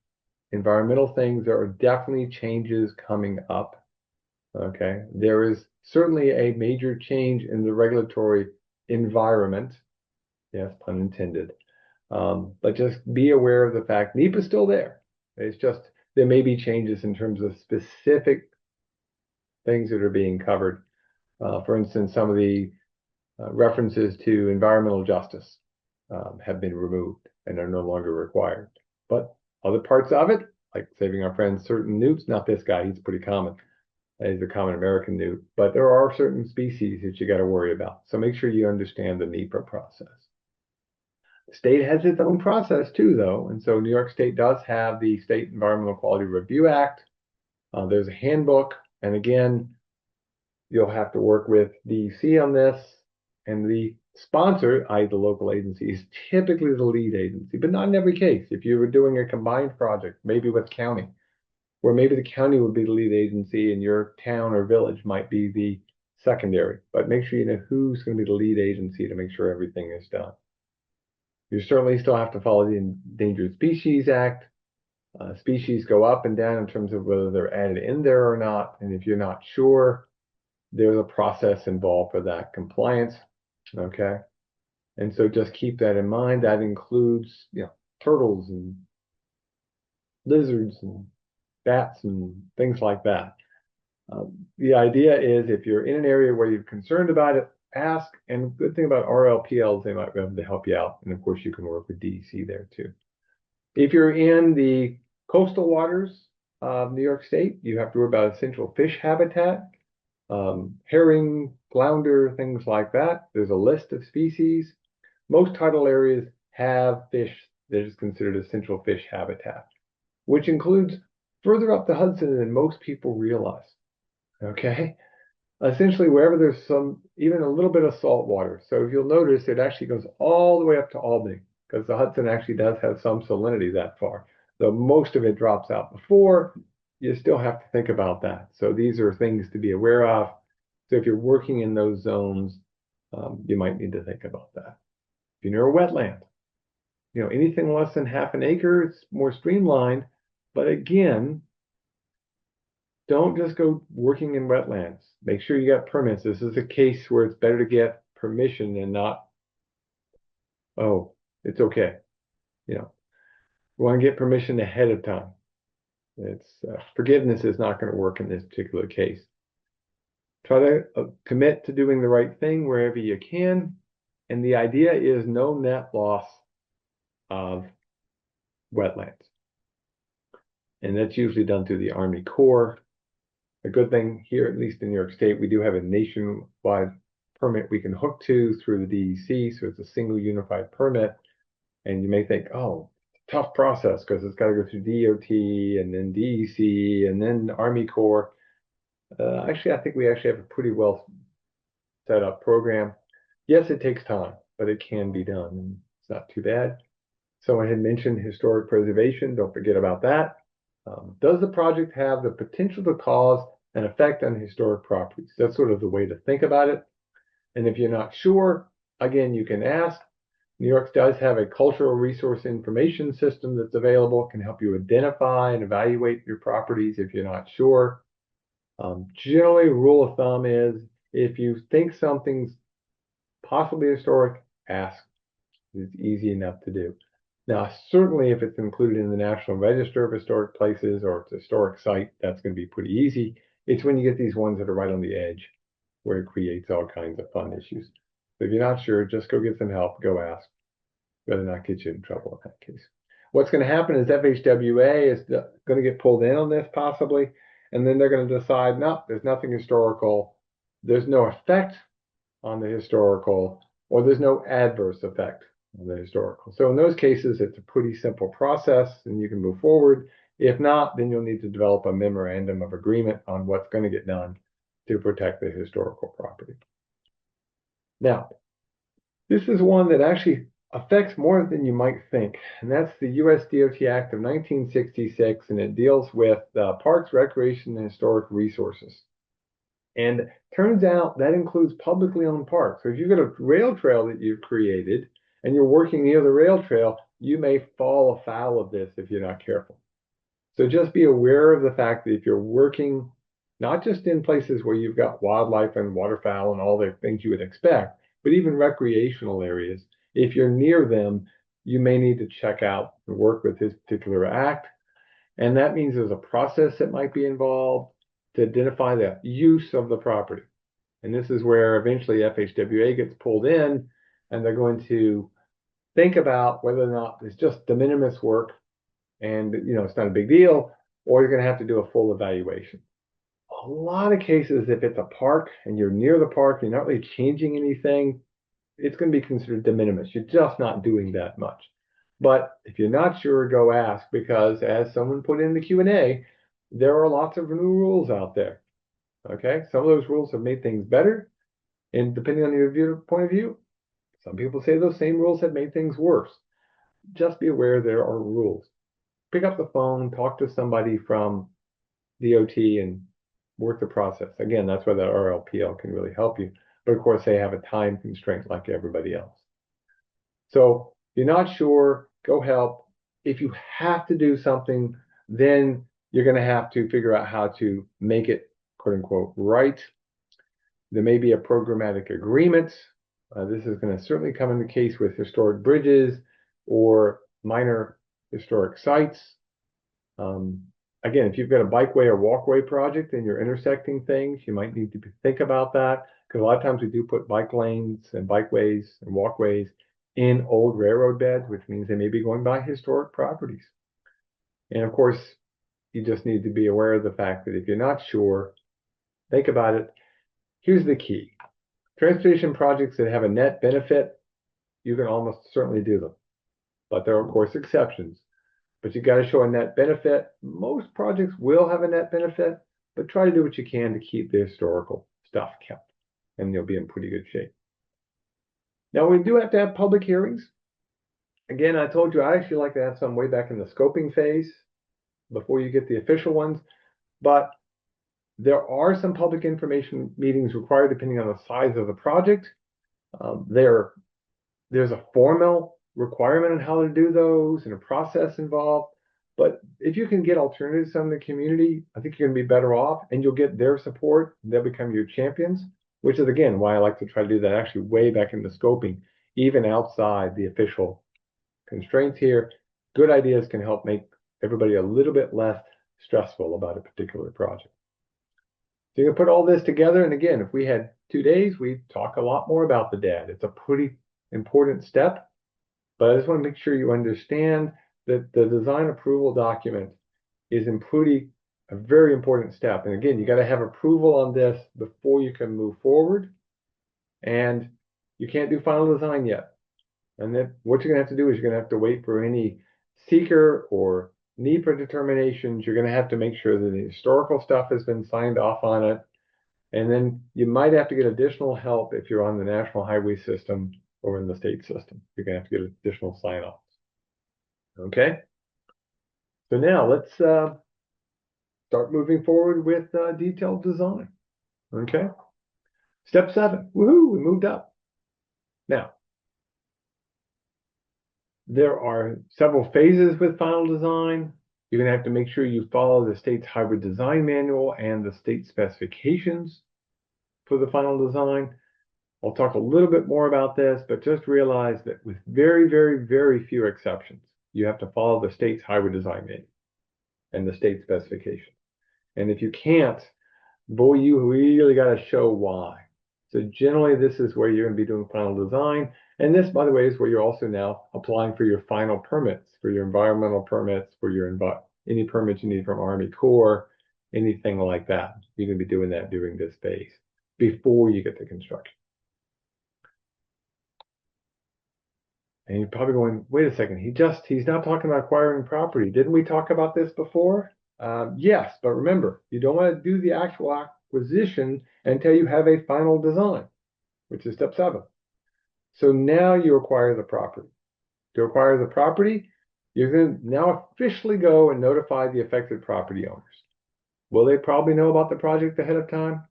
environmental things. There are definitely changes coming up. Okay. There is certainly a major change in the regulatory environment. Yes, pun intended. But just be aware of the fact NEPA is still there. It's just there may be changes in terms of specific things that are being covered. For instance, some of the references to environmental justice have been removed and are no longer required. But other parts of it, like saving our friends certain newts, not this guy, he's pretty common. He's a common American newt, but there are certain species that you got to worry about. So make sure you understand the NEPA process. The state has its own process too, though. And so New York State does have the State Environmental Quality Review Act. There's a handbook. And again, you'll have to work with DC on this. And the sponsor, i.e. the local agency, is typically the lead agency, but not in every case. If you were doing a combined project, maybe with county, where maybe the county would be the lead agency and your town or village might be the secondary. But make sure you know who's going to be the lead agency to make sure everything is done. You certainly still have to follow the Endangered Species Act. Species go up and down in terms of whether they're added in there or not. And if you're not sure, there's a process involved for that compliance. Okay. And so just keep that in mind. That includes, turtles and lizards and bats and things like that. The idea is if you're in an area where you're concerned about it, ask. And the good thing about RLPLs, they might be able to help you out. And of course, you can work with DEC there too. If you're in the coastal waters of New York State, you have to worry about essential fish habitat, herring, flounder, things like that. There's a list of species. Most tidal areas have fish that is considered essential fish habitat, which includes further up the Hudson than most people realize. Okay. Essentially, wherever there's even a little bit of salt water. So if you'll notice, it actually goes all the way up to Albany because the Hudson actually does have some salinity that far. Though most of it drops out before, you still have to think about that. So these are things to be aware of. So if you're working in those zones, you might need to think about that. If you're near a wetland, anything less than half an acre, it's more streamlined. But again, don't just go working in wetlands. Make sure you got permits. This is a case where it's better to get permission and not, oh, it's okay. We want to get permission ahead of time. Forgiveness is not going to work in this particular case. Try to commit to doing the right thing wherever you can. And the idea is no net loss of wetlands. And that's usually done through the Army Corps. A good thing here, at least in New York State, we do have a nationwide permit we can hook to through the DEC, so it's a single unified permit. And you may think, oh, tough process because it's got to go through DOT and then DEC and then Army Corps. Actually, I think we actually have a pretty well set up program. Yes, it takes time, but it can be done, and it's not too bad. Someone had mentioned historic preservation. Don't forget about that. Does the project have the potential to cause an effect on historic properties? That's sort of the way to think about it. And if you're not sure, again, you can ask. New York does have a cultural resource information system that's available, can help you identify and evaluate your properties if you're not sure. Generally, rule of thumb is if you think something's possibly historic, ask. It's easy enough to do. Now, certainly if it's included in the National Register of Historic Places or it's a historic site, that's going to be pretty easy. It's when you get these ones that are right on the edge where it creates all kinds of fun issues. So if you're not sure, just go get some help, go ask. Better not get you in trouble in that case. What's going to happen is FHWA is going to get pulled in on this possibly, and then they're going to decide, no, there's nothing historical, there's no effect on the historical, or there's no adverse effect on the historical. So in those cases, it's a pretty simple process and you can move forward. If not, then you'll need to develop a memorandum of agreement on what's going to get done to protect the historical property. Now, this is one that actually affects more than you might think, and that's the U.S. DOT Act of 1966, and it deals with parks, recreation, and historic resources. And turns out that includes publicly owned parks. So if you've got a rail trail that you've created and you're working near the rail trail, you may fall afoul of this if you're not careful. So just be aware of the fact that if you're working not just in places where you've got wildlife and waterfowl and all the things you would expect, but even recreational areas, if you're near them, you may need to check out and work with this particular act. And that means there's a process that might be involved to identify the use of the property. And this is where eventually FHWA gets pulled in and they're going to think about whether or not it's just de minimis work and it's not a big deal, or you're going to have to do a full evaluation. A lot of cases, if it's a park and you're near the park, you're not really changing anything, it's going to be considered de minimis. You're just not doing that much. But if you're not sure, go ask, because as someone put in the Q&A, there are lots of new rules out there. Okay, some of those rules have made things better, and depending on your point of view, some people say those same rules have made things worse. Just be aware there are rules. Pick up the phone, talk to somebody from DOT and work the process. Again, that's where the RLPL can really help you. But of course, they have a time constraint like everybody else. So if you're not sure, go help. If you have to do something, then you're going to have to figure out how to make it, quote unquote, right. There may be a programmatic agreement. This is going to certainly come into case with historic bridges or minor historic sites. Again, if you've got a bikeway or walkway project and you're intersecting things, you might need to think about that, because a lot of times we do put bike lanes and bikeways and walkways in old railroad beds, which means they may be going by historic properties. And of course, you just need to be aware of the fact that if you're not sure, think about it. Here's the key. Transportation projects that have a net benefit, you can almost certainly do them. But there are, of course, exceptions. But you got to show a net benefit. Most projects will have a net benefit, but try to do what you can to keep the historical stuff kept, and you'll be in pretty good shape. Now, we do have to have public hearings. Again, I told you I actually like to have some way back in the scoping phase before you get the official ones, but there are some public information meetings required depending on the size of the project. There's a formal requirement on how to do those and a process involved. But if you can get alternatives from the community, I think you're going to be better off, and you'll get their support. They'll become your champions, which is, again, why I like to try to do that actually way back in the scoping, even outside the official constraints here. Good ideas can help make everybody a little bit less stressful about a particular project. So you can put all this together, and again, if we had 2 days, we'd talk a lot more about the DAD. It's a pretty important step, but I just want to make sure you understand that the design approval document is a very important step. And again, you got to have approval on this before you can move forward. and you can't do final design yet. And then what you're going to have to do is you're going to have to wait for any seeker or NEPA determinations. You're going to have to make sure that the historical stuff has been signed off on it. And then you might have to get additional help if you're on the national highway system or in the state system. You're going to have to get additional sign-offs. Okay? So now let's start moving forward with detailed design. Okay? Step 7. Woohoo, we moved up. Now, there are several phases with final design. You're going to have to make sure you follow the state's highway design manual and the state specifications for the final design. I'll talk a little bit more about this, but just realize that with very, very, very few exceptions, you have to follow the state's highway design manual and the state specification. And if you can't, boy, you really got to show why. So generally, this is where you're going to be doing final design. And this, by the way, is where you're also now applying for your final permits, for your environmental permits, for your any permits you need from Army Corps, anything like that. You're going to be doing that during this phase before you get to construction. And you're probably going, wait a second, he's not talking about acquiring property. Didn't we talk about this before? Yes, but remember, you don't want to do the actual acquisition until you have a final design, which is step 7. So now you acquire the property. To acquire the property, you're going to now officially go and notify the affected property owners. Will they probably know about the project ahead of time?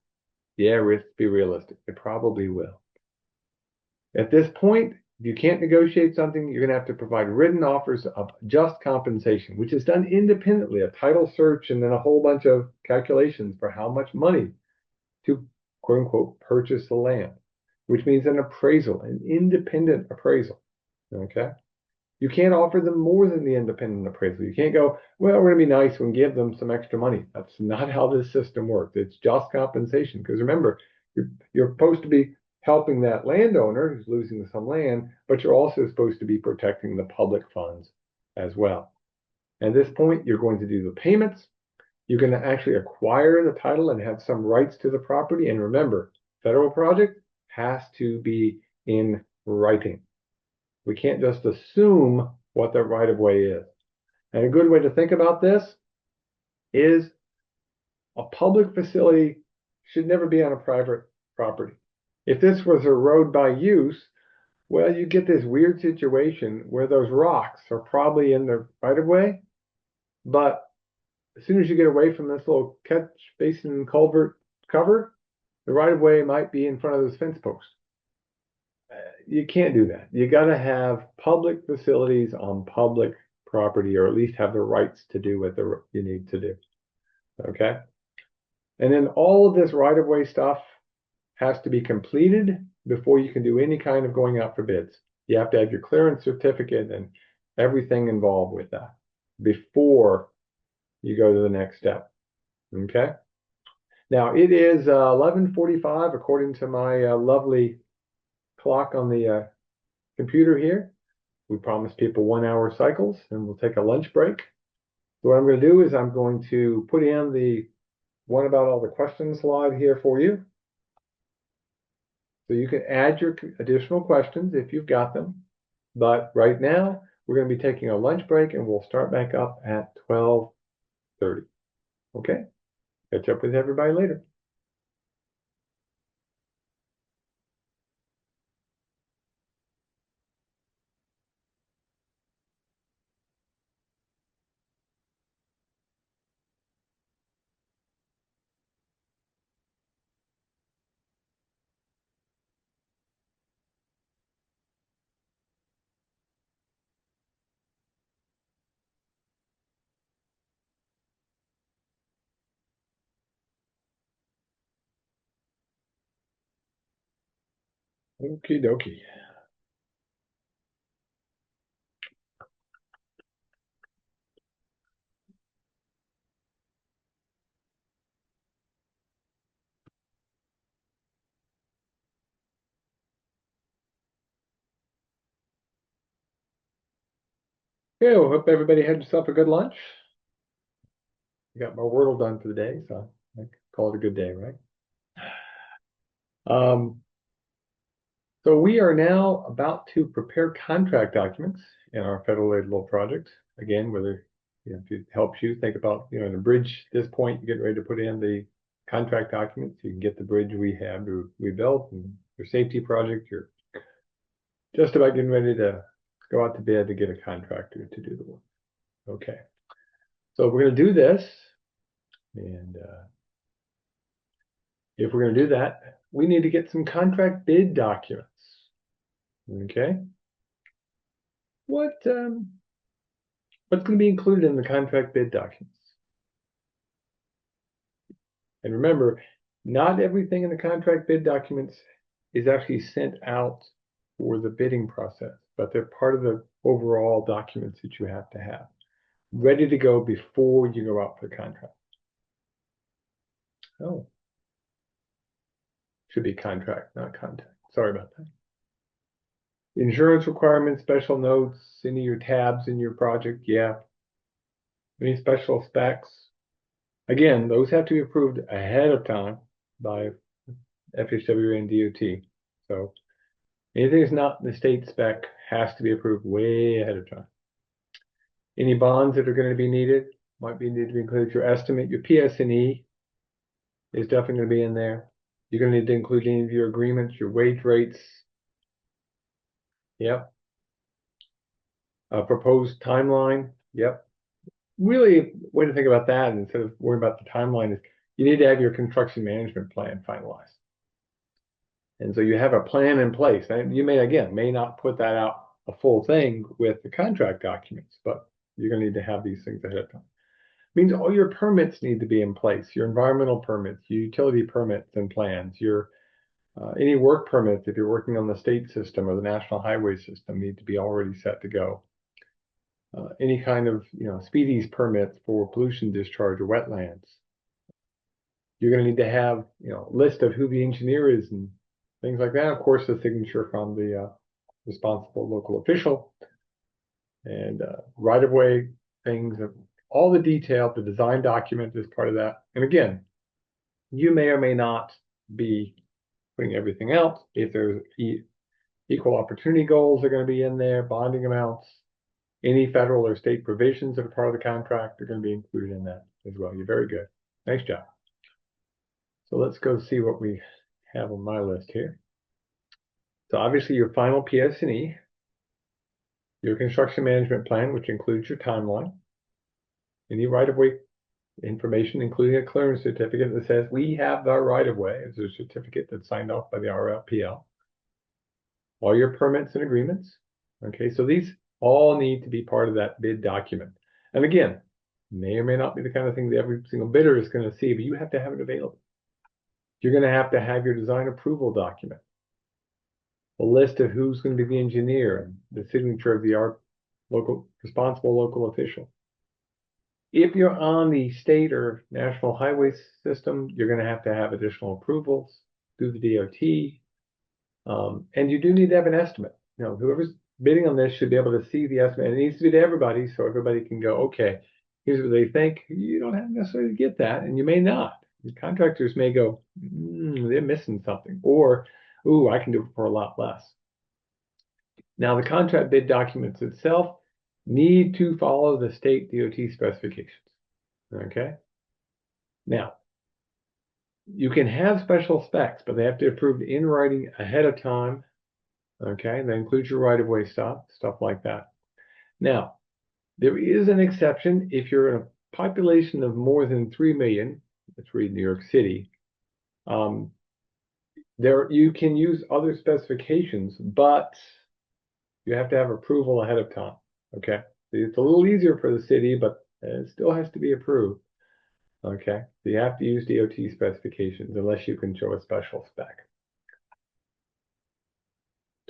Yeah, let's be realistic. They probably will. At this point, if you can't negotiate something, you're going to have to provide written offers of just compensation, which is done independently, a title search, and then a whole bunch of calculations for how much money to quote unquote purchase the land, which means an appraisal, an independent appraisal. Okay. You can't offer them more than the independent appraisal. You can't go, well, we're going to be nice and give them some extra money. That's not how this system works. It's just compensation. Because remember, you're supposed to be helping that landowner who's losing some land, but you're also supposed to be protecting the public funds as well. At this point, you're going to do the payments. You're going to actually acquire the title and have some rights to the property. And remember, federal project has to be in writing. We can't just assume what the right of way is. And a good way to think about this is a public facility should never be on a private property. If this was a road by use, well, you get this weird situation where those rocks are probably in the right of way, but as soon as you get away from this little catch basin culvert cover, the right of way might be in front of those fence posts. You can't do that. You got to have public facilities on public property, or at least have the rights to do what you need to do. Okay. And then all of this right of way stuff has to be completed before you can do any kind of going out for bids. You have to have your clearance certificate and everything involved with that before you go to the next step. Okay. Now it is 11:45 according to my lovely clock on the computer here. We promised people 1 hour cycles, and we'll take a lunch break. So what I'm going to do is I'm going to put in the one about all the questions slide here for you. So you can add your additional questions if you've got them. But right now, we're going to be taking a lunch break, and we'll start back up at 12:30. Okay? Catch up with everybody later. Okie dokie. Okay, well, hope everybody had yourself a good lunch. I got my Wordle done for the day, so I call it a good day, right? So we are now about to prepare contract documents in our federal aid loan project. Again, whether if it helps you think about in a bridge at this point, you get ready to put in the contract documents. You can get the bridge we built, and your safety project. You're just about getting ready to go out to bid to get a contractor to do the work. Okay, so we're going to do this, and if we're going to do that, we need to get some contract bid documents. Okay. What's going to be included in the contract bid documents? And remember, not everything in the contract bid documents is actually sent out for the bidding process, but they're part of the overall documents that you have to have ready to go before you go out for the contract. Oh, should be contract, not contact. Sorry about that. Insurance requirements, special notes, any of your tabs in your project, yeah. Any special specs. Again, those have to be approved ahead of time by FHWA and DOT. So anything that's not in the state spec has to be approved way ahead of time. Any bonds that are going to be needed might be needed to include your estimate. Your PS&E is definitely going to be in there. You're going to need to include any of your agreements, your wage rates. Yep. A proposed timeline. Yep. Really, way to think about that instead of worrying about the timeline is you need to have your construction management plan finalized. And so you have a plan in place. And you may not put that out a full thing with the contract documents, but you're going to need to have these things ahead of time. It means all your permits need to be in place, your environmental permits, your utility permits and plans, your any work permits, if you're working on the state system or the national highway system, need to be already set to go. Any kind of speedies permits for pollution discharge or wetlands. You're going to need to have a list of who the engineer is and things like that. Of course, the signature from the responsible local official and right-of-way things, all the detail, the design document is part of that. And again, you may or may not be putting everything else. If there's equal opportunity goals are going to be in there, bonding amounts, any federal or state provisions that are part of the contract are going to be included in that as well. You're very good. Nice job. So let's go see what we have on my list here. So obviously your final PS&E, your construction management plan, which includes your timeline, any right-of-way information, including a clearance certificate that says we have the right-of-way. It's a certificate that's signed off by the RLPL. All your permits and agreements. Okay, so these all need to be part of that bid document. And again, may or may not be the kind of thing that every single bidder is going to see, but you have to have it available. You're going to have your design approval document, a list of who's going to be the engineer, and the signature of the responsible local official. If you're on the state or national highway system, you're going to have additional approvals through the DOT. And you do need to have an estimate. Whoever's bidding on this should be able to see the estimate. It needs to be to everybody so everybody can go, okay, here's what they think. You don't have necessarily to get that, and you may not. The contractors may go, they're missing something, or, ooh, I can do it for a lot less. Now, the contract bid documents itself need to follow the state DOT specifications. Okay. Now, you can have special specs, but they have to be approved in writing ahead of time. Okay, that includes your right-of-way stuff like that. Now, there is an exception if you're in a population of more than 3 million. Let's read New York City. You can use other specifications, but you have to have approval ahead of time. Okay, it's a little easier for the city, but it still has to be approved. Okay, so you have to use DOT specifications unless you can show a special spec.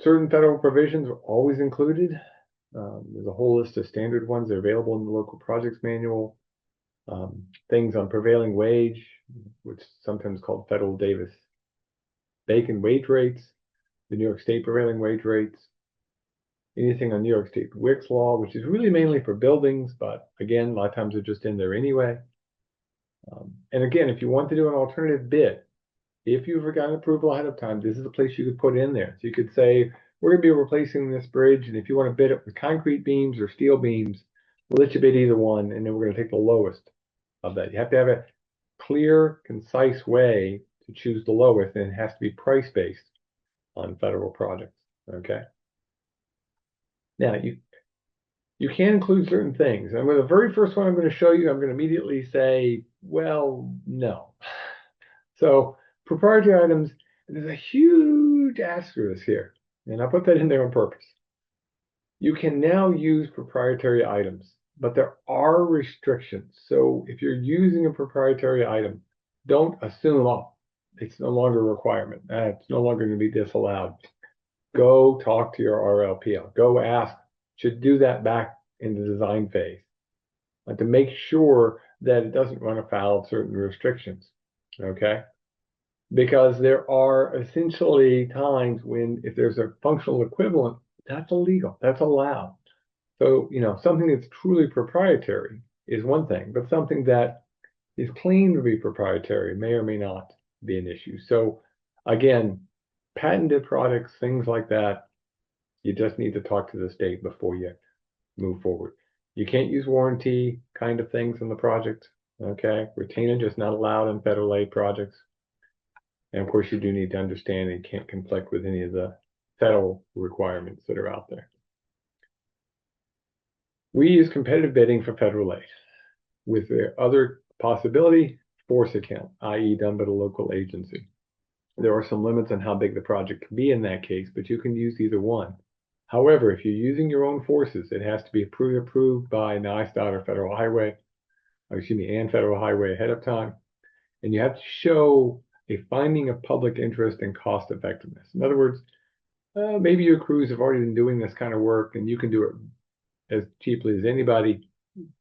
Certain federal provisions are always included. There's a whole list of standard ones that are available in the local projects manual. Things on prevailing wage, which is sometimes called federal Davis-Bacon wage rates, the New York State prevailing wage rates, anything on New York State WICS law, which is really mainly for buildings, but again, a lot of times they're just in there anyway. And again, if you want to do an alternative bid, if you've gotten approval ahead of time, this is a place you could put in there. So you could say, we're going to be replacing this bridge, and if you want to bid it with concrete beams or steel beams, we'll let you bid either one, and then we're going to take the lowest of that. You have to have a clear, concise way to choose the lowest, and it has to be price-based on federal projects, okay? Now, you can include certain things. And with the very first one I'm going to show you, I'm going to immediately say, well, no. So proprietary items, there's a huge asterisk here, and I put that in there on purpose. You can now use proprietary items, but there are restrictions. So if you're using a proprietary item, don't assume, oh, it's no longer a requirement. It's no longer going to be disallowed. Go talk to your RLPL. Go ask, should do that back in the design phase, to make sure that it doesn't run afoul of certain restrictions, okay? Because there are essentially times when if there's a functional equivalent, that's illegal, that's allowed. So, something that's truly proprietary is one thing, but something that is claimed to be proprietary may or may not be an issue. So again, patented products, things like that, you just need to talk to the state before you move forward. You can't use warranty kind of things in the project, okay? Retainage is not allowed in federal aid projects. And of course, you do need to understand it can't conflict with any of the federal requirements that are out there. We use competitive bidding for federal aid with the other possibility, force account, i.e. done by the local agency. There are some limits on how big the project can be in that case, but you can use either one. However, if you're using your own forces, it has to be approved by NISTOT or Federal Highway, and Federal Highway ahead of time. And you have to show a finding of public interest and cost effectiveness. In other words, maybe your crews have already been doing this kind of work and you can do it as cheaply as anybody.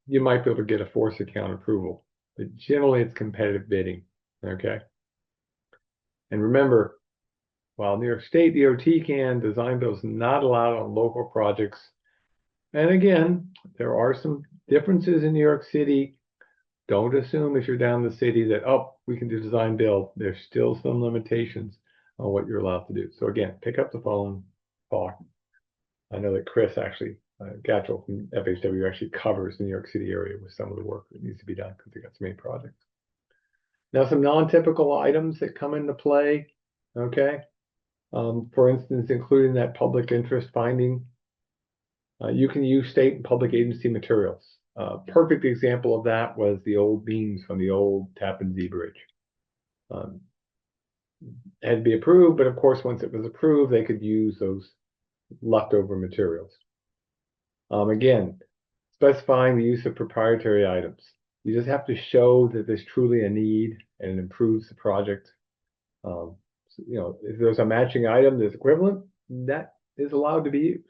You might be able to get a force account approval, but generally it's competitive bidding, okay? And remember, while New York State DOT can, design bills not allowed on local projects. And again, there are some differences in New York City. Don't assume if you're down the city that, oh, we can do design build. There's still some limitations on what you're allowed to do. So again, pick up the phone, talk. I know that Chris actually, Gatchell from FHW actually covers the New York City area with some of the work that needs to be done because they got so many projects. Now, some non-typical items that come into play, okay? For instance, including that public interest finding. You can use state and public agency materials. Perfect example of that was the old beams from the old Tappan Zee Bridge. Had to be approved, but of course, once it was approved, they could use those leftover materials. Again, specifying the use of proprietary items. You just have to show that there's truly a need and it improves the project. If there's a matching item that's equivalent, that is allowed to be used.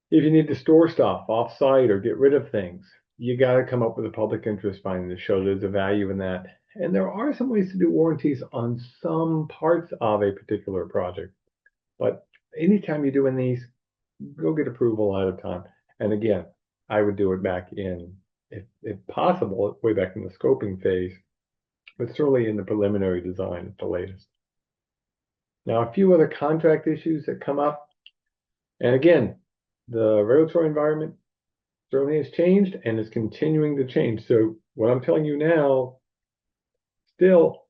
If you need to store stuff off-site or get rid of things, you got to come up with a public interest finding to show there's a value in that. And there are some ways to do warranties on some parts of a particular project. But anytime you're doing these, go get approval ahead of time. And again, I would do it back in, if possible, way back in the scoping phase, but certainly in the preliminary design at the latest. Now, a few other contract issues that come up. And again, the regulatory environment certainly has changed and is continuing to change. So what I'm telling you now still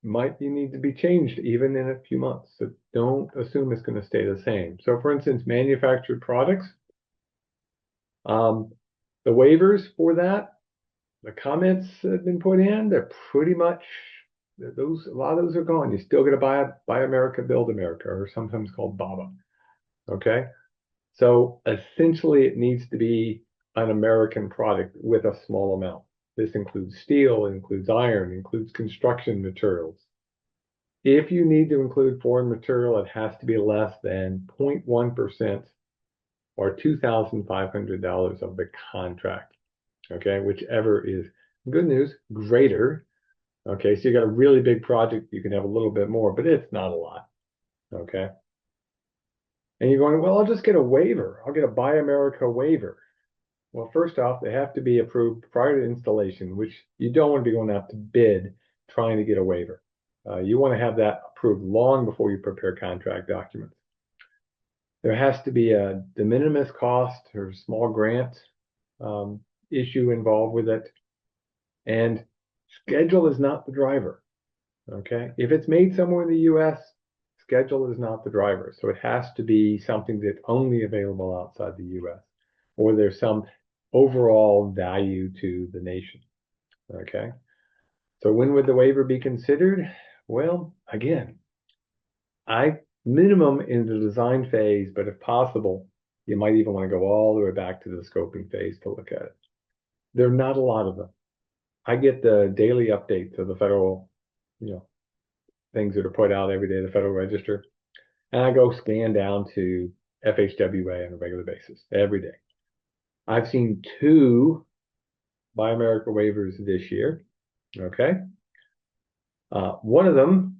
might need to be changed even in a few months. So don't assume it's going to stay the same. So for instance, manufactured products, the waivers for that, the comments that have been put in, they're pretty much, a lot of those are gone. You still got to buy America, Build America, or sometimes called BABA. Okay. So essentially it needs to be an American product with a small amount. This includes steel, it includes iron, it includes construction materials. If you need to include foreign material, it has to be less than 0.1% or $2,500 of the contract. Okay, whichever is good news, greater. Okay, so you got a really big project, you can have a little bit more, but it's not a lot. Okay. And you're going, well, I'll just get a waiver. I'll get a Buy America waiver. Well, first off, they have to be approved prior to installation, which you don't want to be going out to bid trying to get a waiver. You want to have that approved long before you prepare contract documents. There has to be a de minimis cost or small grant issue involved with it. And schedule is not the driver. Okay. If it's made somewhere in the US, schedule is not the driver. So it has to be something that's only available outside the US, or there's some overall value to the nation. Okay. So when would the waiver be considered? Well, again, minimum in the design phase, but if possible, you might even want to go all the way back to the scoping phase to look at it. There are not a lot of them. I get the daily updates of the federal, things that are put out every day, the Federal Register, and I go scan down to FHWA on a regular basis every day. I've seen 2 Buy America waivers this year. Okay. One of them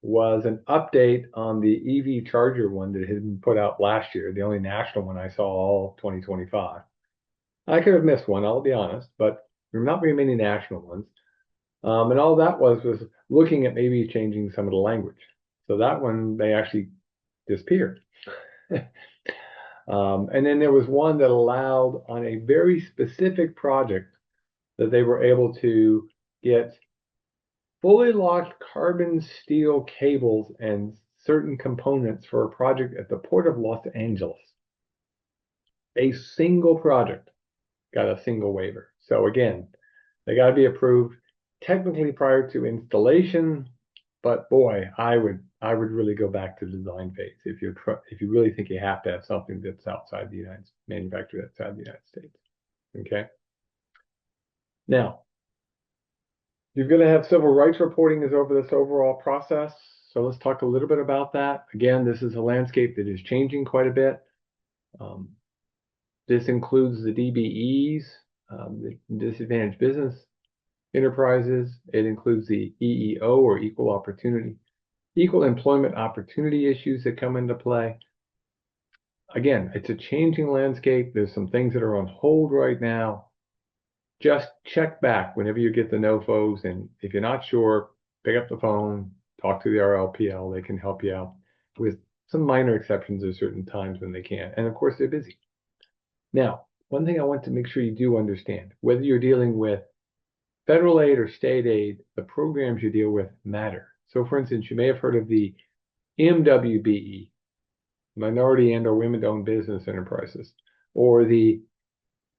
was an update on the EV charger one that had been put out last year, the only national one I saw all 2025. I could have missed one, I'll be honest, but there are not very many national ones. And all that was looking at maybe changing some of the language. So that one, they actually disappeared. And then there was one that allowed on a very specific project that they were able to get fully locked carbon steel cables and certain components for a project at the Port of Los Angeles. A single project got a single waiver. So again, they got to be approved technically prior to installation, but boy, I would really go back to the design phase if you really think you have to have something that's outside the manufactured outside the United States. Okay. Now, you're going to have civil rights reporting is over this overall process. So let's talk a little bit about that. Again, this is a landscape that is changing quite a bit. This includes the DBEs, the disadvantaged business enterprises. It includes the EEO, or equal employment opportunity issues that come into play. Again, it's a changing landscape. There's some things that are on hold right now. Just check back whenever you get the NOFOs, and if you're not sure, pick up the phone, talk to the RLPL. They can help you out with some minor exceptions at certain times when they can. And of course, they're busy. Now, one thing I want to make sure you do understand, whether you're dealing with federal aid or state aid, the programs you deal with matter. So for instance, you may have heard of the MWBE, Minority and or Women-Owned Business Enterprises, or this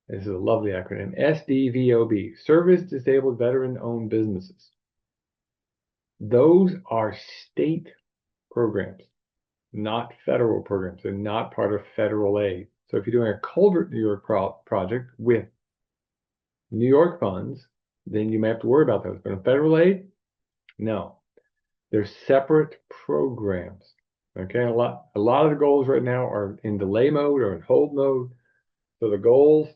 is a lovely acronym, SDVOB, Service Disabled Veteran-Owned Businesses. Those are state programs, not federal programs. They're not part of federal aid. So if you're doing a Culvert New York project with New York funds, then you may have to worry about those. But in federal aid, no. They're separate programs. Okay, a lot of the goals right now are in delay mode or in hold mode. So the goals,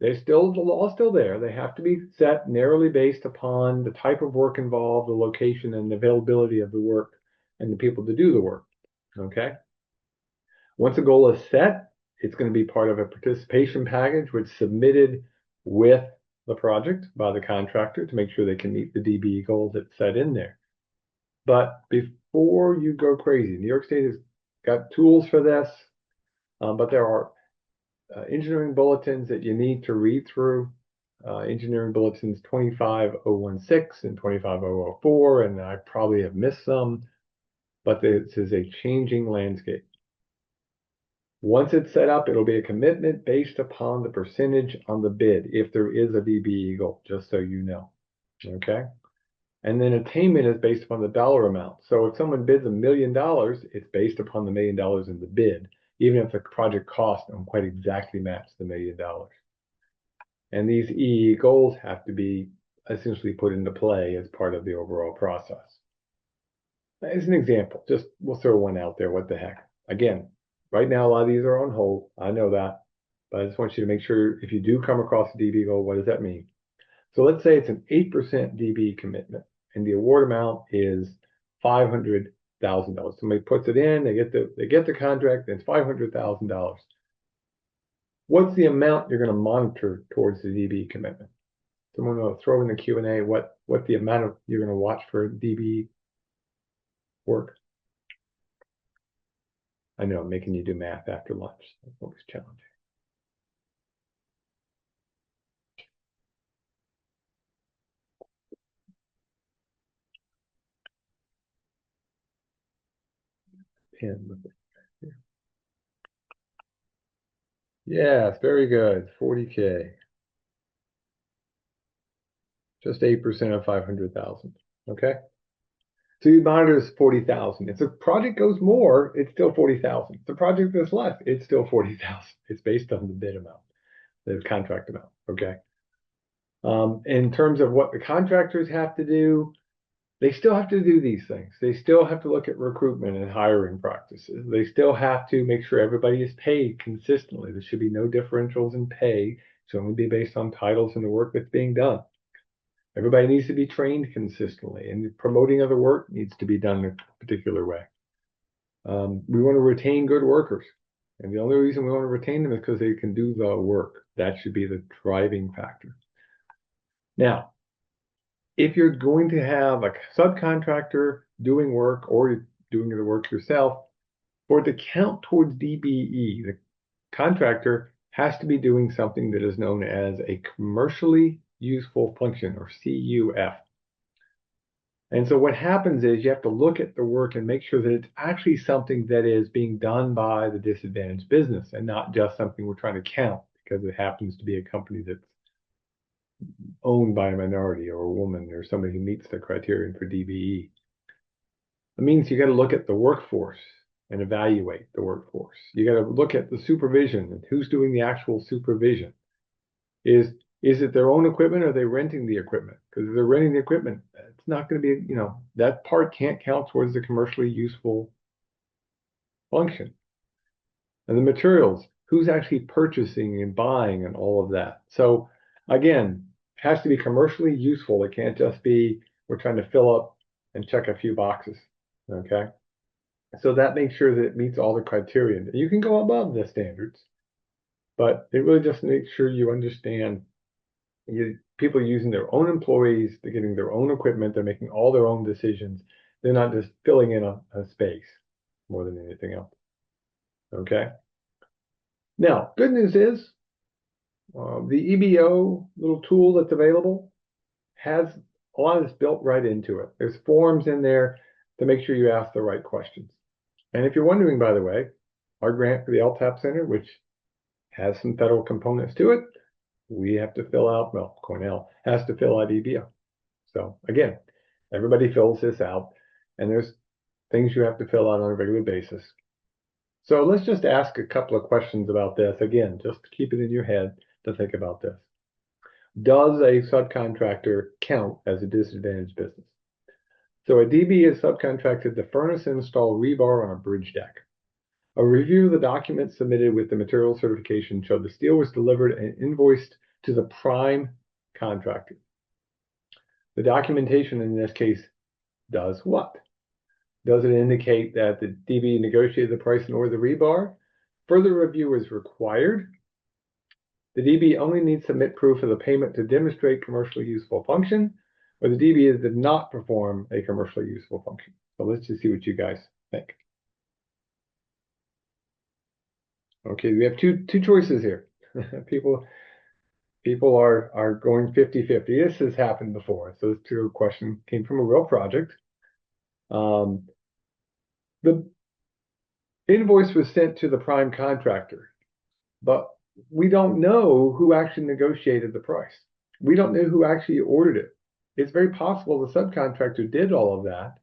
the law's still there. They have to be set narrowly based upon the type of work involved, the location, and the availability of the work and the people to do the work. Okay. Once a goal is set, it's going to be part of a participation package, which is submitted with the project by the contractor to make sure they can meet the DBE goals that's set in there. But before you go crazy, New York State has got tools for this, but there are engineering bulletins that you need to read through. Engineering bulletins 25016 and 25004, and I probably have missed some, but this is a changing landscape. Once it's set up, it'll be a commitment based upon the percentage on the bid, if there is a DBE goal, just so you know. Okay. And then attainment is based upon the dollar amount. So if someone bids $1 million, it's based upon the $1 million in the bid, even if the project cost don't quite exactly match the $1 million. And these EE goals have to be essentially put into play as part of the overall process. As an example, we'll throw one out there, what the heck. Again, right now, a lot of these are on hold. I know that, but I just want you to make sure if you do come across a DB goal, what does that mean? So let's say it's an 8% DB commitment and the award amount is $500,000. Somebody puts it in, they get the contract, and it's $500,000. What's the amount you're going to monitor towards the DB commitment? Someone will throw in the Q&A what the amount of you're going to watch for DB work. I know I'm making you do math after lunch. That's always challenging. Pen with it. Yes, very good. 40K. Just 8% of 500,000. Okay. So you monitor is 40,000. If the project goes more, it's still 40,000. If the project goes less, it's still 40,000. It's based on the bid amount, the contract amount. Okay. In terms of what the contractors have to do, they still have to do these things. They still have to look at recruitment and hiring practices. They still have to make sure everybody is paid consistently. There should be no differentials in pay. It should only be based on titles and the work that's being done. Everybody needs to be trained consistently, and promoting other work needs to be done in a particular way. We want to retain good workers, and the only reason we want to retain them is because they can do the work. That should be the driving factor. Now, if you're going to have a subcontractor doing work or doing the work yourself, for it to count towards DBE, the contractor has to be doing something that is known as a commercially useful function, or CUF. And so what happens is you have to look at the work and make sure that it's actually something that is being done by the disadvantaged business and not just something we're trying to count because it happens to be a company that's owned by a minority or a woman or somebody who meets the criterion for DBE. It means you got to look at the workforce and evaluate the workforce. You got to look at the supervision and who's doing the actual supervision. Is it their own equipment or are they renting the equipment? Because if they're renting the equipment, it's not going to be, that part can't count towards the commercially useful function. And the materials, who's actually purchasing and buying and all of that. So again, it has to be commercially useful. It can't just be, we're trying to fill up and check a few boxes, okay? So that makes sure that it meets all the criteria. You can go above the standards, but it really just makes sure you understand people using their own employees, they're getting their own equipment, they're making all their own decisions. They're not just filling in a space more than anything else. Okay. Now, good news is the EBO little tool that's available has a lot of this built right into it. There's forms in there to make sure you ask the right questions. And if you're wondering, by the way, our grant for the LTAP Center, which has some federal components to it, we have to fill out, well, Cornell has to fill out EBO. So again, everybody fills this out, and there's things you have to fill out on a regular basis. So let's just ask a couple of questions about this. Again, just to keep it in your head to think about this. Does a subcontractor count as a disadvantaged business? So a DB is subcontracted to furnace and install rebar on a bridge deck. A review of the documents submitted with the material certification showed the steel was delivered and invoiced to the prime contractor. The documentation in this case does what? Does it indicate that the DB negotiated the price and ordered the rebar? Further review is required. The DB only needs to submit proof of the payment to demonstrate commercially useful function, or the DB did not perform a commercially useful function. So let's just see what you guys think. Okay, we have two choices here. people are going 50-50. This has happened before. So this question came from a real project. The invoice was sent to the prime contractor, but we don't know who actually negotiated the price. We don't know who actually ordered it. It's very possible the subcontractor did all of that,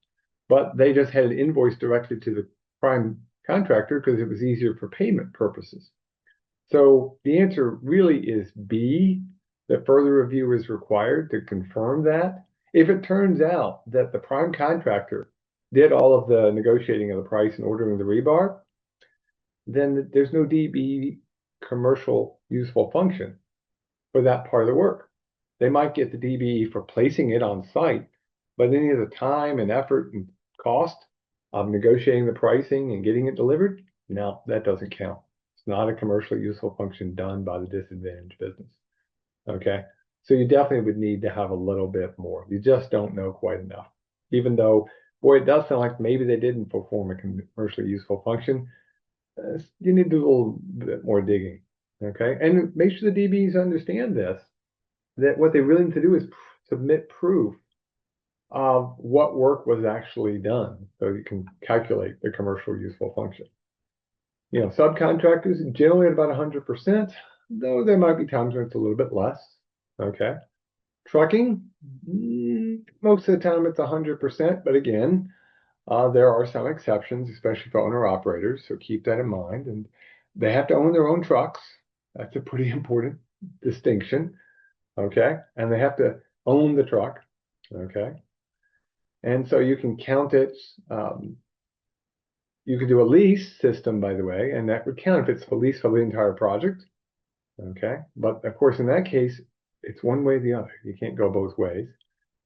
but they just had an invoice directly to the prime contractor because it was easier for payment purposes. So the answer really is B, that further review is required to confirm that. If it turns out that the prime contractor did all of the negotiating of the price and ordering the rebar, then there's no DB commercial useful function for that part of the work. They might get the DB for placing it on site, but any of the time and effort and cost of negotiating the pricing and getting it delivered, no, that doesn't count. It's not a commercially useful function done by the disadvantaged business. Okay. So you definitely would need to have a little bit more. You just don't know quite enough. Even though, boy, it does sound like maybe they didn't perform a commercially useful function. You need to do a little bit more digging. Okay. And make sure the DBs understand this, that what they really need to do is submit proof of what work was actually done so you can calculate the commercial useful function. Subcontractors generally at about 100%, though there might be times when it's a little bit less. Okay. Trucking, most of the time it's 100%, but again, there are some exceptions, especially for owner operators, so keep that in mind. And they have to own their own trucks. That's a pretty important distinction. Okay. And they have to own the truck. Okay. And so you can count it. You could do a lease system, by the way, and that would count if it's a lease for the entire project. Okay. But of course, in that case, it's one way or the other. You can't go both ways.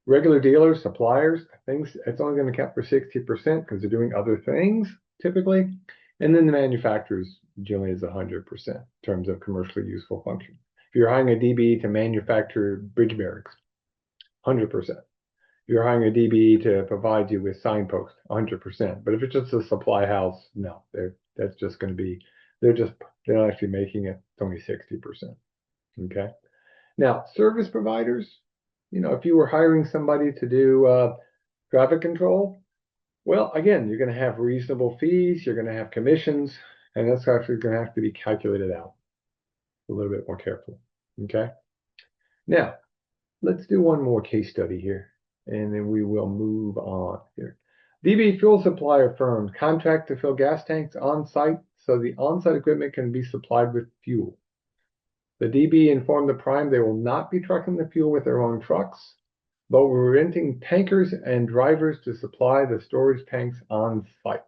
Regular dealers, suppliers, things, it's only going to count for 60% because they're doing other things typically. And then the manufacturers generally is 100% in terms of commercially useful function. If you're hiring a DB to manufacture bridge barracks, 100%. You're hiring a DB to provide you with signposts, 100%. But if it's just a supply house, no, that's just going to be, they're not actually making it. It's only 60%. Okay. Now, service providers, if you were hiring somebody to do traffic control, well, again, you're going to have reasonable fees, you're going to have commissions, and that's actually going to have to be calculated out a little bit more carefully. Okay. Now, let's do one more case study here, and then we will move on here. DB fuel supplier firms contract to fill gas tanks on site so the on-site equipment can be supplied with fuel. The DB informed the prime they will not be trucking the fuel with their own trucks, but we're renting tankers and drivers to supply the storage tanks on site.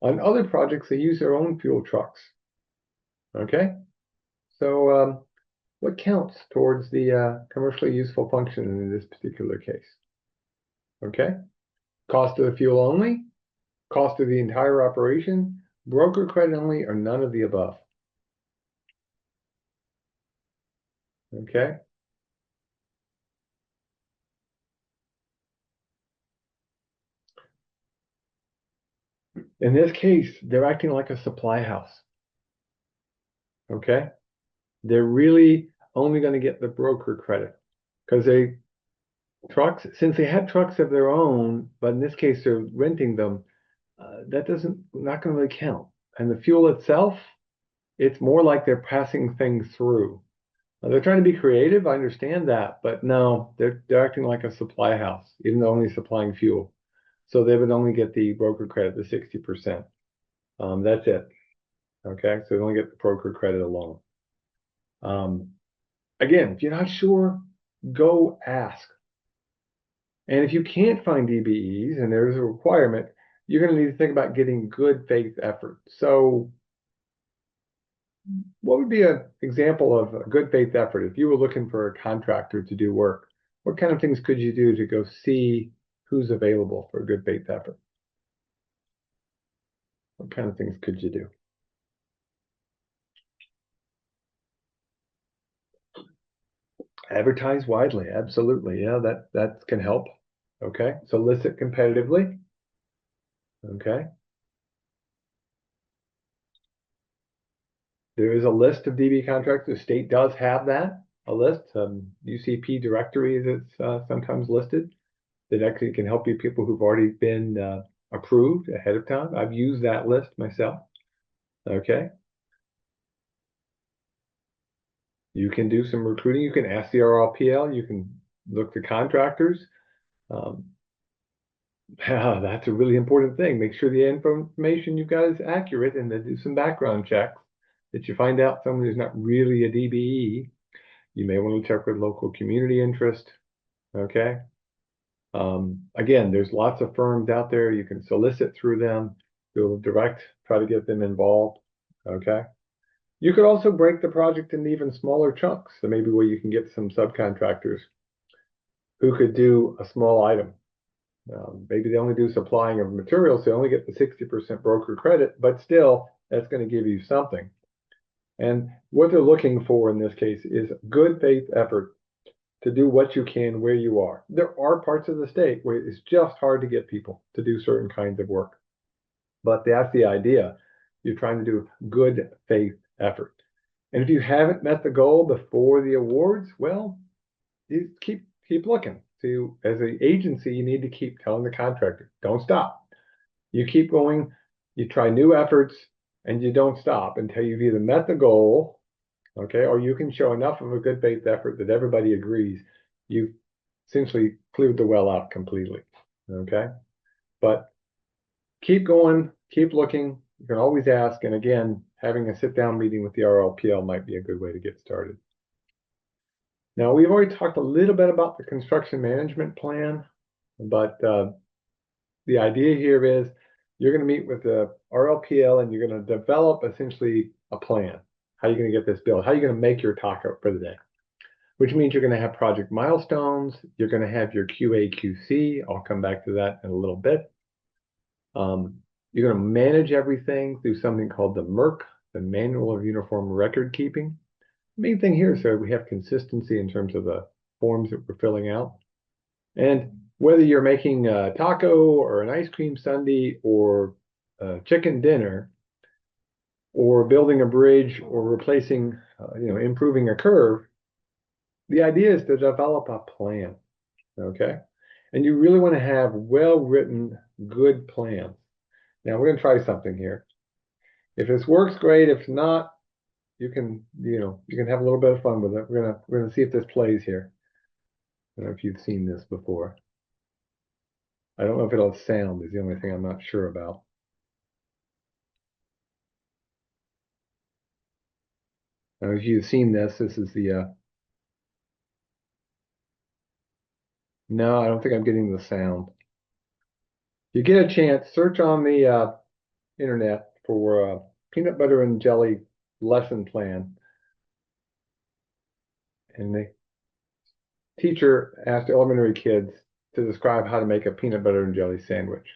On other projects, they use their own fuel trucks. Okay, so what counts towards the commercially useful function in this particular case? Okay, cost of the fuel only, cost of the entire operation, broker credit only, or none of the above. Okay. In this case, they're acting like a supply house. Okay. They're really only going to get the broker credit because since they had trucks of their own, but in this case they're renting them, not going to really count. And the fuel itself, it's more like they're passing things through. They're trying to be creative, I understand that, but no, they're acting like a supply house, even though only supplying fuel. So they would only get the broker credit, the 60%. That's it. Okay, so they only get the broker credit alone. Again, if you're not sure, go ask. And if you can't find DBEs and there's a requirement, you're going to need to think about getting good faith effort. So what would be an example of a good faith effort? If you were looking for a contractor to do work, what kind of things could you do to go see who's available for a good faith effort? What kind of things could you do? Advertise widely, absolutely. Yeah, that can help. Okay, solicit competitively. Okay. There is a list of DB contractors. The state does have that, a list. UCP directory that's sometimes listed that actually can help you people who've already been approved ahead of time. I've used that list myself. Okay. You can do some recruiting. You can ask the RLPL. You can look to contractors. Yeah, that's a really important thing. Make sure the information you've got is accurate and then do some background checks. That you find out someone who's not really a DBE. You may want to check with local community interest. Okay. Again, there's lots of firms out there. You can solicit through them, do a direct, try to get them involved. Okay. You could also break the project into even smaller chunks. So maybe where you can get some subcontractors who could do a small item. Maybe they only do supplying of materials, so they only get the 60% broker credit, but still, that's going to give you something. And what they're looking for in this case is good faith effort to do what you can where you are. There are parts of the state where it's just hard to get people to do certain kinds of work. But that's the idea. You're trying to do good faith effort. And if you haven't met the goal before the awards, well, you keep looking. So as an agency, you need to keep telling the contractor, don't stop. You keep going, you try new efforts, and you don't stop until you've either met the goal, okay, or you can show enough of a good faith effort that everybody agrees you've essentially cleared the well out completely, okay? But keep going, keep looking. You can always ask, and again, having a sit-down meeting with the RLPL might be a good way to get started. Now, we've already talked a little bit about the construction management plan, but the idea here is you're going to meet with the RLPL and you're going to develop essentially a plan. How are you going to get this built? How are you going to make your taco for the day? Which means you're going to have project milestones. You're going to have your QA, QC. I'll come back to that in a little bit. You're going to manage everything through something called the MERC, the Manual of Uniform Record Keeping. The main thing here is that we have consistency in terms of the forms that we're filling out. And whether you're making a taco or an ice cream sundae or a chicken dinner or building a bridge or replacing, improving a curve, the idea is to develop a plan, okay? And you really want to have well-written, good plans. Now we're going to try something here. If this works, great. If not, you can have a little bit of fun with it. We're gonna see if this plays here. I don't know if you've seen this before. I don't know if it'll sound is the only thing I'm not sure about. Now, if you've seen this, this is the, no, I don't think I'm getting the sound. If you get a chance, search on the internet for peanut butter and jelly lesson plan. And the teacher asked elementary kids to describe how to make a peanut butter and jelly sandwich,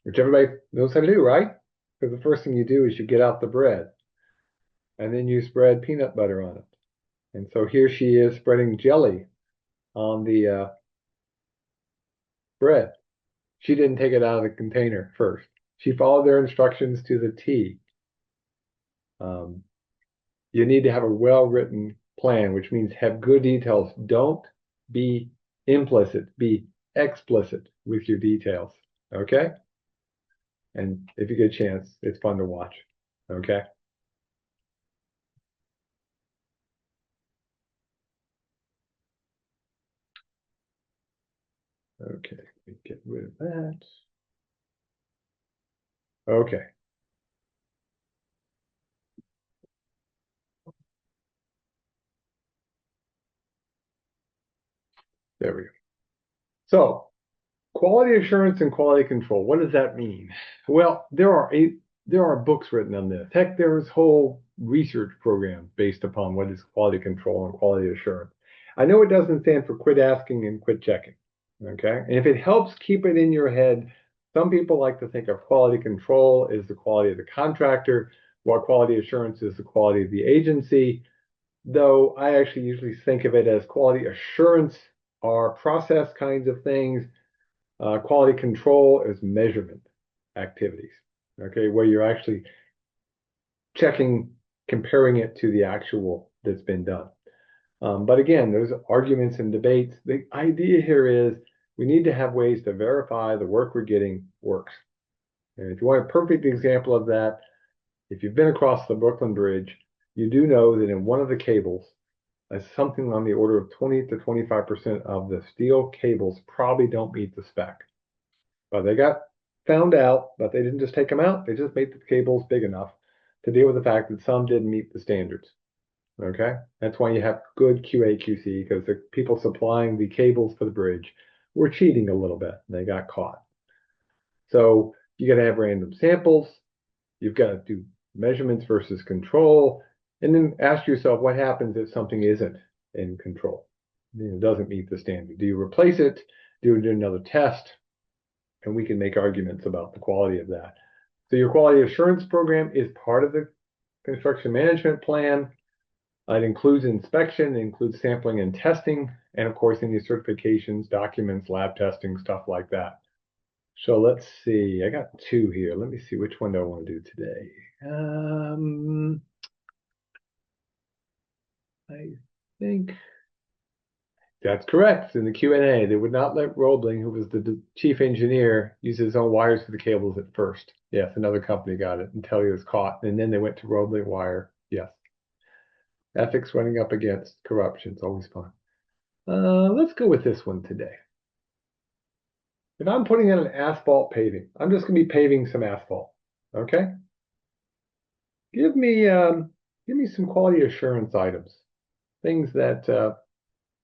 which everybody knows how to do, right? Because the first thing you do is you get out the bread and then you spread peanut butter on it. And so here she is spreading jelly on the bread. She didn't take it out of the container first. She followed their instructions to the T. You need to have a well-written plan, which means have good details. Don't be implicit, be explicit with your details, okay? And if you get a chance, it's fun to watch, okay? Okay, let me get rid of that. Okay. There we go. So, quality assurance and quality control, what does that mean? Well, there are books written on this. Heck, there's whole research programs based upon what is quality control and quality assurance. I know it doesn't stand for quit asking and quit checking, okay? And if it helps keep it in your head, some people like to think of quality control as the quality of the contractor, while quality assurance is the quality of the agency, though I actually usually think of it as quality assurance are process kinds of things. Quality control is measurement activities, okay, where you're actually checking, comparing it to the actual that's been done. But again, there's arguments and debates. The idea here is we need to have ways to verify the work we're getting works. And if you want a perfect example of that, if you've been across the Brooklyn Bridge, you do know that in one of the cables, something on the order of 20 to 25% of the steel cables probably don't meet the spec. But they got found out, but they didn't just take them out. They just made the cables big enough to deal with the fact that some didn't meet the standards. Okay, that's why you have good QA QC, because the people supplying the cables for the bridge were cheating a little bit. And they got caught. So you got to have random samples. You've got to do measurements versus control, and then ask yourself what happens if something isn't in control, doesn't meet the standard. Do you replace it? Do you do another test? And we can make arguments about the quality of that. So your quality assurance program is part of the construction management plan. It includes inspection, it includes sampling and testing, and of course, any certifications, documents, lab testing, stuff like that. So let's see, I got two here. Let me see, which one do I want to do today? I think that's correct. In the Q&A, they would not let Roebling, who was the chief engineer, use his own wires for the cables at first. Yes, another company got it until he was caught. And then they went to Roebling wire. Yes. Ethics running up against corruption. It's always fun. Let's go with this one today. If I'm putting in an asphalt paving, I'm just going to be paving some asphalt. Okay? Give me some quality assurance items. Things that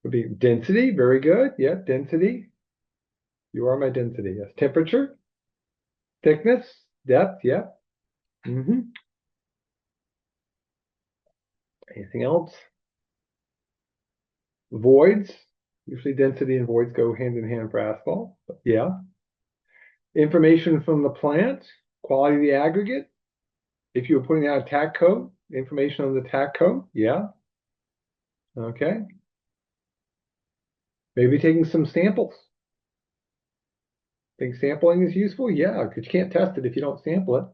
would be density, very good. Yeah, density. You are my density. Yes. Temperature, thickness, depth. Yeah. Anything else? Voids. Usually density and voids go hand in hand for asphalt. But yeah. Information from the plant, quality of the aggregate. If you were putting out a tack coat, information on the tack coat. Yeah. Okay. Maybe taking some samples. Think sampling is useful? Yeah, because you can't test it if you don't sample it.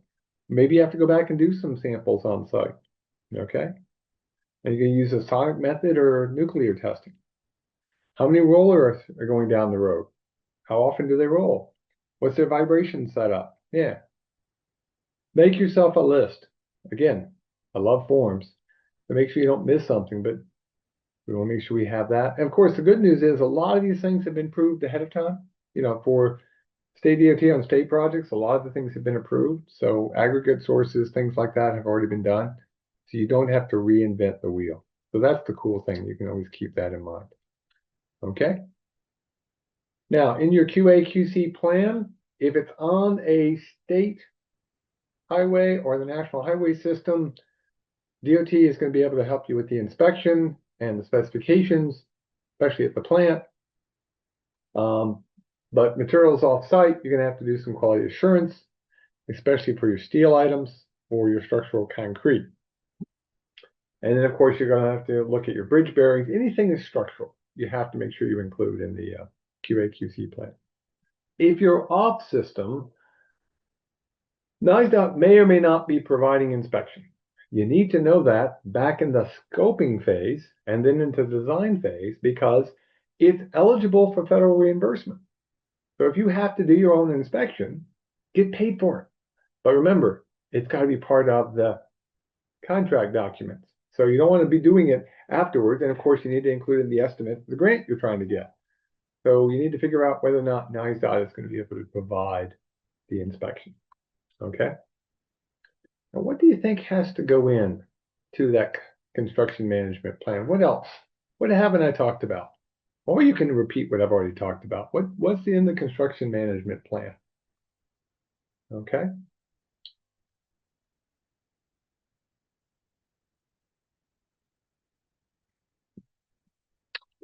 Maybe you have to go back and do some samples on site. Okay. And you can use a sonic method or nuclear testing. How many rollers are going down the road? How often do they roll? What's their vibration setup? Yeah. Make yourself a list. Again, I love forms to make sure you don't miss something, but we want to make sure we have that. And of course, the good news is a lot of these things have been approved ahead of time. You know, for state DOT on state projects, a lot of the things have been approved. So aggregate sources, things like that have already been done. So you don't have to reinvent the wheel. So that's the cool thing. You can always keep that in mind. Okay. Now, in your QA/QC plan, if it's on a state highway or the national highway system, DOT is going to be able to help you with the inspection and the specifications, especially at the plant. But materials off-site, you're going to have to do some quality assurance, especially for your steel items or your structural concrete. And then, of course, you're going to have to look at your bridge bearings. Anything is structural, you have to make sure you include in the QA/QC plan. If you're off system, NISDOT may or may not be providing inspection. You need to know that back in the scoping phase and then into the design phase because it's eligible for federal reimbursement. So if you have to do your own inspection, get paid for it. But remember, it's got to be part of the contract documents. So you don't want to be doing it afterwards. And of course, you need to include in the estimate the grant you're trying to get. So you need to figure out whether or not NISDOT is going to be able to provide the inspection. Okay. Now, what do you think has to go in to that construction management plan? What else? What haven't I talked about? Or you can repeat what I've already talked about. What's in the construction management plan? Okay.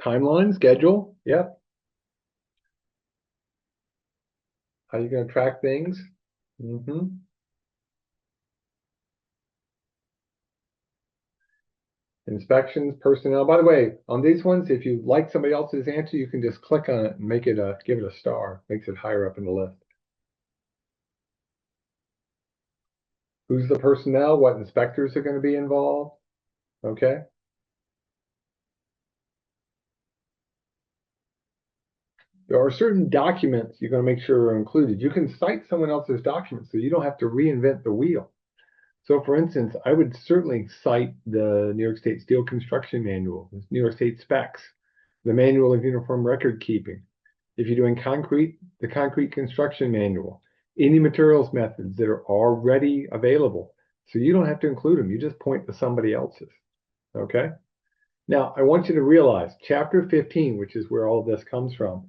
Timeline, schedule. Yep. How are you going to track things? Inspections, personnel. By the way, on these ones, if you like somebody else's answer, you can just click on it and make it give it a star. Makes it higher up in the list. Who's the personnel? What inspectors are going to be involved? Okay. There are certain documents you're going to make sure are included. You can cite someone else's documents so you don't have to reinvent the wheel. So for instance, I would certainly cite the New York State Steel Construction Manual, the New York State specs, the Manual of Uniform Record Keeping. If you're doing concrete, the Concrete Construction Manual, any materials methods that are already available. So you don't have to include them. You just point to somebody else's. Okay. Now, I want you to realize Chapter 15, which is where all of this comes from,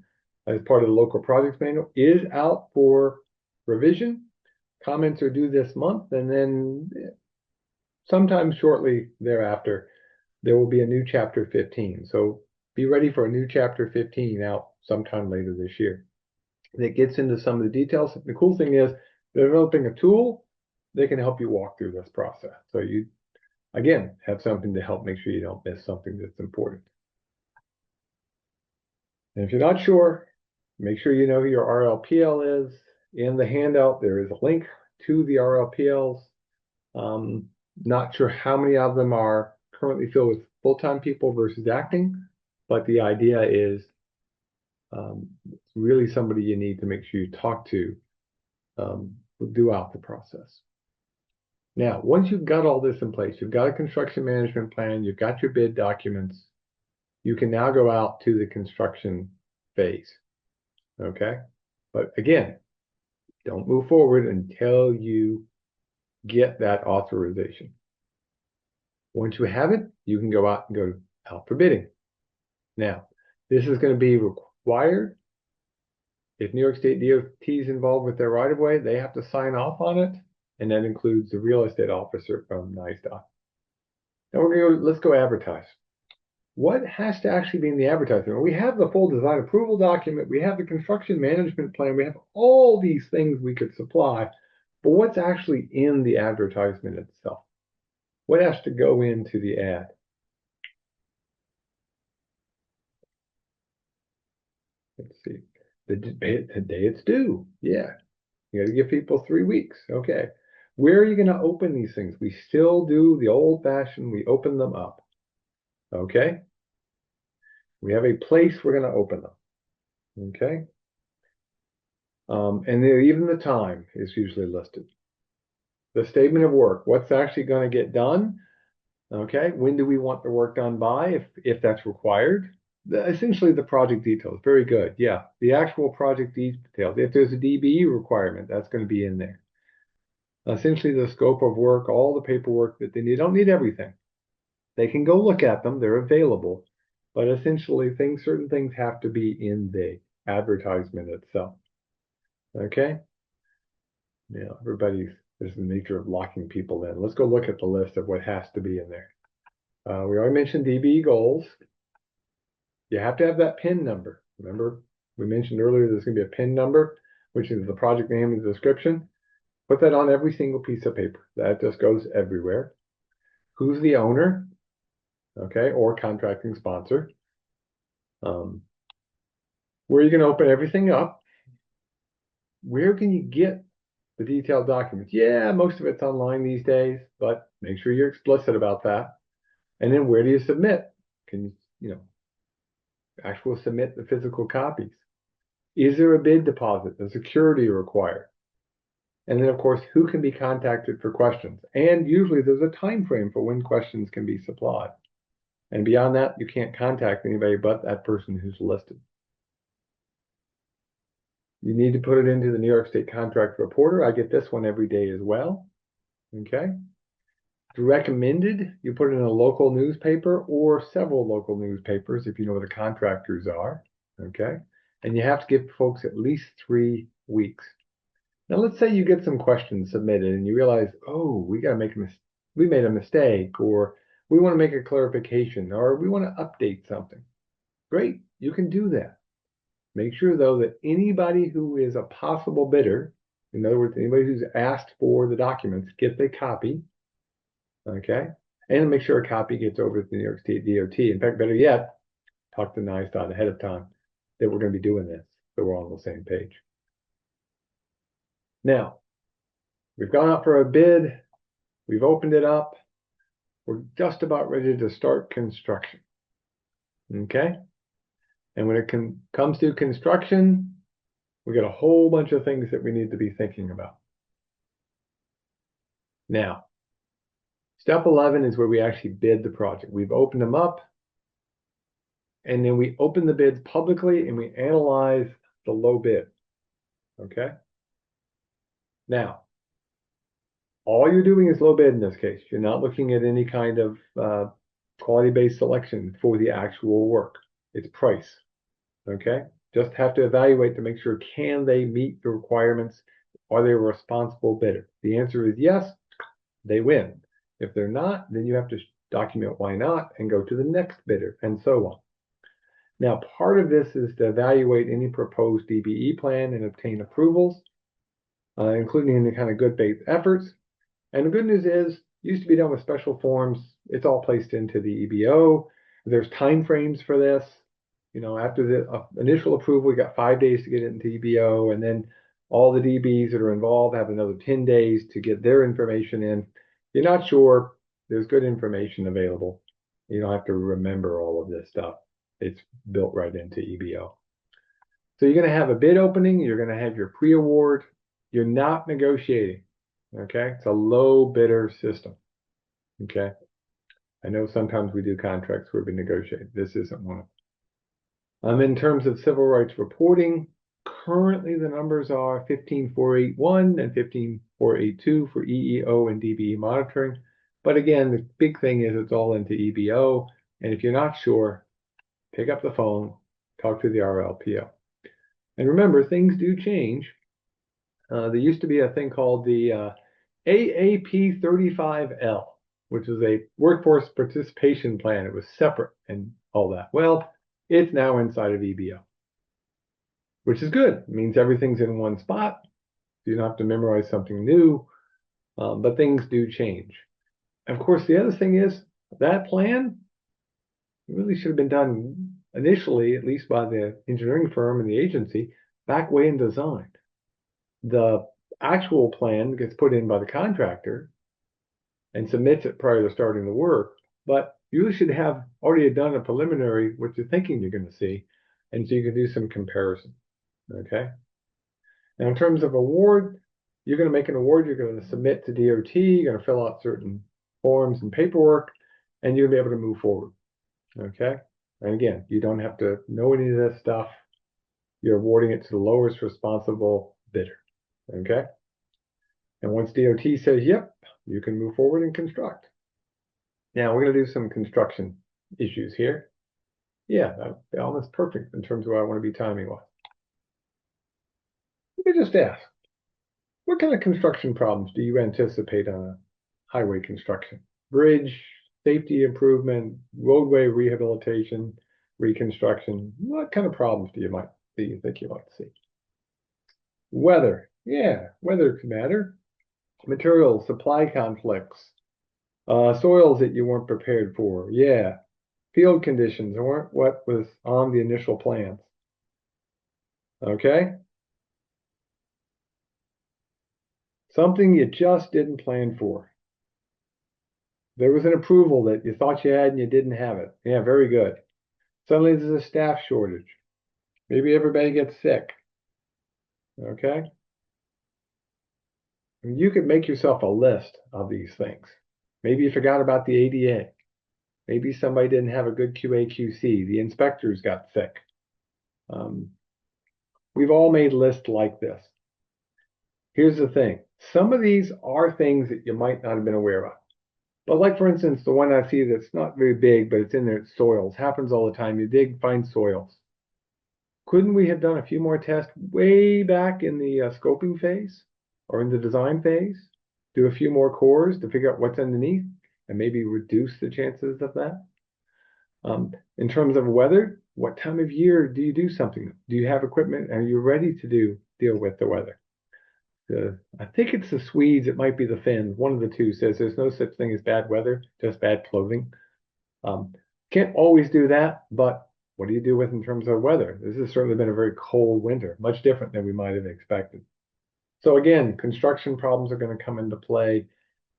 as part of the local projects manual, is out for revision. Comments are due this month, and then sometime shortly thereafter, there will be a new Chapter 15. So be ready for a new Chapter 15 out sometime later this year. That gets into some of the details. The cool thing is, they're developing a tool that can help you walk through this process. So again, have something to help make sure you don't miss something that's important. And if you're not sure, make sure you know who your RLPL is. In the handout, there is a link to the RLPLs. Not sure how many of them are currently filled with full-time people versus acting, but the idea is it's really somebody you need to make sure you talk to throughout the process. Now, once you've got all this in place, you've got a construction management plan, you've got your bid documents, you can now go out to the construction phase. Okay? But again, don't move forward until you get that authorization. Once you have it, you can go out and go out for bidding. Now, this is going to be required. If New York State DOT is involved with their right-of-way, they have to sign off on it, and that includes the real estate officer from NISDOT. Now let's go advertise. What has to actually be in the advertisement? We have the full design approval document, we have the construction management plan, we have all these things we could supply, but what's actually in the advertisement itself? What has to go into the ad? Let's see. The day it's due. Yeah. You got to give people 3 weeks. Okay. Where are you going to open these things? We still do the old-fashioned, we open them up. Okay. We have a place we're going to open them. Okay. And even the time is usually listed. The statement of work, what's actually going to get done? Okay. When do we want the work done by, if that's required? Essentially the project details. Very good. Yeah. The actual project details. If there's a DBE requirement, that's going to be in there. Essentially the scope of work, all the paperwork that they need. They don't need everything. They can go look at them. They're available. But essentially certain things have to be in the advertisement itself. Okay? Now, there's the nature of locking people in. Let's go look at the list of what has to be in there. We already mentioned DBE goals. You have to have that PIN number. Remember, we mentioned earlier there's going to be a PIN number, which is the project name and description. Put that on every single piece of paper. That just goes everywhere. Who's the owner? Okay, or contracting sponsor. Where are you going to open everything up? Where can you get the detailed documents? Yeah, most of it's online these days, but make sure you're explicit about that. And then where do you submit? Can you, actually submit the physical copies? Is there a bid deposit, a security required? And then, of course, who can be contacted for questions? And usually there's a time frame for when questions can be supplied. And beyond that, you can't contact anybody but that person who's listed. You need to put it into the New York State Contract Reporter. I get this one every day as well. Okay. It's recommended you put it in a local newspaper or several local newspapers if you know where the contractors are. Okay. And you have to give folks at least 3 weeks. Now, let's say you get some questions submitted and you realize, oh, we made a mistake, or we want to make a clarification, or we want to update something. Great, you can do that. Make sure, though, that anybody who is a possible bidder, in other words, anybody who's asked for the documents, gets a copy. Okay, and make sure a copy gets over to the New York State DOT. In fact, better yet, talk to NISDOT ahead of time that we're going to be doing this, so we're on the same page. Now, we've gone out for a bid, we've opened it up, we're just about ready to start construction. Okay? And when it comes to construction, we got a whole bunch of things that we need to be thinking about. Now, step 11 is where we actually bid the project. We've opened them up, and then we open the bids publicly and we analyze the low bid. Okay? Now, all you're doing is low bid in this case. You're not looking at any kind of quality-based selection for the actual work. It's price. Okay? Just have to evaluate to make sure, can they meet the requirements? Are they a responsible bidder? The answer is yes, they win. If they're not, then you have to document why not and go to the next bidder, and so on. Now, part of this is to evaluate any proposed DBE plan and obtain approvals, including any kind of good faith efforts. And the good news is Used to be done with special forms. It's all placed into the EBO. There's time frames for this. After the initial approval, we got 5 days to get it into EBO, and then all the DBs that are involved have another 10 days to get their information in. If you're not sure, there's good information available. You don't have to remember all of this stuff. It's built right into EBO. So you're going to have a bid opening. You're going to have your pre-award. You're not negotiating. Okay. It's a low bidder system. Okay. I know sometimes we do contracts where we negotiate. This isn't one of them. In terms of civil rights reporting, currently the numbers are 15481 and 15482 for EEO and DBE monitoring. But again, the big thing is it's all into EBO. And if you're not sure, pick up the phone, talk to the RLPO. And remember, things do change. There used to be a thing called the AAP 35L, which is a workforce participation plan. It was separate and all that. Well, it's now inside of EBO, which is good. It means everything's in one spot. You don't have to memorize something new, but things do change. Of course, the other thing is that plan really should have been done initially, at least by the engineering firm and the agency, back way in design. The actual plan gets put in by the contractor and submits it prior to starting the work, but you should have already done a preliminary, what you're thinking you're going to see, and so you can do some comparison. Okay. Now, in terms of award, you're going to make an award, you're going to submit to DOT, you're going to fill out certain forms and paperwork, and you'll be able to move forward. Okay. And again, you don't have to know any of this stuff. You're awarding it to the lowest responsible bidder. Okay. And once DOT says, yep, you can move forward and construct. Now we're going to do some construction issues here. Yeah, that's almost perfect in terms of where I want to be timing wise. Let me just ask, what kind of construction problems do you anticipate on a highway construction? Bridge, safety improvement, roadway rehabilitation, reconstruction. What kind of problems do you think you might see? Weather. Yeah, weather can matter. Material supply conflicts. Soils that you weren't prepared for. Yeah. Field conditions weren't what was on the initial plans. Okay. Something you just didn't plan for. There was an approval that you thought you had and you didn't have it. Yeah, very good. Suddenly there's a staff shortage. Maybe everybody gets sick. Okay. And you could make yourself a list of these things. Maybe you forgot about the ADA. Maybe somebody didn't have a good QA/QC. The inspectors got sick. We've all made lists like this. Here's the thing. Some of these are things that you might not have been aware of. But like, for instance, the one I see that's not very big, but it's in there, it's soils. Happens all the time. You dig, find soils. Couldn't we have done a few more tests way back in the scoping phase or in the design phase? Do a few more cores to figure out what's underneath and maybe reduce the chances of that? In terms of weather, what time of year do you do something? Do you have equipment? Are you ready to deal with the weather? I think it's the Swedes, it might be the Finns. One of the two says there's no such thing as bad weather, just bad clothing. Can't always do that, but what do you do with in terms of weather? This has certainly been a very cold winter, much different than we might have expected. So again, construction problems are going to come into play.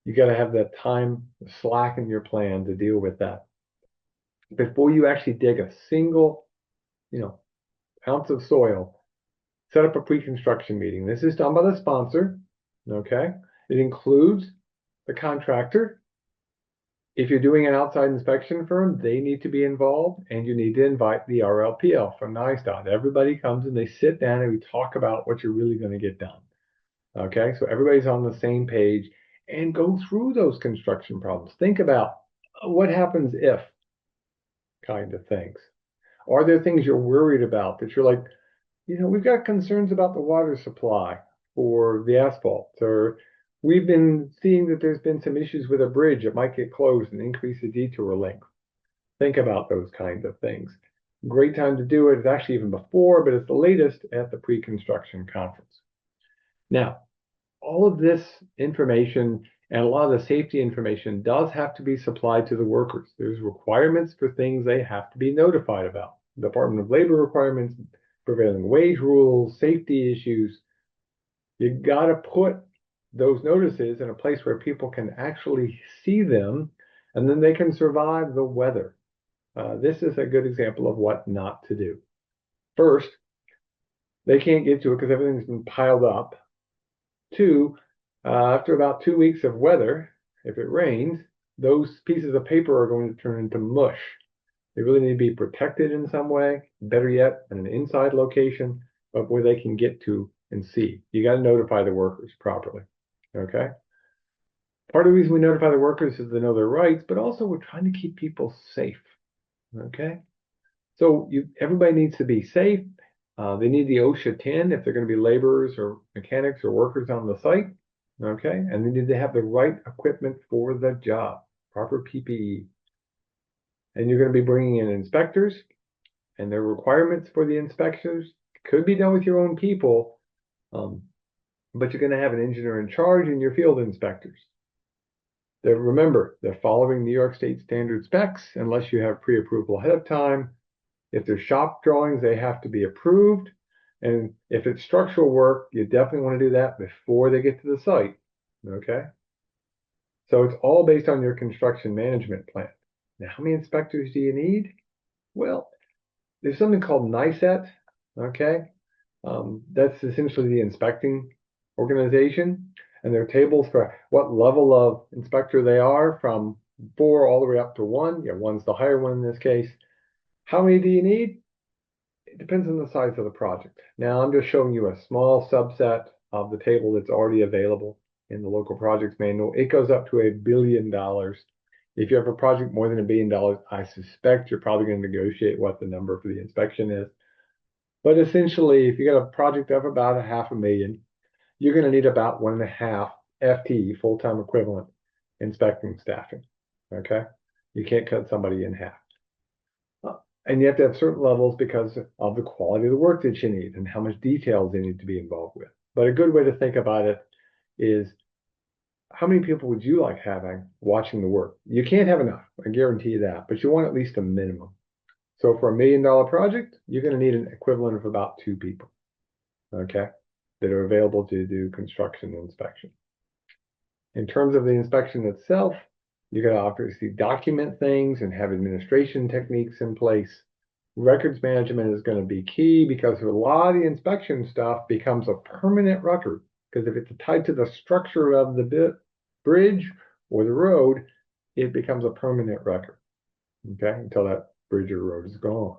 You got to have that time slack in your plan to deal with that. Before you actually dig a single, ounce of soil, set up a pre-construction meeting. This is done by the sponsor, okay? It includes the contractor. If you're doing an outside inspection firm, they need to be involved, and you need to invite the RLPL from NISTOT. Everybody comes and they sit down and we talk about what you're really going to get done. Okay, so everybody's on the same page and go through those construction problems. Think about what happens if kind of things. Are there things you're worried about that you're like, we've got concerns about the water supply for the asphalt, or we've been seeing that there's been some issues with a bridge. It might get closed and increase the detour length. Think about those kinds of things. Great time to do it. It's actually even before, but it's the latest at the pre-construction conference. Now, all of this information And a lot of the safety information does have to be supplied to the workers. There's requirements for things they have to be notified about. Department of Labor requirements, prevailing wage rules, safety issues. You got to put those notices in a place where people can actually see them, and then they can survive the weather. This is a good example of what not to do. First, they can't get to it because everything's been piled up. Two, after about 2 weeks of weather, if it rains, those pieces of paper are going to turn into mush. They really need to be protected in some way, better yet, in an inside location, but where they can get to and see. You got to notify the workers properly. Okay? Part of the reason we notify the workers is to know their rights, but also we're trying to keep people safe. Okay? So everybody needs to be safe. They need the OSHA 10 if they're going to be laborers or mechanics or workers on the site. Okay? And they need to have the right equipment for the job, proper PPE. And you're going to be bringing in inspectors, and their requirements for the inspectors could be done with your own people, but you're going to have an engineer in charge and your field inspectors. Remember, they're following New York State standard specs unless you have pre-approval ahead of time. If they're shop drawings, they have to be approved. And if it's structural work, you definitely want to do that before they get to the site. Okay? So it's all based on your construction management plan. Now, how many inspectors do you need? Well, there's something called NICET. Okay? That's essentially the inspecting organization. And there are tables for what level of inspector they are, from 4 all the way up to 1. Yeah, 1's the higher one in this case. How many do you need? It depends on the size of the project. Now, I'm just showing you a small subset of the table that's already available in the local projects manual. It goes up to $1 billion. If you have a project more than $1 billion, I suspect you're probably going to negotiate what the number for the inspection is. But essentially, if you got a project of about $500,000, you're going to need about 1.5 FTE, full-time equivalent, inspecting staffing. Okay? You can't cut somebody in half. And you have to have certain levels because of the quality of the work that you need and how much details they need to be involved with. But a good way to think about it is, how many people would you like having watching the work? You can't have enough, I guarantee you that, but you want at least a minimum. So for $1 million project, you're going to need an equivalent of about 2 people, okay, that are available to do construction inspection. In terms of the inspection itself, you got to obviously document things and have administration techniques in place. Records management is going to be key because a lot of the inspection stuff becomes a permanent record. Because if it's tied to the structure of the bridge or the road, it becomes a permanent record. Okay, until that bridge or road is gone.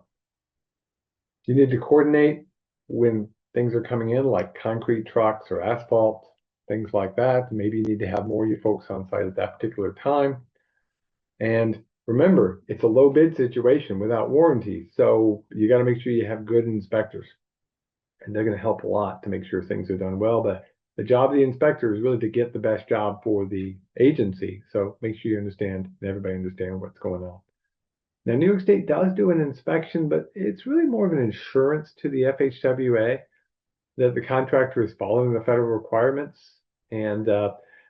You need to coordinate when things are coming in, like concrete trucks or asphalt, things like that. Maybe you need to have more of you folks on site at that particular time. And remember, it's a low bid situation without warranties. So you got to make sure you have good inspectors. And they're going to help a lot to make sure things are done well. But the job of the inspector is really to get the best job for the agency. So make sure you understand and everybody understand what's going on. Now, New York State does do an inspection, but it's really more of an insurance to the FHWA that the contractor is following the federal requirements. And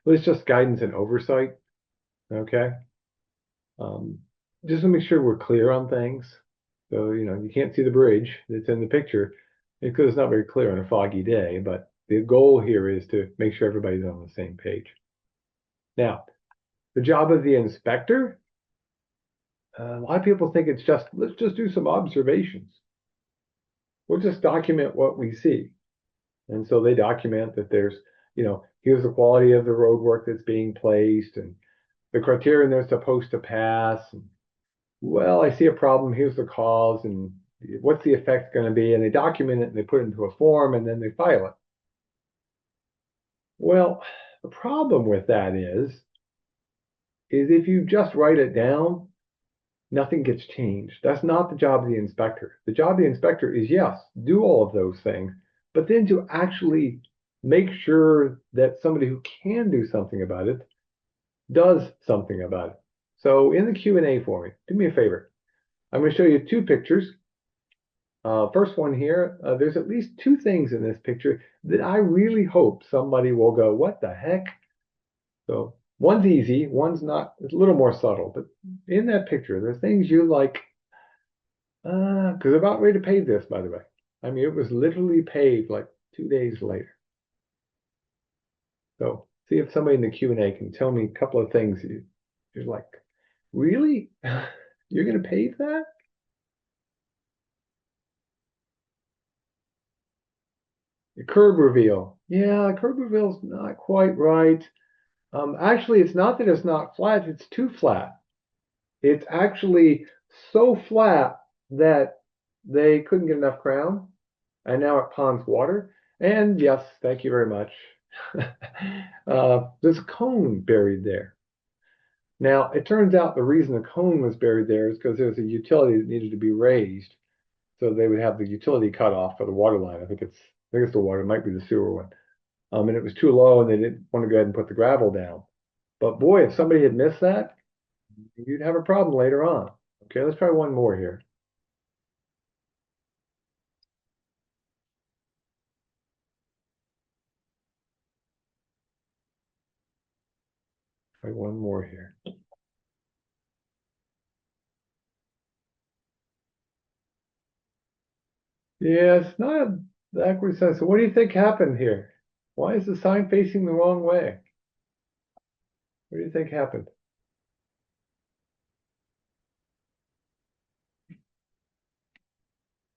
it's just guidance and oversight. Okay. Just to make sure we're clear on things. So, you can't see the bridge that's in the picture because it's not very clear on a foggy day, but the goal here is to make sure everybody's on the same page. Now, the job of the inspector, a lot of people think it's just, let's just do some observations. We'll just document what we see. And so they document that there's, here's the quality of the road work that's being placed and the criterion they're supposed to pass. And, well, I see a problem, here's the cause, and what's the effect going to be? And they document it and they put it into a form and then they file it. Well, the problem with that is if you just write it down, nothing gets changed. That's not the job of the inspector. The job of the inspector is, yes, do all of those things, but then to actually make sure that somebody who can do something about it does something about it. So in the Q&A for me, do me a favor. I'm going to show you 2 pictures. First one here, there's at least 2 things in this picture that I really hope somebody will go, what the heck? So One's easy, one's not, it's a little more subtle, but in that picture, there's things you like, because about ready to pave this, by the way. I mean, it was literally paved like 2 days later. So see if somebody in the Q&A can tell me a couple of things you're like, really? You're going to pave that? The curb reveal. Yeah, curb reveal's not quite right. Actually, it's not that it's not flat, it's too flat. It's actually so flat that they couldn't get enough crown, and now it ponds water. And yes, thank you very much. There's a cone buried there. Now, it turns out the reason the cone was buried there is because there was a utility that needed to be raised. So they would have the utility cut off for the water line. I think it's the water, it might be the sewer one. And it was too low and they didn't want to go ahead and put the gravel down. But boy, if somebody had missed that, you'd have a problem later on. Okay, let's try one more here. Try one more here. Yeah, it's not the awkward sign. So what do you think happened here? Why is the sign facing the wrong way? What do you think happened?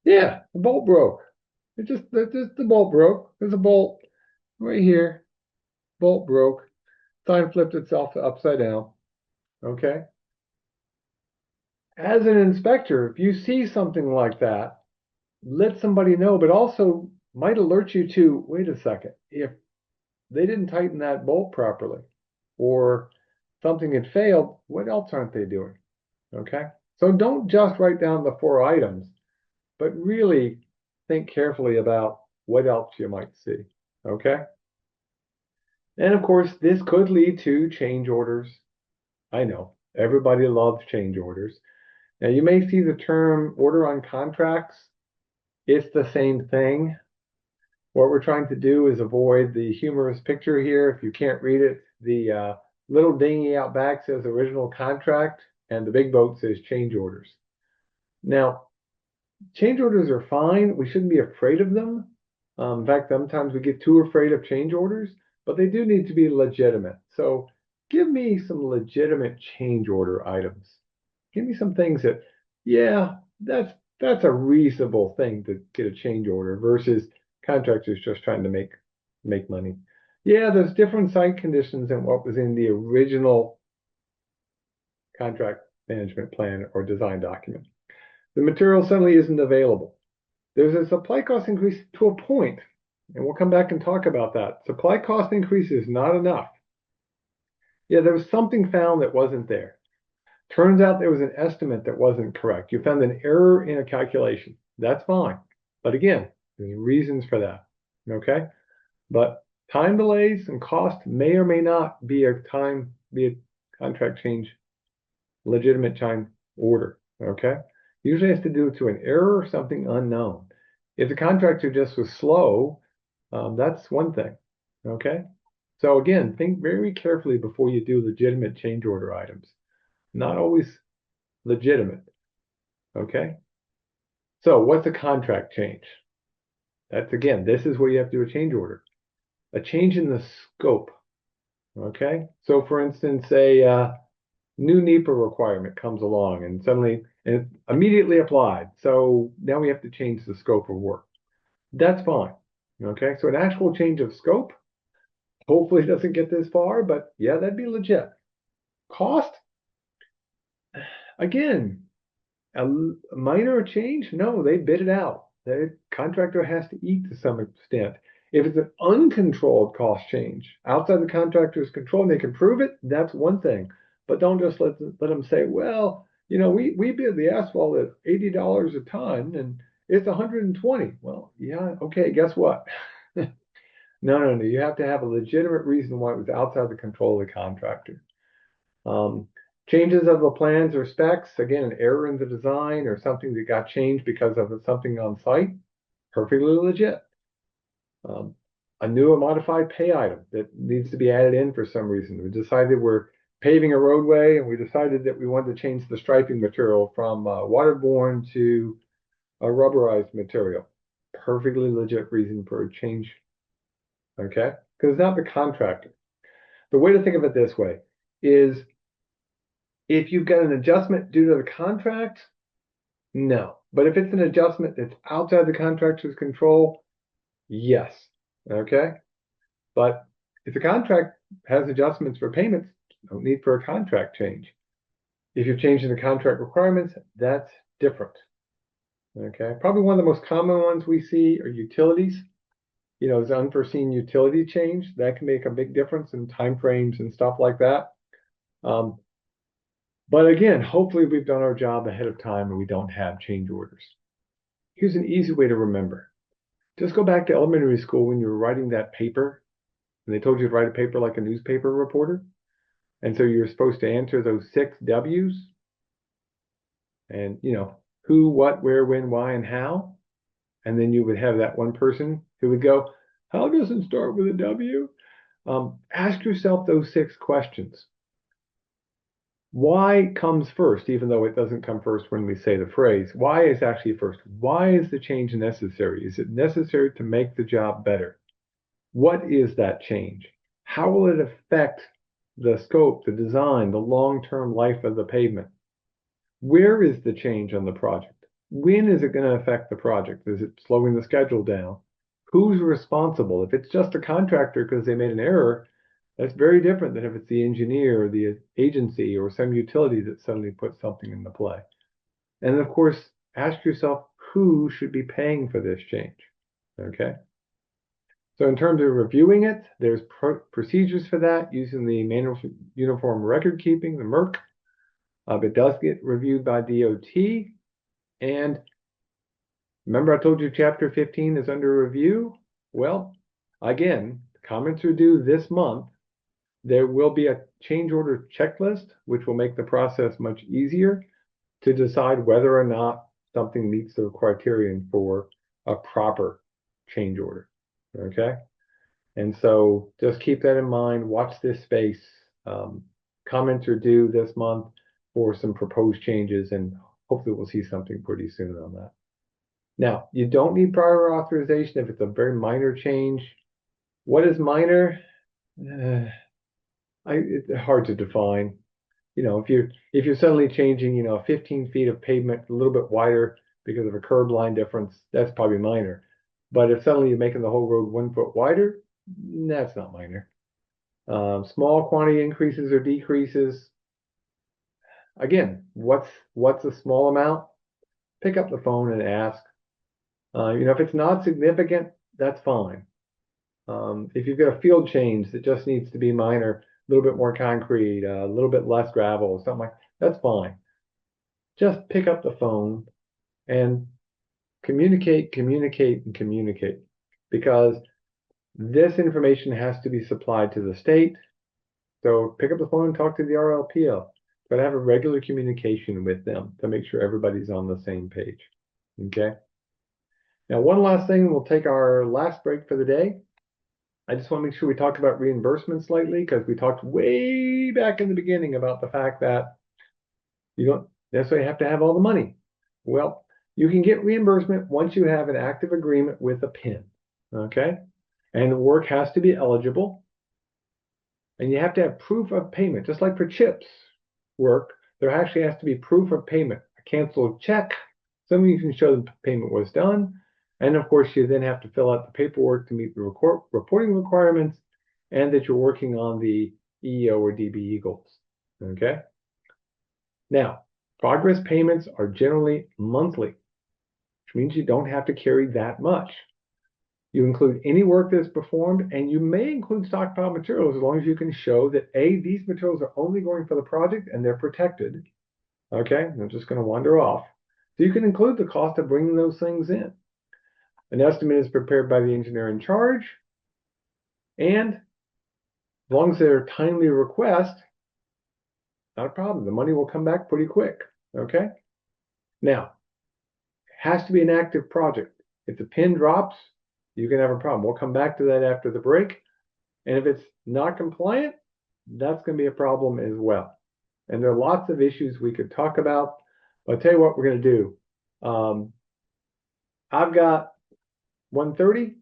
Yeah, the bolt broke. Just the bolt broke. There's a bolt right here. Bolt broke. Sign flipped itself upside down. Okay. As an inspector, if you see something like that, let somebody know, but also might alert you to, wait a second, if they didn't tighten that bolt properly or something had failed, what else aren't they doing? Okay. So don't just write down the 4 items, but really think carefully about what else you might see. Okay. And of course, this could lead to change orders. I know everybody loves change orders. Now you may see the term order on contracts. It's the same thing. What we're trying to do is avoid the humorous picture here. If you can't read it, the little dinghy out back says original contract, and the big boat says change orders. Now, change orders are fine. We shouldn't be afraid of them. In fact, sometimes we get too afraid of change orders, but they do need to be legitimate. So give me some legitimate change order items. Give me some things that, yeah, that's a reasonable thing to get a change order versus contractors just trying to make money. Yeah, there's different site conditions than what was in the original contract management plan or design document. The material suddenly isn't available. There's a supply cost increase to a point, and we'll come back and talk about that. Supply cost increase is not enough. Yeah, there was something found that wasn't there. Turns out there was an estimate that wasn't correct. You found an error in a calculation. That's fine. But again, there's reasons for that. Okay? But time delays and cost may or may not be a contract change, legitimate time order. Okay? Usually has to do to an error or something unknown. If the contractor just was slow, that's one thing. Okay? So again, think very carefully before you do legitimate change order items. Not always legitimate. Okay? So what's a contract change? That's again, this is where you have to do a change order. A change in the scope. Okay? So for instance, a new NEPA requirement comes along and suddenly and immediately applied. So now we have to change the scope of work. That's fine. Okay? So an actual change of scope hopefully doesn't get this far, but yeah, that'd be legit. Cost? Again, a minor change? No, they bid it out. The contractor has to eat to some extent. If it's an uncontrolled cost change outside the contractor's control and they can prove it, that's one thing. But don't just let them say, well, we bid the asphalt at $80 a ton and it's 120. Well, yeah, okay, guess what? No. You have to have a legitimate reason why it was outside the control of the contractor. Um, Changes of the plans or specs, again, an error in the design or something that got changed because of something on site, perfectly legit. Um, a new or modified pay item that needs to be added in for some reason. We decided we're paving a roadway and we decided that we wanted to change the striping material from waterborne to a rubberized material. Perfectly legit reason for a change, okay? Because it's not the contractor. The way to think of it this way is if you've got an adjustment due to the contract, no. But if it's an adjustment that's outside the contractor's control, yes, okay? But if the contract has adjustments for payments, no need for a contract change. If you're changing the contract requirements, that's different. Okay, probably one of the most common ones we see are utilities. You know, is unforeseen utility change that can make a big difference in timeframes and stuff like that. But again, hopefully we've done our job ahead of time and we don't have change orders. Here's an easy way to remember. Just go back to elementary school when you were writing that paper, and they told you to write a paper like a newspaper reporter. And so you're supposed to answer those 6 W's. And, you know, who, what, where, when, why, and how. And then you would have that one person who would go, how doesn't start with a W? Ask yourself those 6 questions. Why comes first, even though it doesn't come first when we say the phrase. Why is actually first. Why is the change necessary? Is it necessary to make the job better? What is that change? How will it affect the scope, the design, the long-term life of the pavement? Where is the change on the project? When is it going to affect the project? Is it slowing the schedule down? Who's responsible? If it's just a contractor because they made an error, that's very different than if it's the engineer or the agency or some utility that suddenly puts something into play. And of course, ask yourself who should be paying for this change. Okay. So in terms of reviewing it, there's procedures for that using the Manual for Uniform Record Keeping, the MERC. It does get reviewed by DOT. And remember I told you Chapter 15 is under review? Well, again, comments are due this month. There will be a change order checklist, which will make the process much easier to decide whether or not something meets the criterion for a proper change order. Okay? And so just keep that in mind. Watch this space. Comments are due this month for some proposed changes, and hopefully we'll see something pretty soon on that. Now, you don't need prior authorization if it's a very minor change. What is minor? It's hard to define. You know, if you're suddenly changing, you know, 15 feet of pavement a little bit wider because of a curb line difference, that's probably minor. But if suddenly you're making the whole road 1 foot wider, that's not minor. Small quantity increases or decreases. Again, what's a small amount? Pick up the phone and ask. You know, if it's not significant, that's fine. If you've got a field change that just needs to be minor, a little bit more concrete, a little bit less gravel, something like that's fine. Just pick up the phone and communicate, and communicate, because this information has to be supplied to the state. So pick up the phone and talk to the RLPO. But have a regular communication with them to make sure everybody's on the same page. Okay. Now, one last thing, we'll take our last break for the day. I just want to make sure we talk about reimbursement slightly, because we talked way back in the beginning about the fact that you don't necessarily have to have all the money. Well, you can get reimbursement once you have an active agreement with a PIN. Okay. And the work has to be eligible. And you have to have proof of payment, just like for CHIPS work, there actually has to be proof of payment, a canceled check, something you can show the payment was done. And of course, you then have to fill out the paperwork to meet the reporting requirements and that you're working on the EO or DBE goals. Okay. Now, progress payments are generally monthly, which means you don't have to carry that much. You include any work that's performed, and you may include stockpile materials as long as you can show that A, these materials are only going for the project and they're protected. Okay, I'm just going to wander off. So you can include the cost of bringing those things in. An estimate is prepared by the engineer in charge, and as long as they're timely request, not a problem. The money will come back pretty quick. Okay, now, it has to be an active project. If the pin drops, you can have a problem. We'll come back to that after the break. And if it's not compliant, that's going to be a problem as well. And there are lots of issues we could talk about. But I'll tell you what we're going to do. I've got 1:30.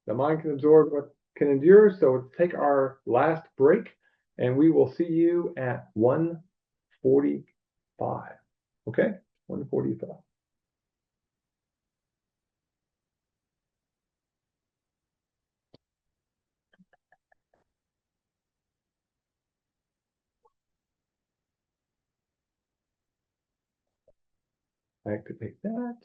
The mind can absorb what can endure. So let's take our last break and we will see you at 1:45. Okay? 1:45. Activate that.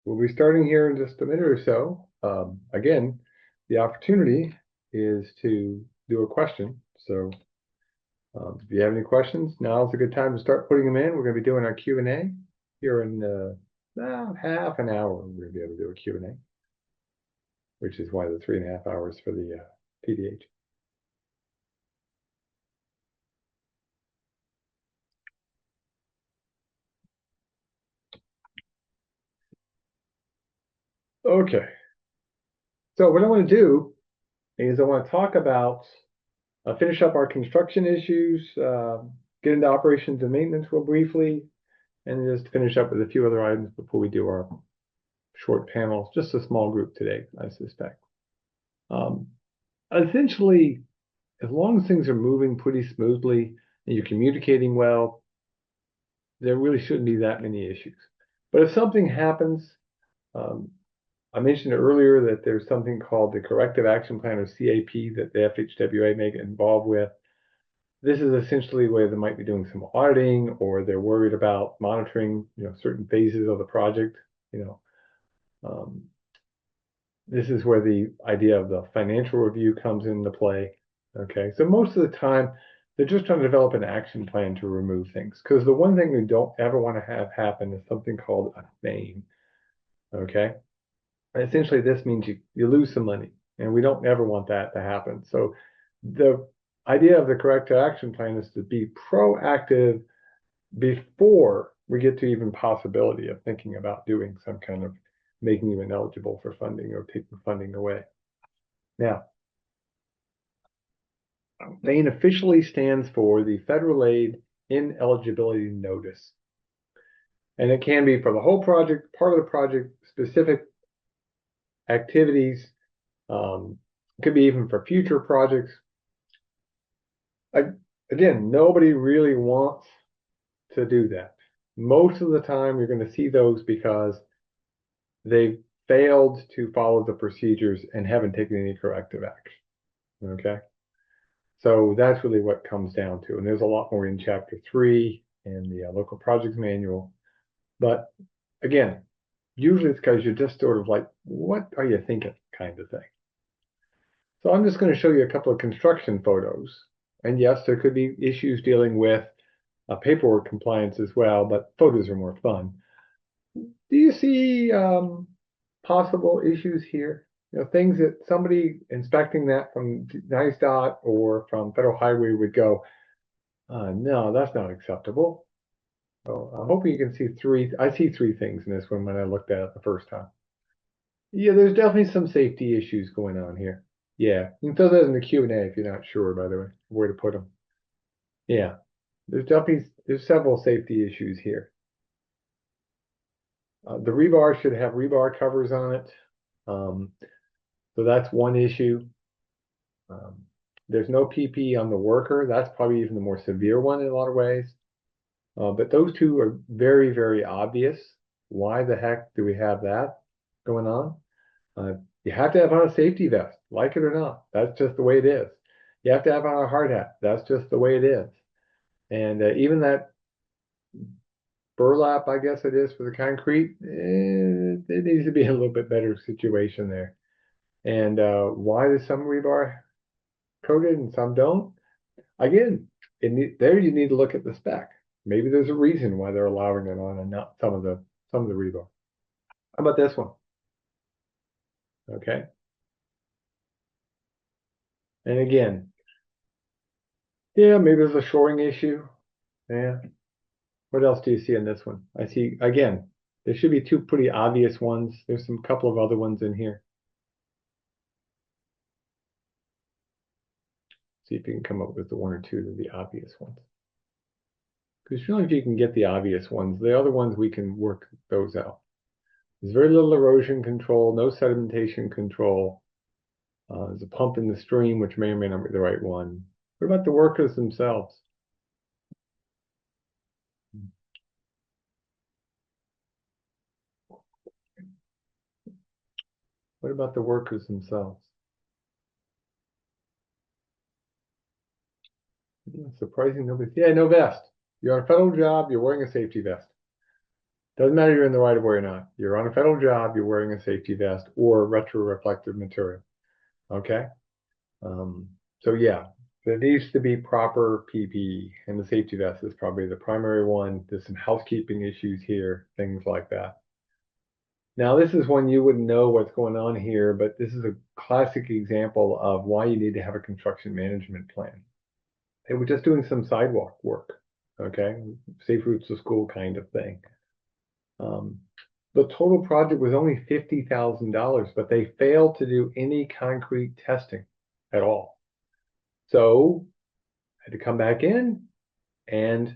We'll be starting here in just a minute or so. Again, the opportunity is to do a question. So if you have any questions, now is a good time to start putting them in. We're going to be doing our Q&A here in about half an hour. We're going to be able to do a Q&A, which is why the 3.5 hours for the PDH. Okay. So what I want to do is I want to talk about, finish up our construction issues, get into operations and maintenance real briefly, and just finish up with a few other items before we do our short panel. Just a small group today, I suspect. Essentially, as long as things are moving pretty smoothly and you're communicating well, there really shouldn't be that many issues. But if something happens, I mentioned earlier that there's something called the Corrective Action Plan, or CAP, that the FHWA may get involved with. This is essentially where they might be doing some auditing, or they're worried about monitoring, certain phases of the project. This is where the idea of the financial review comes into play. Okay, so most of the time, they're just trying to develop an action plan to remove things. Because the one thing we don't ever want to have happen is something called a fame. Okay, essentially this means you lose some money, and we don't ever want that to happen. So the idea of the corrective action plan is to be proactive before we get to even possibility of thinking about doing some kind of making you ineligible for funding or taking funding away. Now, FAIN officially stands for the Federal Aid Ineligibility Notice. And it can be for the whole project, part of the project, specific activities. It could be even for future projects. Again, nobody really wants to do that. Most of the time, you're going to see those because they've failed to follow the procedures and haven't taken any corrective action. Okay. So that's really what comes down to. And there's a lot more in Chapter 3 in the local projects manual. But again, usually it's because you're just sort of like, what are you thinking kind of thing. So I'm just going to show you a couple of construction photos. And yes, there could be issues dealing with paperwork compliance as well, but photos are more fun. Do you see possible issues here? Things that somebody inspecting that from NICEDOT or from Federal Highway would go, no, that's not acceptable. So I'm hoping you can see three. I see three things in this one when I looked at it the first time. Yeah, there's definitely some safety issues going on here. Yeah, you can throw those in the Q&A if you're not sure, by the way, where to put them. Yeah, there's several safety issues here. The rebar should have rebar covers on it. So that's one issue. There's no PP on the worker. That's probably even the more severe one in a lot of ways. But those two are very, very obvious. Why the heck do we have that going on? You have to have on a safety vest, like it or not. That's just the way it is. You have to have on a hard hat. That's just the way it is. And even that burlap, I guess it is, for the concrete. It needs to be a little bit better situation there. And why does some rebar coated and some don't? Again, there you need to look at the spec. Maybe there's a reason why they're allowing it on and not some of the rebar. How about this one? Okay. And again, yeah, maybe there's a shoring issue. Yeah. What else do you see in this one? I see, again, there should be two pretty obvious ones. There's some couple of other ones in here. See if you can come up with the one or two of the obvious ones. Because generally, if you can get the obvious ones, the other ones, we can work those out. There's very little erosion control, no sedimentation control. There's a pump in the stream, which may or may not be the right one. What about the workers themselves? What about the workers themselves? Yeah, surprising nobody. Yeah, no vest. You're on a federal job, you're wearing a safety vest. Doesn't matter you're in the right of way or not. You're on a federal job, you're wearing a safety vest or retroreflective material. Okay? So yeah, there needs to be proper PPE, and the safety vest is probably the primary one. There's some housekeeping issues here, things like that. Now, this is one you wouldn't know what's going on here, but this is a classic example of why you need to have a construction management plan. They were just doing some sidewalk work, okay? Safe routes to school kind of thing. The total project was only $50,000, but they failed to do any concrete testing at all. So I had to come back in and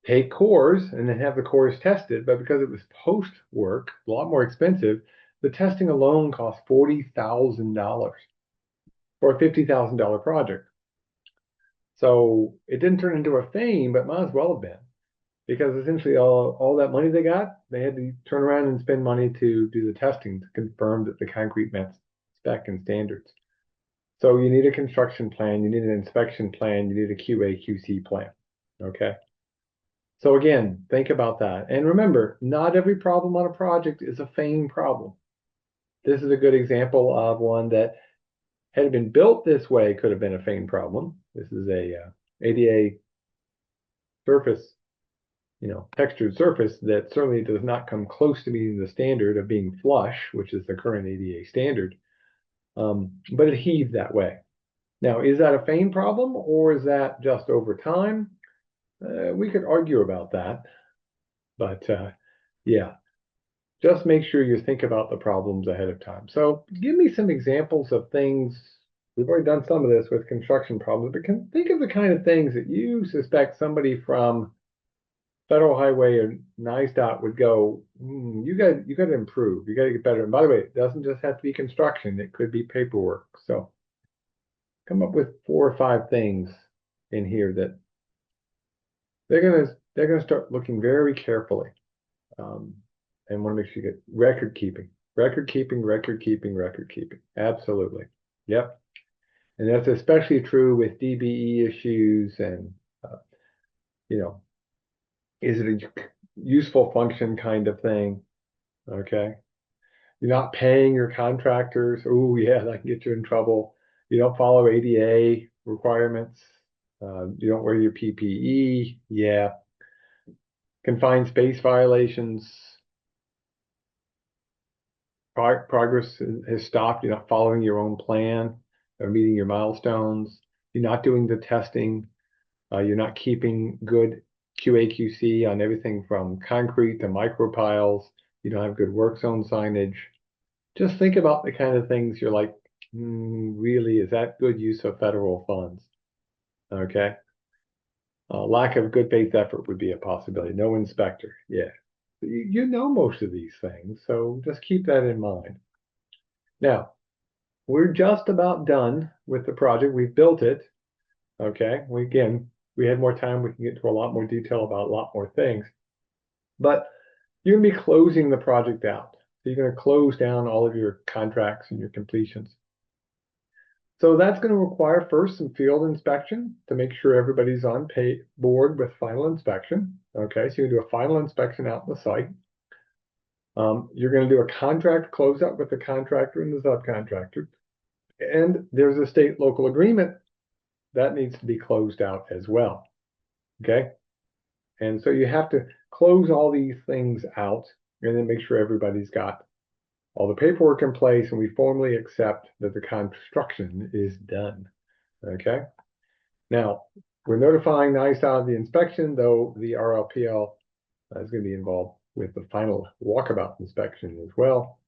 take cores and then have the cores tested. But because it was post work, a lot more expensive, the testing alone cost $40,000 for a $50,000 project. So it didn't turn into a fame, but might as well have been. Because essentially all that money they got, they had to turn around and spend money to do the testing to confirm that the concrete met spec and standards. So you need a construction plan, you need an inspection plan, you need a QA/QC plan. Okay. So again, think about that. And remember, not every problem on a project is a fame problem. This is a good example of one that had it been built this way could have been a fame problem. This is a ADA surface, textured surface that certainly does not come close to meeting the standard of being flush, which is the current ADA standard. But it heaved that way. Now, is that a fame problem or is that just over time? We could argue about that, but yeah, just make sure you think about the problems ahead of time. So give me some examples of things. We've already done some of this with construction problems, but think of the kind of things that you suspect somebody from Federal Highway or NISDOT would go, you got to improve. You got to get better. And by the way, it doesn't just have to be construction. It could be paperwork. So come up with 4 or 5 things in here that they're gonna start looking very carefully, and want to make sure you get record keeping. Absolutely. Yep. And that's especially true with DBE issues and, you know, is it a useful function kind of thing? Okay. You're not paying your contractors. Oh, yeah, that can get you in trouble. You don't follow ADA requirements. You don't wear your PPE. Yeah. Confined space violations. Progress has stopped. You're not following your own plan or meeting your milestones. You're not doing the testing. You're not keeping good QA/QC on everything from concrete to micropiles. You don't have good work zone signage. Just think about the kind of things you're like, really, is that good use of federal funds? Okay. Lack of good faith effort would be a possibility. No inspector. Yeah. You know most of these things, so just keep that in mind. Now, we're just about done with the project. We've built it. Okay. We had more time. We can get to a lot more detail about a lot more things. But you're going to be closing the project out. So you're going to close down all of your contracts and your completions. So that's going to require first some field inspection to make sure everybody's on board with final inspection. Okay, so you do a final inspection out in the site. You're going to do a contract closeout with the contractor and the subcontractor. And there's a state local agreement that needs to be closed out as well. Okay. And so you have to close all these things out and then make sure everybody's got all the paperwork in place and we formally accept that the construction is done. Okay. Now, we're notifying NICE out of the inspection, though the RLPL is going to be involved with the final walkabout inspection as well.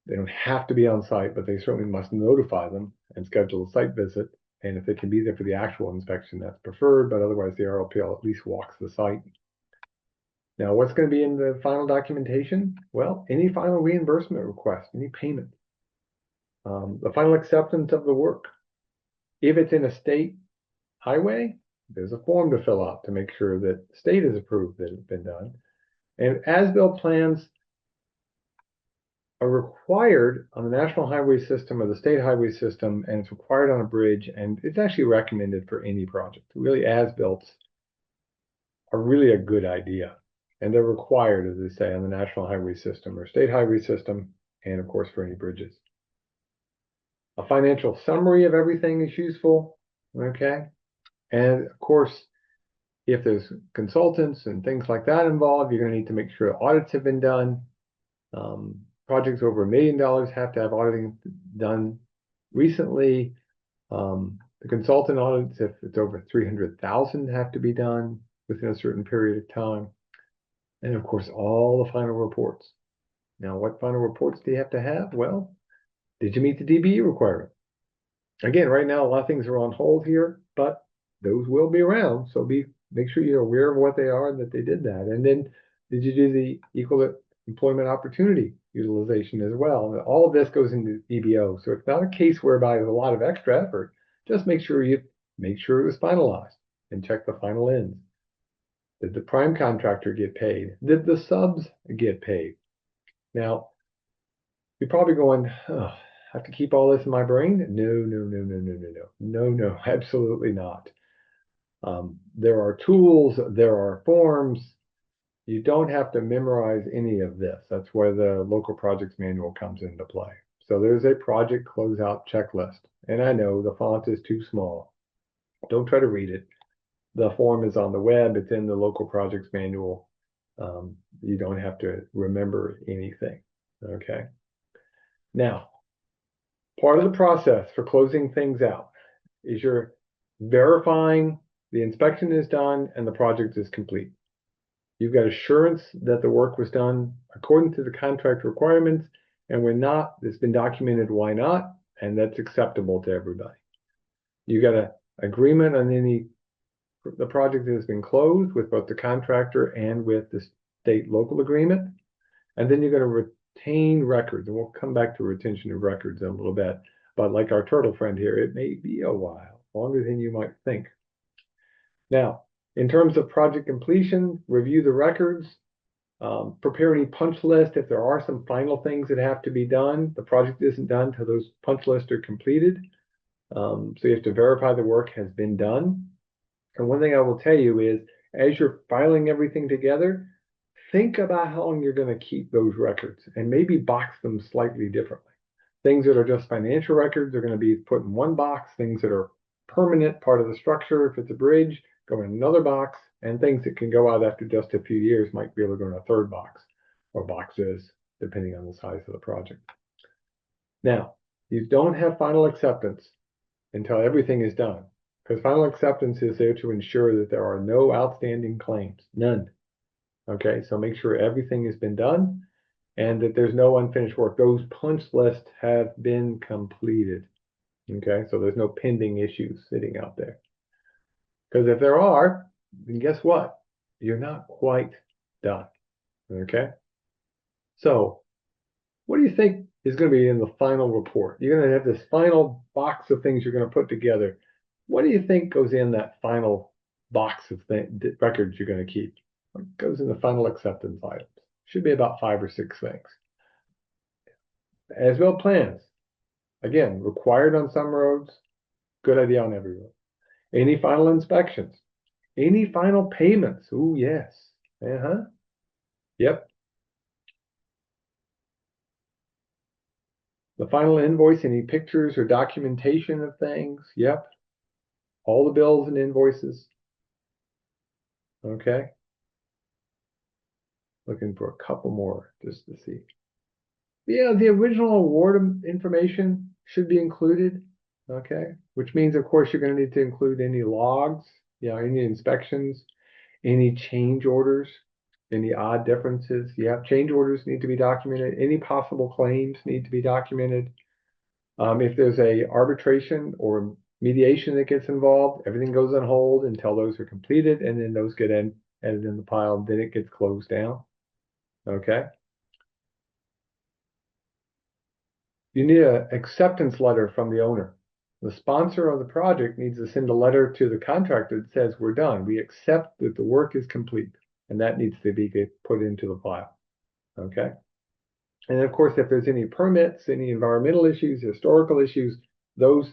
They don't have to be on site, but they certainly must notify them and schedule a site visit. And if they can be there for the actual inspection, that's preferred, but otherwise the RLPL at least walks the site. Now, what's going to be in the final documentation? Well, any final reimbursement request, any payment, the final acceptance of the work. If it's in a state highway, there's a form to fill out to make sure that the state has approved that it's been done. And as-built plans are required on the national highway system or the state highway system, and it's required on a bridge, and it's actually recommended for any project. Really, as-built are really a good idea, and they're required, as they say, on the national highway system or state highway system, and of course for any bridges. A financial summary of everything is useful, okay? And of course, if there's consultants and things like that involved, you're going to need to make sure audits have been done. Projects over $1 million have to have auditing done recently. The consultant audits, if it's over 300,000, have to be done within a certain period of time. And of course, all the final reports. Now, what final reports do you have to have? Well, did you meet the DBE requirement? Again, right now, a lot of things are on hold here, but those will be around. So make sure you're aware of what they are and that they did that. And then, did you do the equal employment opportunity utilization as well? And all of this goes into EBO. So it's not a case whereby there's a lot of extra effort. Just make sure it was finalized and check the final ends. Did the prime contractor get paid? Did the subs get paid? Now, you're probably going, oh, I have to keep all this in my brain? No, absolutely not. There are tools, there are forms. You don't have to memorize any of this. That's where the local projects manual comes into play. So there's a project closeout checklist. And I know the font is too small. Don't try to read it. The form is on the web. It's in the local projects manual. You don't have to remember anything. Okay. Now, part of the process for closing things out is you're verifying the inspection is done and the project is complete. You've got assurance that the work was done according to the contract requirements, and when not, it's been documented why not, and that's acceptable to everybody. You got an agreement on the project that has been closed with both the contractor and with the state local agreement, and then you're going to retain records, and we'll come back to retention of records in a little bit. But like our turtle friend here, it may be a while, longer than you might think. Now, in terms of project completion, review the records, prepare any punch list. If there are some final things that have to be done, the project isn't done until those punch lists are completed. So you have to verify the work has been done. And one thing I will tell you is, as you're filing everything together, think about how long you're going to keep those records and maybe box them slightly differently. Things that are just financial records are going to be put in one box. Things that are permanent, part of the structure, if it's a bridge, go in another box, and things that can go out after just a few years might be able to go in a third box or boxes, depending on the size of the project. Now, you don't have final acceptance until everything is done, because final acceptance is there to ensure that there are no outstanding claims, none. Okay, so make sure everything has been done and that there's no unfinished work. Those punch lists have been completed. Okay, so there's no pending issues sitting out there. Because if there are, then guess what? You're not quite done. Okay, so what do you think is going to be in the final report? You're going to have this final box of things you're going to put together. What do you think goes in that final box of records you're going to keep? What goes in the final acceptance items? Should be about 5 or 6 things. As-built plans, again, required on some roads, good idea on every road. Any final inspections, Any final payments? Oh, yes. Uh-huh. Yep. The final invoice, any pictures or documentation of things? Yep. All the bills and invoices. Okay. Looking for a couple more just to see. Yeah, the original award information should be included. Okay. Which means, of course, you're going to need to include any logs, any inspections, any change orders, any odd differences. Yeah, change orders need to be documented. Any possible claims need to be documented. If there's a arbitration or mediation that gets involved, everything goes on hold until those are completed, and then those get added in the pile. Then it gets closed down. Okay. You need an acceptance letter from the owner. The sponsor of the project needs to send a letter to the contractor that says we're done. We accept that the work is complete, and that needs to be put into the file. Okay. And of course, if there's any permits, any environmental issues, historical issues, those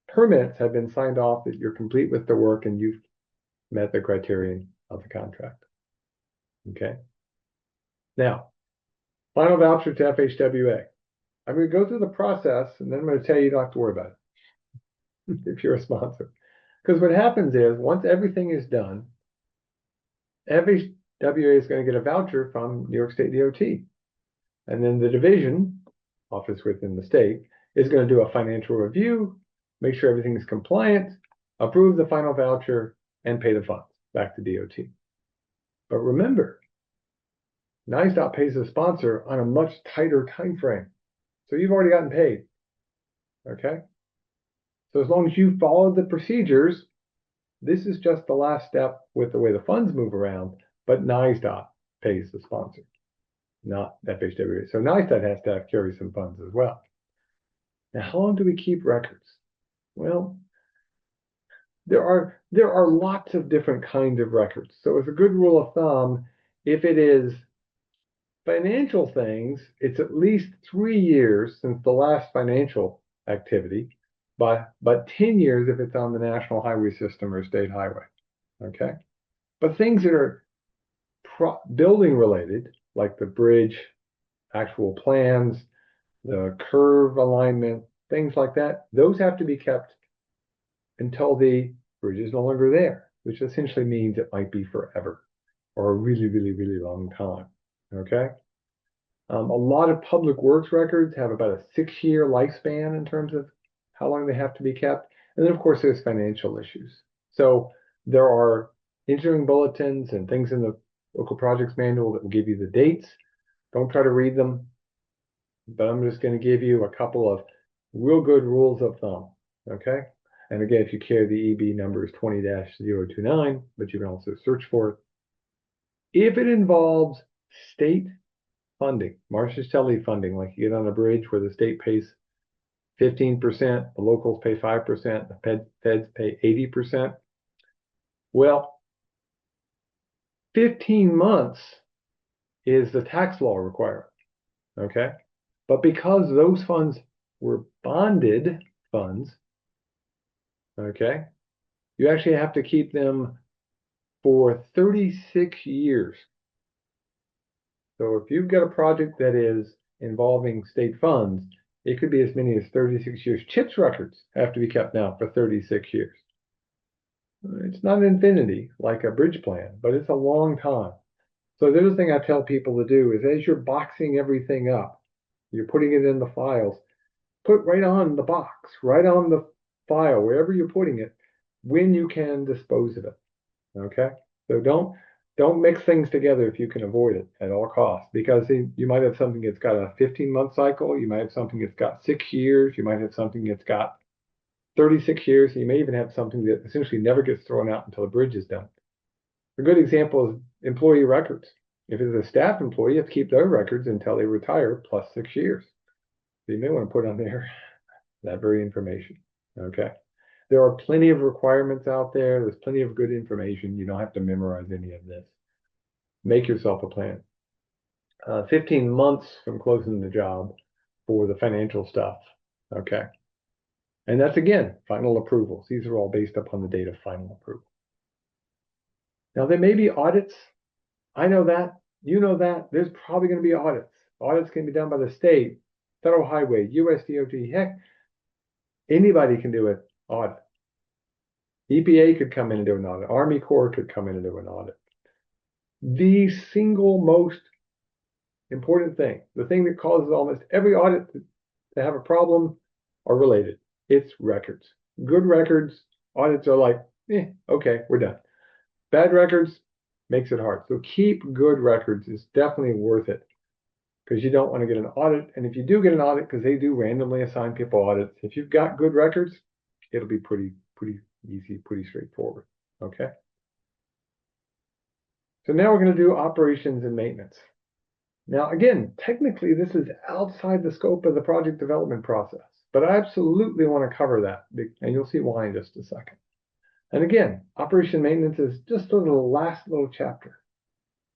permits have been signed off that you're complete with the work and you've met the criterion of the contract. Okay. Now, final voucher to FHWA. I'm going to go through the process and then I'm going to tell you don't have to worry about it if you're a sponsor. Because what happens is once everything is done, FHWA is going to get a voucher from New York State DOT. And then the division, office within the state, is going to do a financial review, make sure everything is compliant, approve the final voucher, and pay the funds back to DOT. But remember, NISDOT pays the sponsor on a much tighter time frame. So you've already gotten paid. Okay? So as long as you follow the procedures, this is just the last step with the way the funds move around, but NISDOT pays the sponsor, not FHWA. So NISDOT has to carry some funds as well. Now, how long do we keep records? Well, there are lots of different kinds of records. So as a good rule of thumb, if it is financial things, it's at least 3 years since the last financial activity, but 10 years if it's on the national highway system or state highway. Okay. But things that are building related, like the bridge, actual plans, the curve alignment, things like that, those have to be kept until the bridge is no longer there, which essentially means it might be forever or a really, really, really long time. Okay. A lot of public works records have about a 6-year lifespan in terms of how long they have to be kept. And then, of course, there's financial issues. So there are engineering bulletins and things in the local projects manual that will give you the dates. Don't try to read them, but I'm just going to give you a couple of real good rules of thumb. Okay. And again, if you care, the EB number is 20-029, but you can also search for it. If it involves state funding, Marshall's funding, like you get on a bridge where the state pays 15%, the locals pay 5%, the feds pay 80%. Well, 15 months is the tax law requirement. Okay. But because those funds were bonded funds, okay, you actually have to keep them for 36 years. So if you've got a project that is involving state funds, it could be as many as 36 years. CHIPS records have to be kept now for 36 years. It's not an infinity like a bridge plan, but it's a long time. So the other thing I tell people to do is as you're boxing everything up, you're putting it in the files, put right on the box, right on the file, wherever you're putting it, when you can dispose of it. Okay? So don't mix things together if you can avoid it at all costs, because you might have something that's got a 15-month cycle, you might have something that's got 6 years, you might have something that's got 36 years, and you may even have something that essentially never gets thrown out until the bridge is done. A good example is employee records. If it's a staff employee, you have to keep their records until they retire plus 6 years. So you may want to put on there that very information. Okay. There are plenty of requirements out there. There's plenty of good information. You don't have to memorize any of this. Make yourself a plan. 15 months from closing the job for the financial stuff. Okay. And that's again, final approvals. These are all based upon the date of final approval. Now, there may be audits. I know that. You know that. There's probably going to be audits. Audits can be done by the state, Federal Highway, US DOT. Heck, anybody can do an audit. EPA could come in and do an audit. Army Corps could come in and do an audit. The single most important thing, the thing that causes almost every audit to have a problem, are related. It's records. Good records, audits are like, okay, we're done. Bad records makes it hard. So keep good records is definitely worth it, because you don't want to get an audit. And if you do get an audit, because they do randomly assign people audits, if you've got good records, it'll be pretty easy, pretty straightforward. Okay. So now we're going to do operations and maintenance. Now, again, technically, this is outside the scope of the project development process, but I absolutely want to cover that, and you'll see why in just a second. And again, operation maintenance is just sort of the last little chapter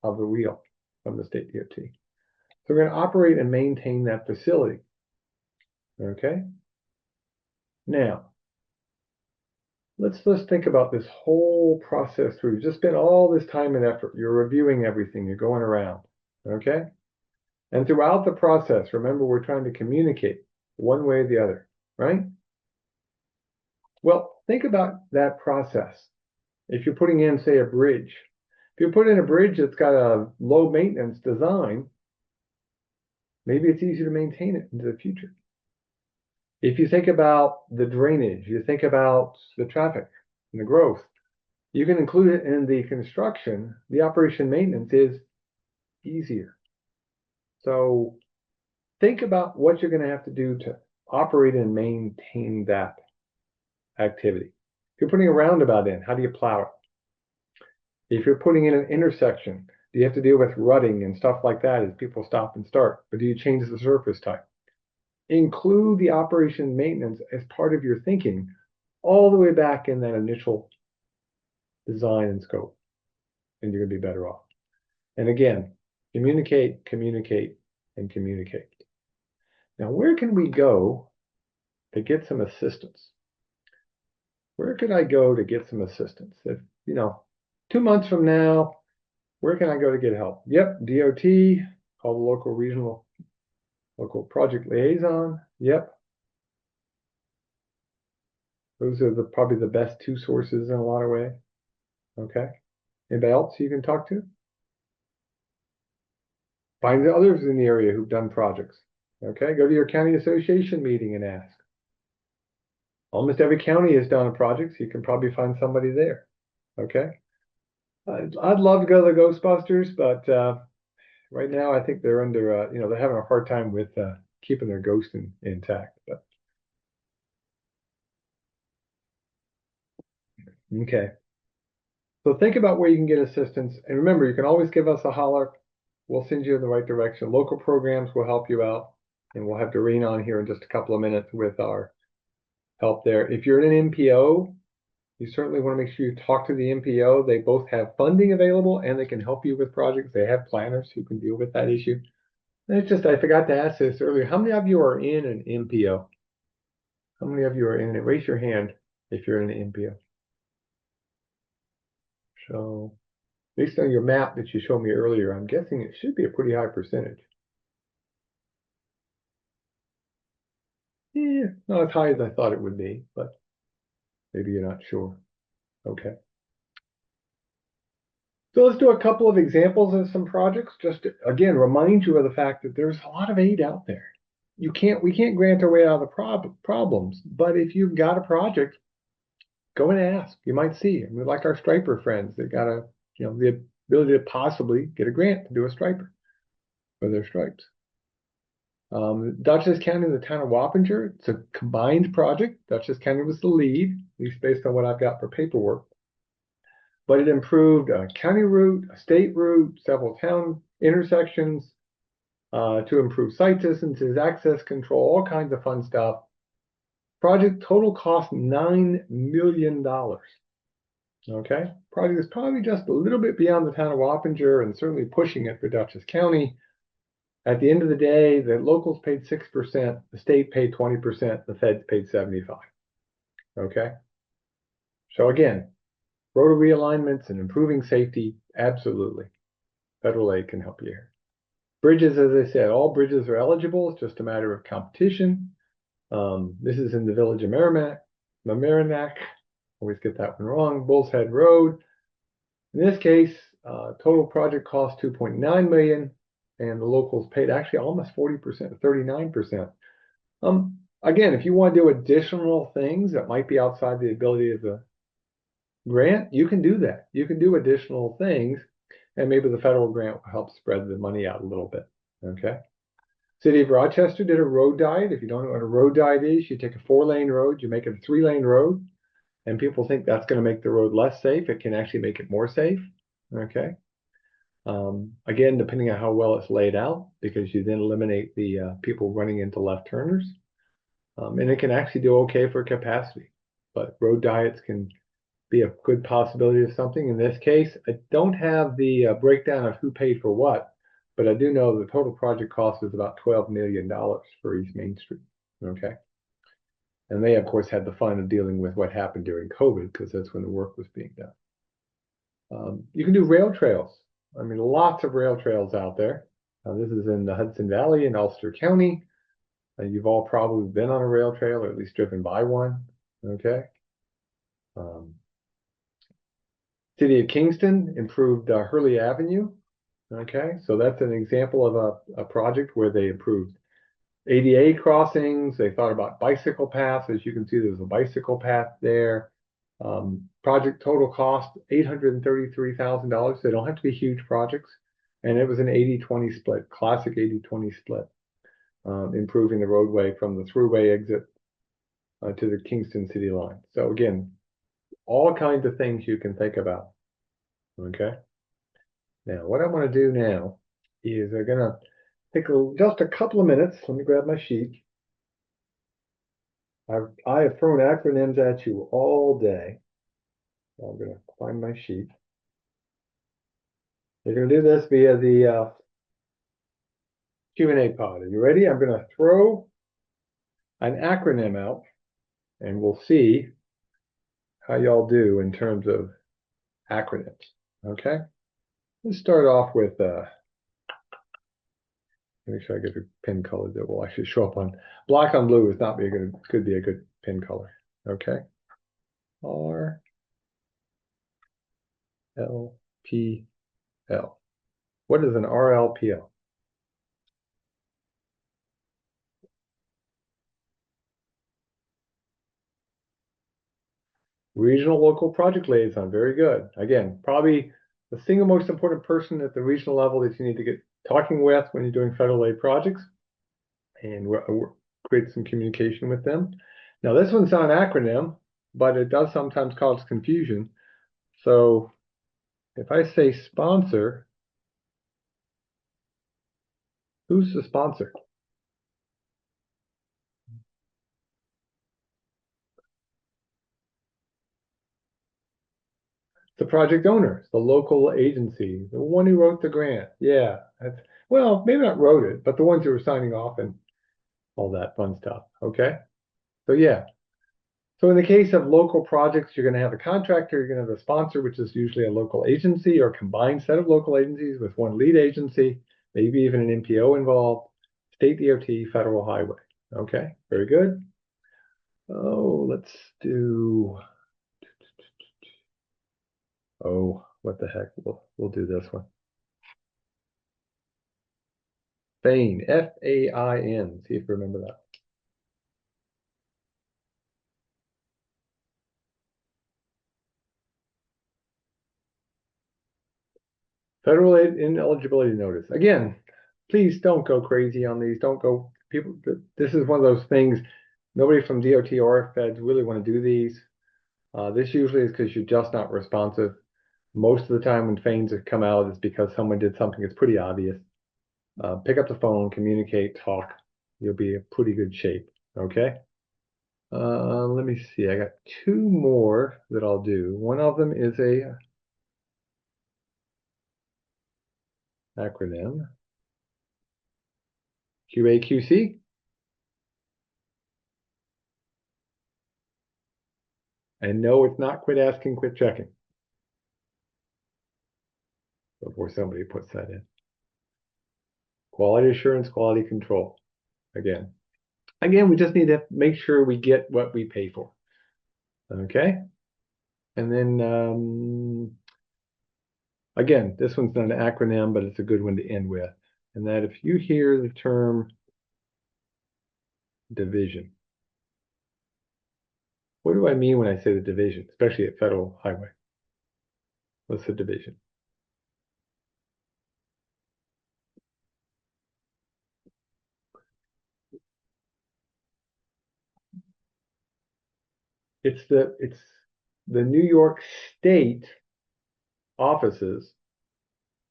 of the wheel from the state DOT. So we're going to operate and maintain that facility. Okay. Now, let's think about this whole process through. You've just spent all this time and effort. You're reviewing everything. You're going around. Okay. And throughout the process, remember, we're trying to communicate one way or the other, right? Well, think about that process. If you're putting in, say, a bridge, if you put in a bridge that's got a low maintenance design, maybe it's easier to maintain it into the future. If you think about the drainage, you think about the traffic and the growth, you can include it in the construction. The operation maintenance is easier. So think about what you're going to have to do to operate and maintain that activity. If you're putting a roundabout in, how do you plow it? If you're putting in an intersection, do you have to deal with rutting and stuff like that as people stop and start? Or do you change the surface type? Include the operation maintenance as part of your thinking all the way back in that initial design and scope, and you're going to be better off. And again, communicate, communicate, and communicate. Now, where can we go to get some assistance? Where could I go to get some assistance? If, 2 months from now, where can I go to get help? Yep, DOT, call the local project liaison. Yep. Those are probably the best two sources in a lot of ways. Okay. Anybody else you can talk to? Find the others in the area who've done projects. Okay. Go to your county association meeting and ask. Almost every county has done a project, so you can probably find somebody there. Okay. I'd love to go to the Ghostbusters, but right now I think they're under, they're having a hard time with keeping their ghost intact. But okay. So think about where you can get assistance. And remember, you can always give us a holler. We'll send you in the right direction. Local programs will help you out. And we'll have Doreen on here in just a couple of minutes with our help there. If you're in an MPO, you certainly want to make sure you talk to the MPO. They both have funding available and they can help you with projects. They have planners who can deal with that issue. And it's just, I forgot to ask this earlier. How many of you are in an MPO? How many of you are in it? Raise your hand if you're in an MPO. So, based on your map that you showed me earlier, I'm guessing it should be a pretty high percentage. Yeah, not as high as I thought it would be, but maybe you're not sure. Okay. So let's do a couple of examples of some projects, just to, again, remind you of the fact that there's a lot of aid out there. We can't grant our way out of the problems, but if you've got a project, go and ask. You might see. I mean, like our striper friends, they got the ability to possibly get a grant to do a striper for their stripes. Dutchess County and the town of Wappinger, it's a combined project. Dutchess County was the lead, at least based on what I've got for paperwork. But it improved a county route, a state route, several town intersections to improve site distances, access control, all kinds of fun stuff. Project total cost $9 million. Okay, project is probably just a little bit beyond the town of Wappinger and certainly pushing it for Dutchess County. At the end of the day, the locals paid 6%, the state paid 20%, the feds paid 75%. Okay, so again, Road realignments and improving safety, absolutely. Federal aid can help you here. Bridges, as I said, all bridges are eligible. It's just a matter of competition. This is in the village of Mamaroneck. Always get that one wrong. Bull's Head Road. In this case, total project cost 2.9 million, and the locals paid actually almost 40%, 39%. Again, if you want to do additional things that might be outside the ability of the grant, you can do that. You can do additional things, and maybe the federal grant will help spread the money out a little bit. Okay. City of Rochester did a road diet. If you don't know what a road diet is, you take a 4-lane road, you make it a 3-lane road, and people think that's going to make the road less safe. It can actually make it more safe. Okay. Again, depending on how well it's laid out, because you then eliminate the people running into left turners. And it can actually do okay for capacity. But road diets can be a good possibility of something. In this case, I don't have the breakdown of who paid for what, but I do know the total project cost is about $12 million for East Main Street. Okay. And they, of course, had the fun of dealing with what happened during COVID, because that's when the work was being done. You can do rail trails. I mean, lots of rail trails out there. This is in the Hudson Valley in Ulster County. You've all probably been on a rail trail, or at least driven by one. Okay. City of Kingston improved Hurley Avenue. Okay, so that's an example of a project where they improved ADA crossings. They thought about bicycle paths. As you can see, there's a bicycle path there. Project total cost $833,000. They don't have to be huge projects. And it was an 80-20 split, classic 80-20 split, improving the roadway from the thruway exit to the Kingston city line. So again, all kinds of things you can think about. Okay. Now, what I want to do now is I'm going to take just a couple of minutes. Let me grab my sheet. I have thrown acronyms at you all day. So I'm going to find my sheet. You're going to do this via the Q&A pod. Are you ready? I'm going to throw an acronym out, and we'll see how y'all do in terms of acronyms. Okay? Let's start off with, make sure I get a pen color that will actually show up on, black on blue is not be a good, could be a good pen color. Okay? R L P L. What is an RLPL? Regional Local Project Liaison. Very good. Again, probably the single most important person at the regional level that you need to get talking with when you're doing federal aid projects, and create some communication with them. Now, this one's not an acronym, but it does sometimes cause confusion. So if I say sponsor, who's the sponsor? The project owner, the local agency, the one who wrote the grant. Yeah, that's, well, maybe not wrote it, but the ones who were signing off and all that fun stuff. Okay. So yeah. So in the case of local projects, you're going to have a contractor, you're going to have a sponsor, which is usually a local agency or a combined set of local agencies with one lead agency, maybe even an MPO involved, state DOT, federal highway. Okay, very good. Oh, let's do, oh, what the heck? We'll do this one. FAIN, F-A-I-N. See if you remember that. Federal aid ineligibility notice. Again, please don't go crazy on these. Don't go, people, this is one of those things, nobody from DOT or feds really want to do these. This usually is because you're just not responsive. Most of the time when FAINs have come out, it's because someone did something that's pretty obvious. Pick up the phone, communicate, talk. You'll be in pretty good shape. Okay. Let me see. I got two more that I'll do. One of them is a acronym. QAQC. And no, it's not quit asking, quit checking. before somebody puts that in. Quality assurance, quality control. Again, we just need to make sure we get what we pay for. Okay. And then, again, this one's not an acronym, but it's a good one to end with. And that if you hear the term division, what do I mean when I say the division, especially at Federal Highway? What's the division? It's the New York State offices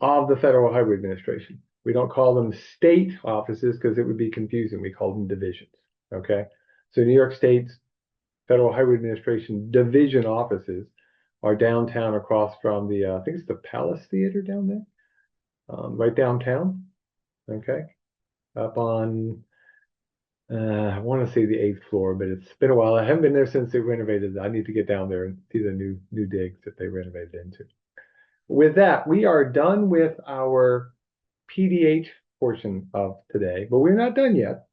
of the Federal Highway Administration. We don't call them state offices because it would be confusing. We call them divisions. Okay. So New York State's Federal Highway Administration division offices are downtown across from the, I think it's the Palace Theater down there, right downtown. Okay. Up on, I want to say the 8th floor, but it's been a while. I haven't been there since they renovated it. I need to get down there and see the new digs that they renovated into. With that, we are done with our PDH portion of today, but we're not done yet.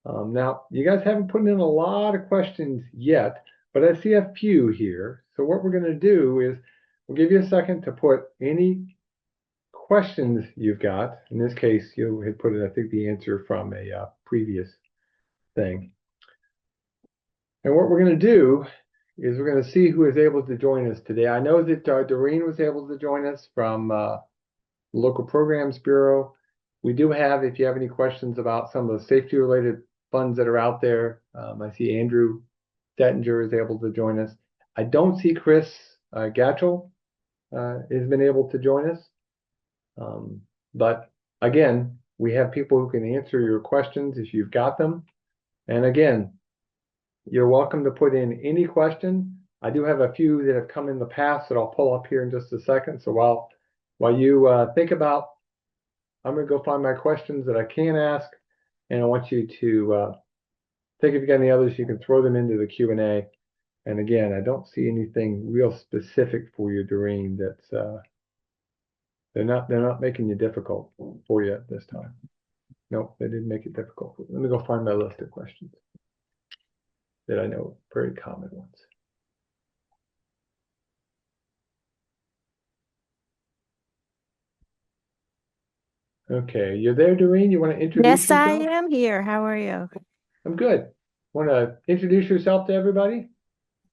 Now, you guys haven't put in a lot of questions yet, but I see a few here. So what we're going to do is we'll give you a second to put any questions you've got. In this case, you had put in, I think, the answer from a previous thing. And what we're going to do is we're going to see who is able to join us today. I know that Doreen was able to join us from Local Programs Bureau. We do have, if you have any questions about some of the safety related funds that are out there, I see Andrew Dettinger is able to join us. I don't see Chris Gatchell has been able to join us. But again, we have people who can answer your questions if you've got them. And again, you're welcome to put in any question. I do have a few that have come in the past that I'll pull up here in just a second. So while you think about, I'm going to go find my questions that I can ask, and I want you to think if you got any others, you can throw them into the Q&A. And again, I don't see anything real specific for you, Doreen. That's they're not making it difficult for you this time. Nope, they didn't make it difficult. Let me go find my list of questions that I know very common ones. Okay, you're there, Doreen? You want to introduce Yes, I yourself? am here. How are you? I'm good. Want to introduce yourself to everybody?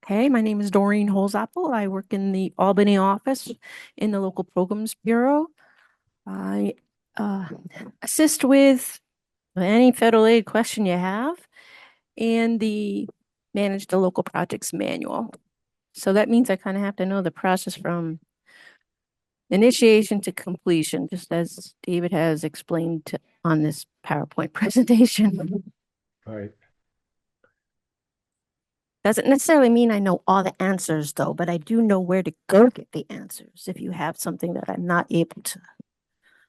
Okay, my name is Doreen Holzapfel. I work in the Albany office in the Local Programs Bureau. I assist with any federal aid question you have and manage the local projects manual. So that means I kind of have to know the process from initiation to completion, just as David has explained on this PowerPoint presentation. All right. Doesn't necessarily mean I know all the answers, though, but I do know where to go get the answers if you have something that I'm not able to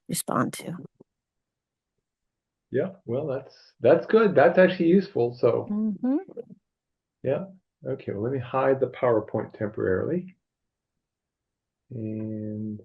respond to. Yeah, well, that's good. That's actually useful. So Mm-hmm. yeah. Okay, well, let me hide the PowerPoint temporarily. And